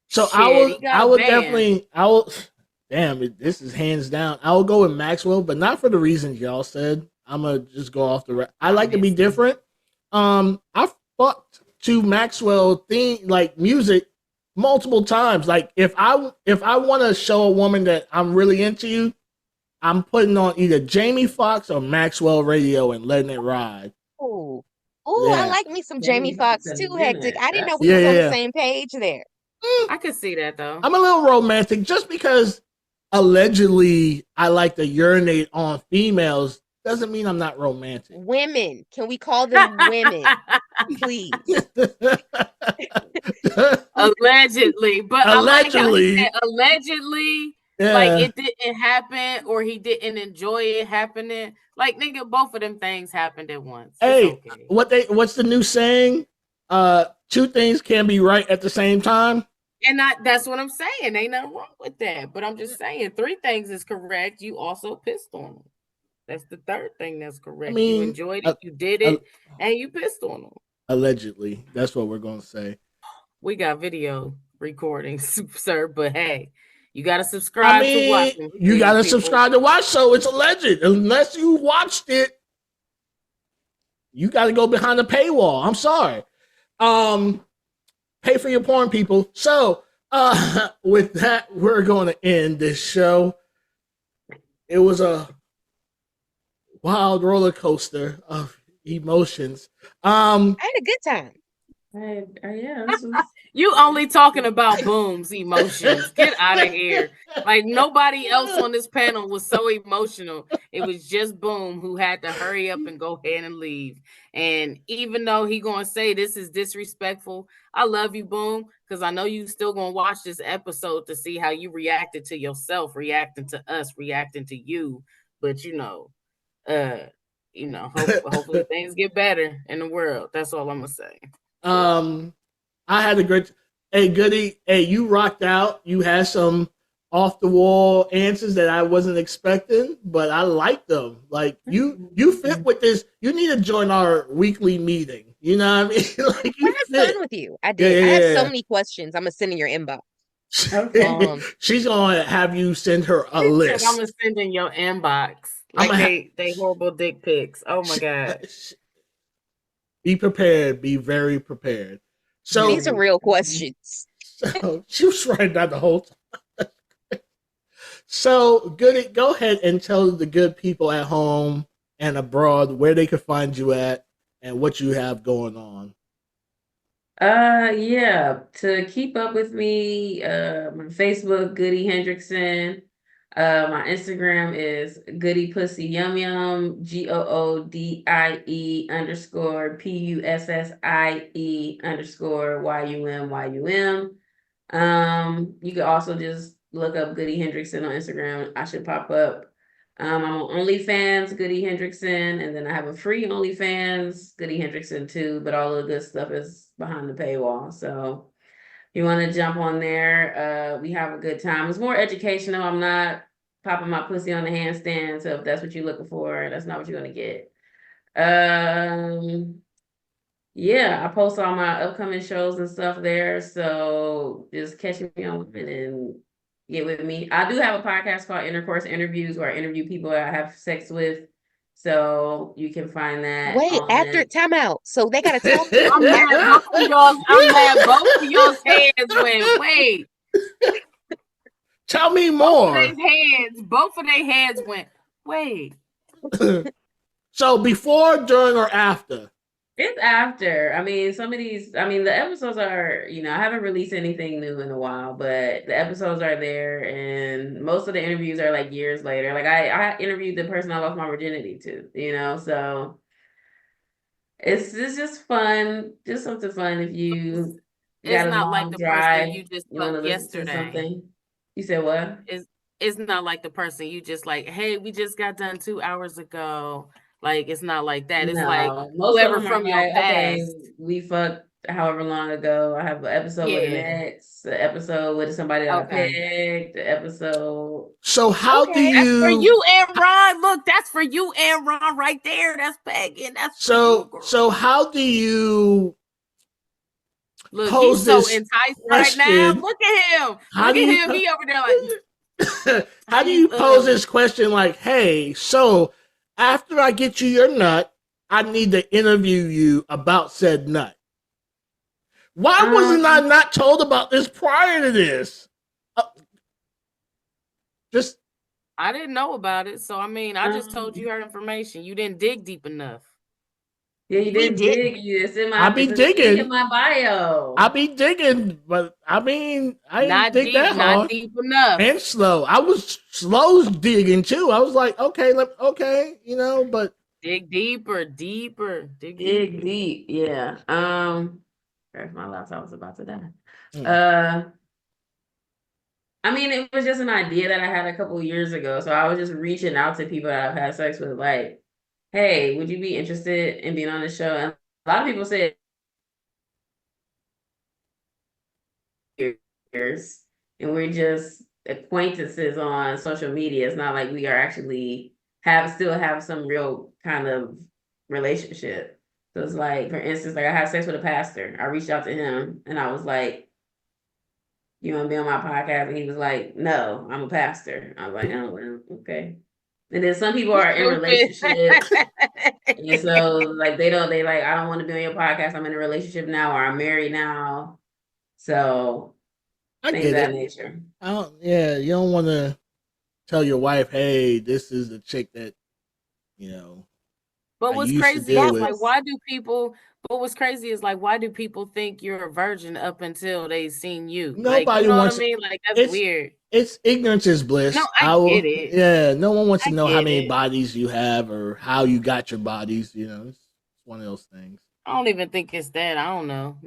So Shit, I he got I a would band. definitely, I will. Damn, this is hands down. I will go with Maxwell, but not for the reasons y'all said. I'm gonna just go off the. I like to be different. I fucked to Maxwell theme like music multiple times. Like if I want to show a woman that I'm really into you, I'm putting on either Jamie Foxx or Maxwell Radio and letting it ride. Oh, Yeah. I like me some Jamie Foxx too, Hectic. I didn't know we Yeah, was on yeah. the same page there. I could see that though. I'm a little romantic just because allegedly I like to urinate on females doesn't mean I'm not romantic. Women, can we call them women, please? Allegedly, but I like how Allegedly. he said allegedly, Yeah. like it didn't happen or he didn't enjoy it happening. Like nigga, both of them things happened at once. Hey, It's okay. what's the new saying? Two things can be right at the same time. And that's what I'm saying. Ain't nothing wrong with that. But I'm just saying 3 things is correct. You also pissed on them. That's the 3rd thing that's correct. mean, you enjoyed it, you did it, and you pissed on them. Allegedly, that's what we're gonna say. We got video recordings, sir, but hey, you gotta subscribe to watch them. You gotta people. subscribe to watch, so it's alleged. Unless you watched it, you gotta go behind the paywall. I'm sorry. Pay for your porn, people. So, with that, we're going to end this show. It was a wild roller coaster of emotions. I had a good time. Yeah, this was... You only talking about Boom's emotions. Get out of here. Like nobody else on this panel was so emotional. It was just Boom who had to hurry up and go ahead and leave. And even though he gonna say this is disrespectful, I love you, Boom, because I know you still gonna watch this episode to see how you reacted to yourself, reacting to us, reacting to you. But hopefully things get better in the world. That's all I'm gonna say. I had a great. Hey, Goody. Hey, you rocked out. You had some off the wall answers that I wasn't expecting, but I liked them. Like you fit with this. You need to join our weekly meeting. You know what I mean? Like you I had fun with you. I did. Yeah, I have yeah. so many questions. I'm gonna send in your inbox. She's gonna have you send her a list. I'm gonna send in your inbox. Like they horrible dick pics. Oh my god. Be prepared. Be very prepared. So These are real questions. So she was writing down the whole time. So Goody, go ahead and tell the good people at home and abroad where they can find you at and what you have going on. Yeah, to keep up with me, my Facebook, Goody Hendrickson. My Instagram is Goody Pussy Yum Yum, GOODIE_PUSSIE_YUM. You can also just look up Goody Hendrickson on Instagram. I should pop up. I'm on OnlyFans, Goody Hendrickson, and then I have a free OnlyFans, Goody Hendrickson too, but all of this stuff is behind the paywall. So if you want to jump on there, we have a good time. It's more educational. I'm not popping my pussy on the handstand, so if that's what you're looking for, that's not what you're gonna get. Yeah, I post all my upcoming shows and stuff there. So just catch me on Women and get with me. I do have a podcast called Intercourse Interviews where I interview people that I have sex with. So you can find that. Wait, after time out. So they gotta talk to I'm mad both of y'all's hands went. Wait. Tell me more. Both of their hands went. Wait. So before, during, or after? It's after. I mean, the episodes are, I haven't released anything new in a while, but the episodes are there, and most of the interviews are like years later. Like I interviewed the person I lost my virginity to, so it's just fun, just something fun if you got a not long like the drive, person you just you want to listen to yesterday. something. You said what? It's not like the person you just like, hey, we just got done 2 hours ago. Like, it's not like that. It's like most whoever of them from your like, past. okay, we fucked however long ago. I have an episode with an ex, an episode with somebody that I picked, the episode. So how do you? That's for you and Ron. Look, that's for you and Ron right there. That's pegging. That's so how do you? Look, he's so enticed right now. Look at him. Look at him. He over there like. How do you pose this question? Like, hey, so after I get you your nut, I need to interview you about said nut. Why wasn't I not told about this prior to this? I didn't know about it, so I mean, I just told you her information. You didn't dig deep enough. Yeah, you didn't dig. It's in my. I be digging in my bio. I be digging, but I mean, I not didn't dig deep, that not hard. deep enough. And slow. I was slow digging too. I was like, okay, but dig deeper. Dig deep. Yeah. Where's my laptop? Was about to die. I mean, it was just an idea that I had a couple of years ago. So I was just reaching out to people that I've had sex with, like, hey, would you be interested in being on the show? And a lot of people said years, and we're just acquaintances on social media. It's not like we are actually still have some real kind of relationship. So it's like, for instance, like I had sex with a pastor. I reached out to him and I was like, you want to be on my podcast? And he was like, no, I'm a pastor. I was like, oh, well, okay. And then some people are in relationships. And so like, I don't want to be on your podcast. I'm in a relationship now, or I'm married now. So I things get of that it. nature. You don't want to tell your wife, hey, this is the chick that, But what's crazy is like, why do people think you're a virgin up until they seen you? Nobody wants. What I mean? Like, that's weird. It's ignorance is bliss. No, I get it. Yeah, no one wants to know how many bodies you have or how you got your bodies. It's one of those things. I don't even think it's that. I don't know,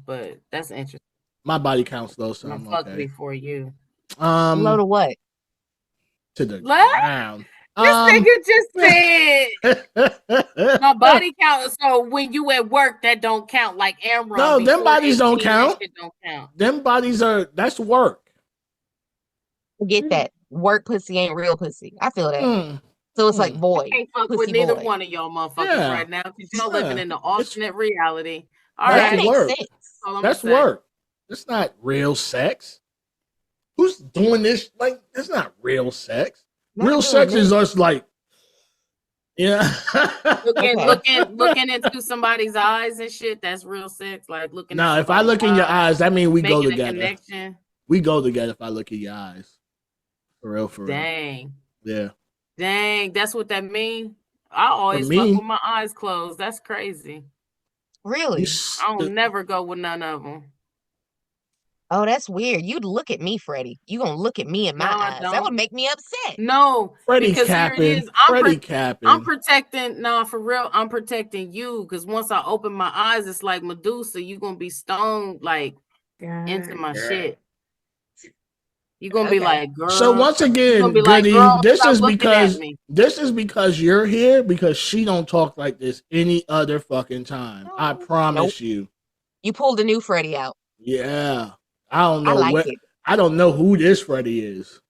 but that's interesting. My body counts low, so I'm okay. Before you. Low to what? To the ground. This nigga just said my body count. So when you at work, that don't count. Like Amron. No, them bodies don't count. Don't count. Them bodies that's work. Get that. Work pussy ain't real pussy. I feel that. So it's like void. I can't fuck with neither one of y'all motherfuckers right now because y'all living in the alternate reality. All right. Work. That's work. It's not real sex. Who's doing this? Like, it's not real sex. Real sex is us like, looking into somebody's eyes and shit. That's real sex. Like looking. No, if I look in your eyes, that means we go together. Connection. We go together if I look in your eyes. For real. Dang. Yeah. Dang, that's what that mean. I always fuck with my eyes closed. That's crazy. Really? I don't never go with none of them. Oh, that's weird. You'd look at me, Freddie. You gonna look at me in No, my I eyes. That would don't. make me upset. No, Freddie because here it capping. is. Freddie I'm capping. protecting. No, for real, I'm protecting you. Because once I open my eyes, it's like Medusa. You gonna be stoned like into my shit. You gonna be Okay. like, girl. So once You gonna again, be like, Goody, girl, this stop is looking at because me. you're here because she don't talk like this any other fucking time. I promise you. You pulled a new Freddie out. Yeah. I don't I know like it. I don't know who this Freddie is.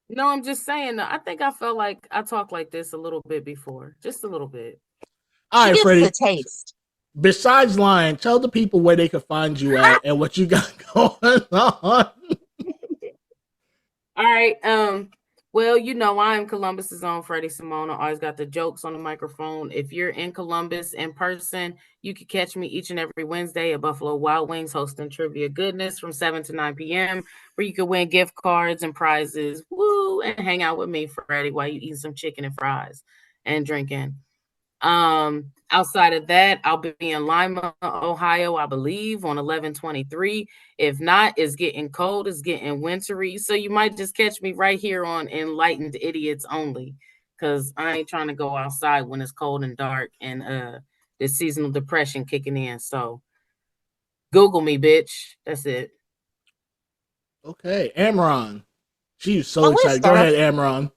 No, I'm just saying. I think I felt like I talked like this a little bit before, just a little bit. All She right, gives Freddie. a taste. Besides lying, tell the people where they can find you at and what you got going on. All right. Well, you know, I am Columbus's own Freddie Simone. I always got the jokes on the microphone. If you're in Columbus in person, you can catch me each and every Wednesday at Buffalo Wild Wings hosting Trivia Goodness from 7 to 9 p.m. where you can win gift cards and prizes. Woo! And hang out with me, Freddie, while you eat some chicken and fries and drinking. Outside of that, I'll be in Lima, Ohio, I believe, on 11/23. If not, it's getting cold, it's getting wintry. So you might just catch me right here on Enlightened Idiots Only. Cause I ain't trying to go outside when it's cold and dark and the seasonal depression kicking in. So Google me, bitch. That's it. Okay, Amron. She's so I wanna excited. Go start ahead, Amron.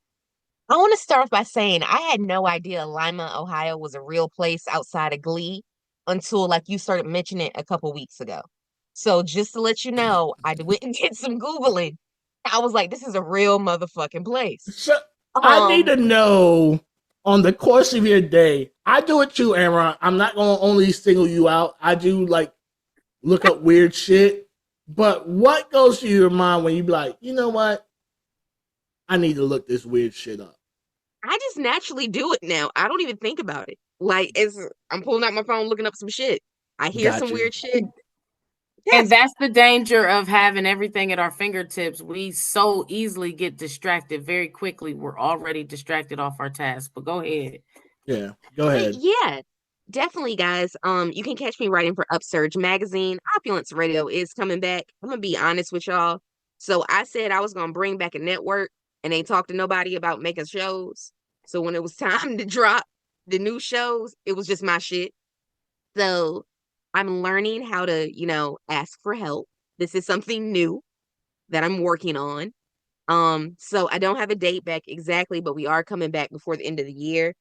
I want to start off by saying I had no idea Lima, Ohio was a real place outside of Glee until like you started mentioning it a couple weeks ago. So just to let you know, I went and did some Googling. I was like, this is a real motherfucking place. So I need to know on the course of your day. I do it too, Amron. I'm not gonna only single you out. I do like look up weird shit. But what goes through your mind when you be like, you know what? I need to look this weird shit up. I just naturally do it now. I don't even think about it. Like I'm pulling out my phone looking up some shit. I hear some Gotcha. weird shit. And that's the danger of having everything at our fingertips. We so easily get distracted very quickly. We're already distracted off our task. But go ahead. Yeah, go ahead. Yeah, definitely, guys. You can catch me writing for Upsurge Magazine. Opulence Radio is coming back. I'm gonna be honest with y'all. So I said I was gonna bring back a network and ain't talk to nobody about making shows. So when it was time to drop the new shows, it was just my shit. So I'm learning how to, ask for help. This is something new that I'm working on. So I don't have a date back exactly, but we are coming back before the end of the year.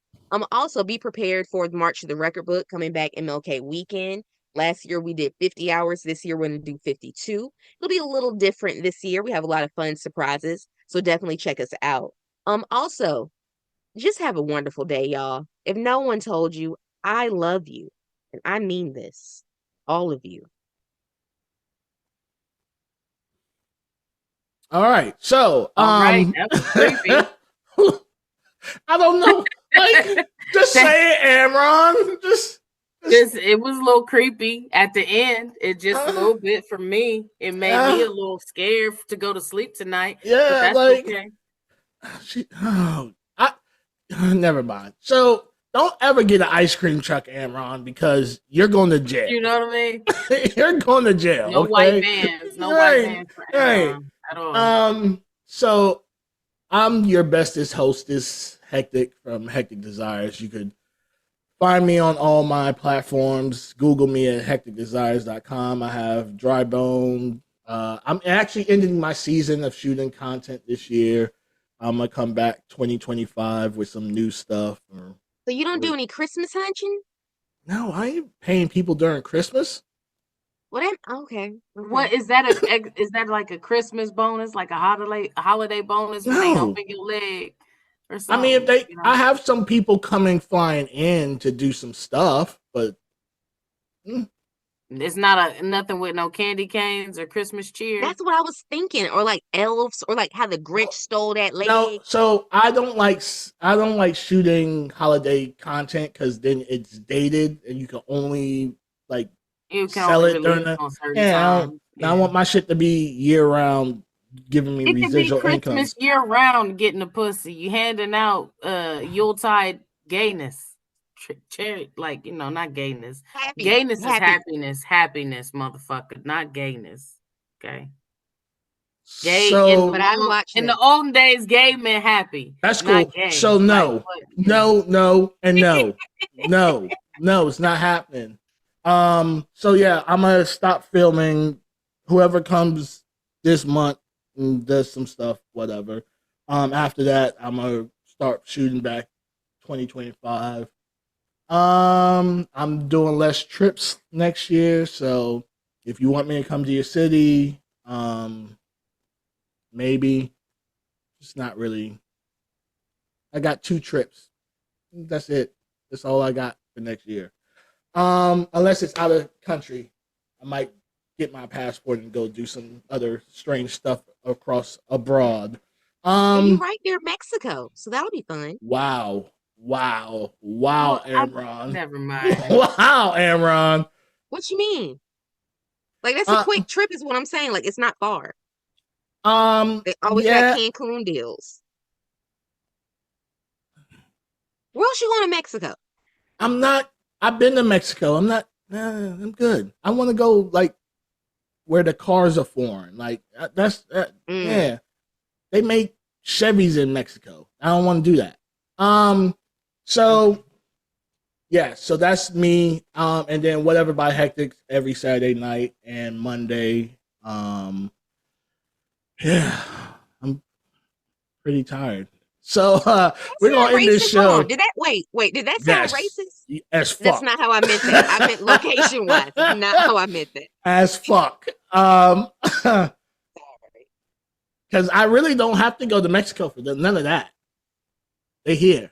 Also be prepared for the March of the Record Book coming back MLK weekend. Last year we did 50 hours. This year we're going to do 52. It'll be a little different this year. We have a lot of fun surprises, so definitely check us out. Also, just have a wonderful day, y'all. If no one told you, I love you, and I mean this, all of you. All right. So, All right, that was creepy. I don't know. Like, just say it, Amron. Just it was a little creepy at the end. It just a little bit for me. It made me a little scared to go to sleep tonight. Yeah, but that's like okay. Never mind. So don't ever get an ice cream truck, Amron, because you're going to jail. You know what I mean? You're going to jail. No okay? white vans. No white vans for Amron at all. So I'm your bestest hostess, Hectic from Hectic Desires. You could find me on all my platforms. Google me at hecticdesires.com. I have Dry Bone. I'm actually ending my season of shooting content this year. I'm gonna come back 2025 with some new stuff. So you don't do any Christmas hunting? No, I ain't paying people during Christmas. Well, okay. What is that? Is that like a Christmas bonus, like a holiday bonus when they open your leg or something? I mean, if I have some people coming flying in to do some stuff, but it's not nothing with no candy canes or Christmas cheer. That's what I was thinking, or like elves, or like how the Grinch stole that leg. No, so I don't like shooting holiday content because then it's dated and you can only sell it during the. I want my shit to be year round, giving me residual income. Christmas year round, getting a pussy. You handing out Yuletide gayness. Cherry, not gayness. Gayness is happiness, motherfucker, not gayness. Okay. Gay So But I'd watch in that. the olden days, gay meant happy. that's not cool. gay. So no, Like, what? no, and no, no, it's not happening. So yeah, I'm gonna stop filming. Whoever comes this month and does some stuff, whatever. After that, I'm gonna start shooting back 2025. I'm doing less trips next year, so if you want me to come to your city, maybe. It's not really. I got 2 trips. That's it. That's all I got for next year. Unless it's out of country, I might get my passport and go do some other strange stuff across abroad. And you're right near Mexico, so that'll be fun. Wow, Well, Amron. Never mind. Wow, Amron. What you mean? Like that's a quick trip, is what I'm saying. Like it's not far. They always yeah. got Cancun deals. Where else you going to Mexico? I'm not. I've been to Mexico. I'm not. I'm good. I want to go like where the cars are foreign. Like that's yeah. They make Chevys in Mexico. I don't want to do that. So yeah. So that's me. And then whatever by Hectic every Saturday night and Monday. Yeah. I'm pretty tired. So we're gonna end this show. Hold on. Did that did that sound racist? As fuck. That's not how I meant that. I meant location wise. Not how I meant that. As fuck. Because I really don't have to go to Mexico for none of that. They here.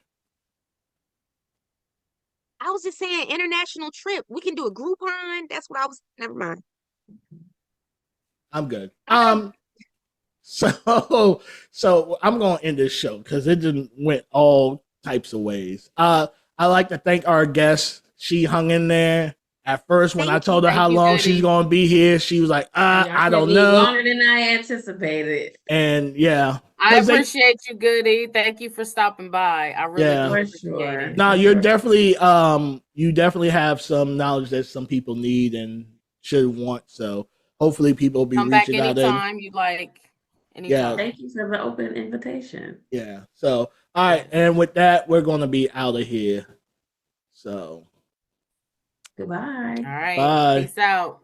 I was just saying international trip. We can do a Groupon. That's what I was. Never mind. I'm good. So I'm gonna end this show because it just went all types of ways. I like to thank our guest. She hung in there. At first, when I told her how long she's gonna be here, she was like, I don't know. Longer than I anticipated. And yeah. I appreciate you, Goody. Thank you for stopping by. I really do appreciate it. No, you're definitely you definitely have some knowledge that some people need and should want. So hopefully people will be come back reaching out. Anytime you like. Yeah. Thank you for the open invitation. Yeah. So all right, and with that, we're gonna be out of here. So goodbye. All right. Bye. Peace out.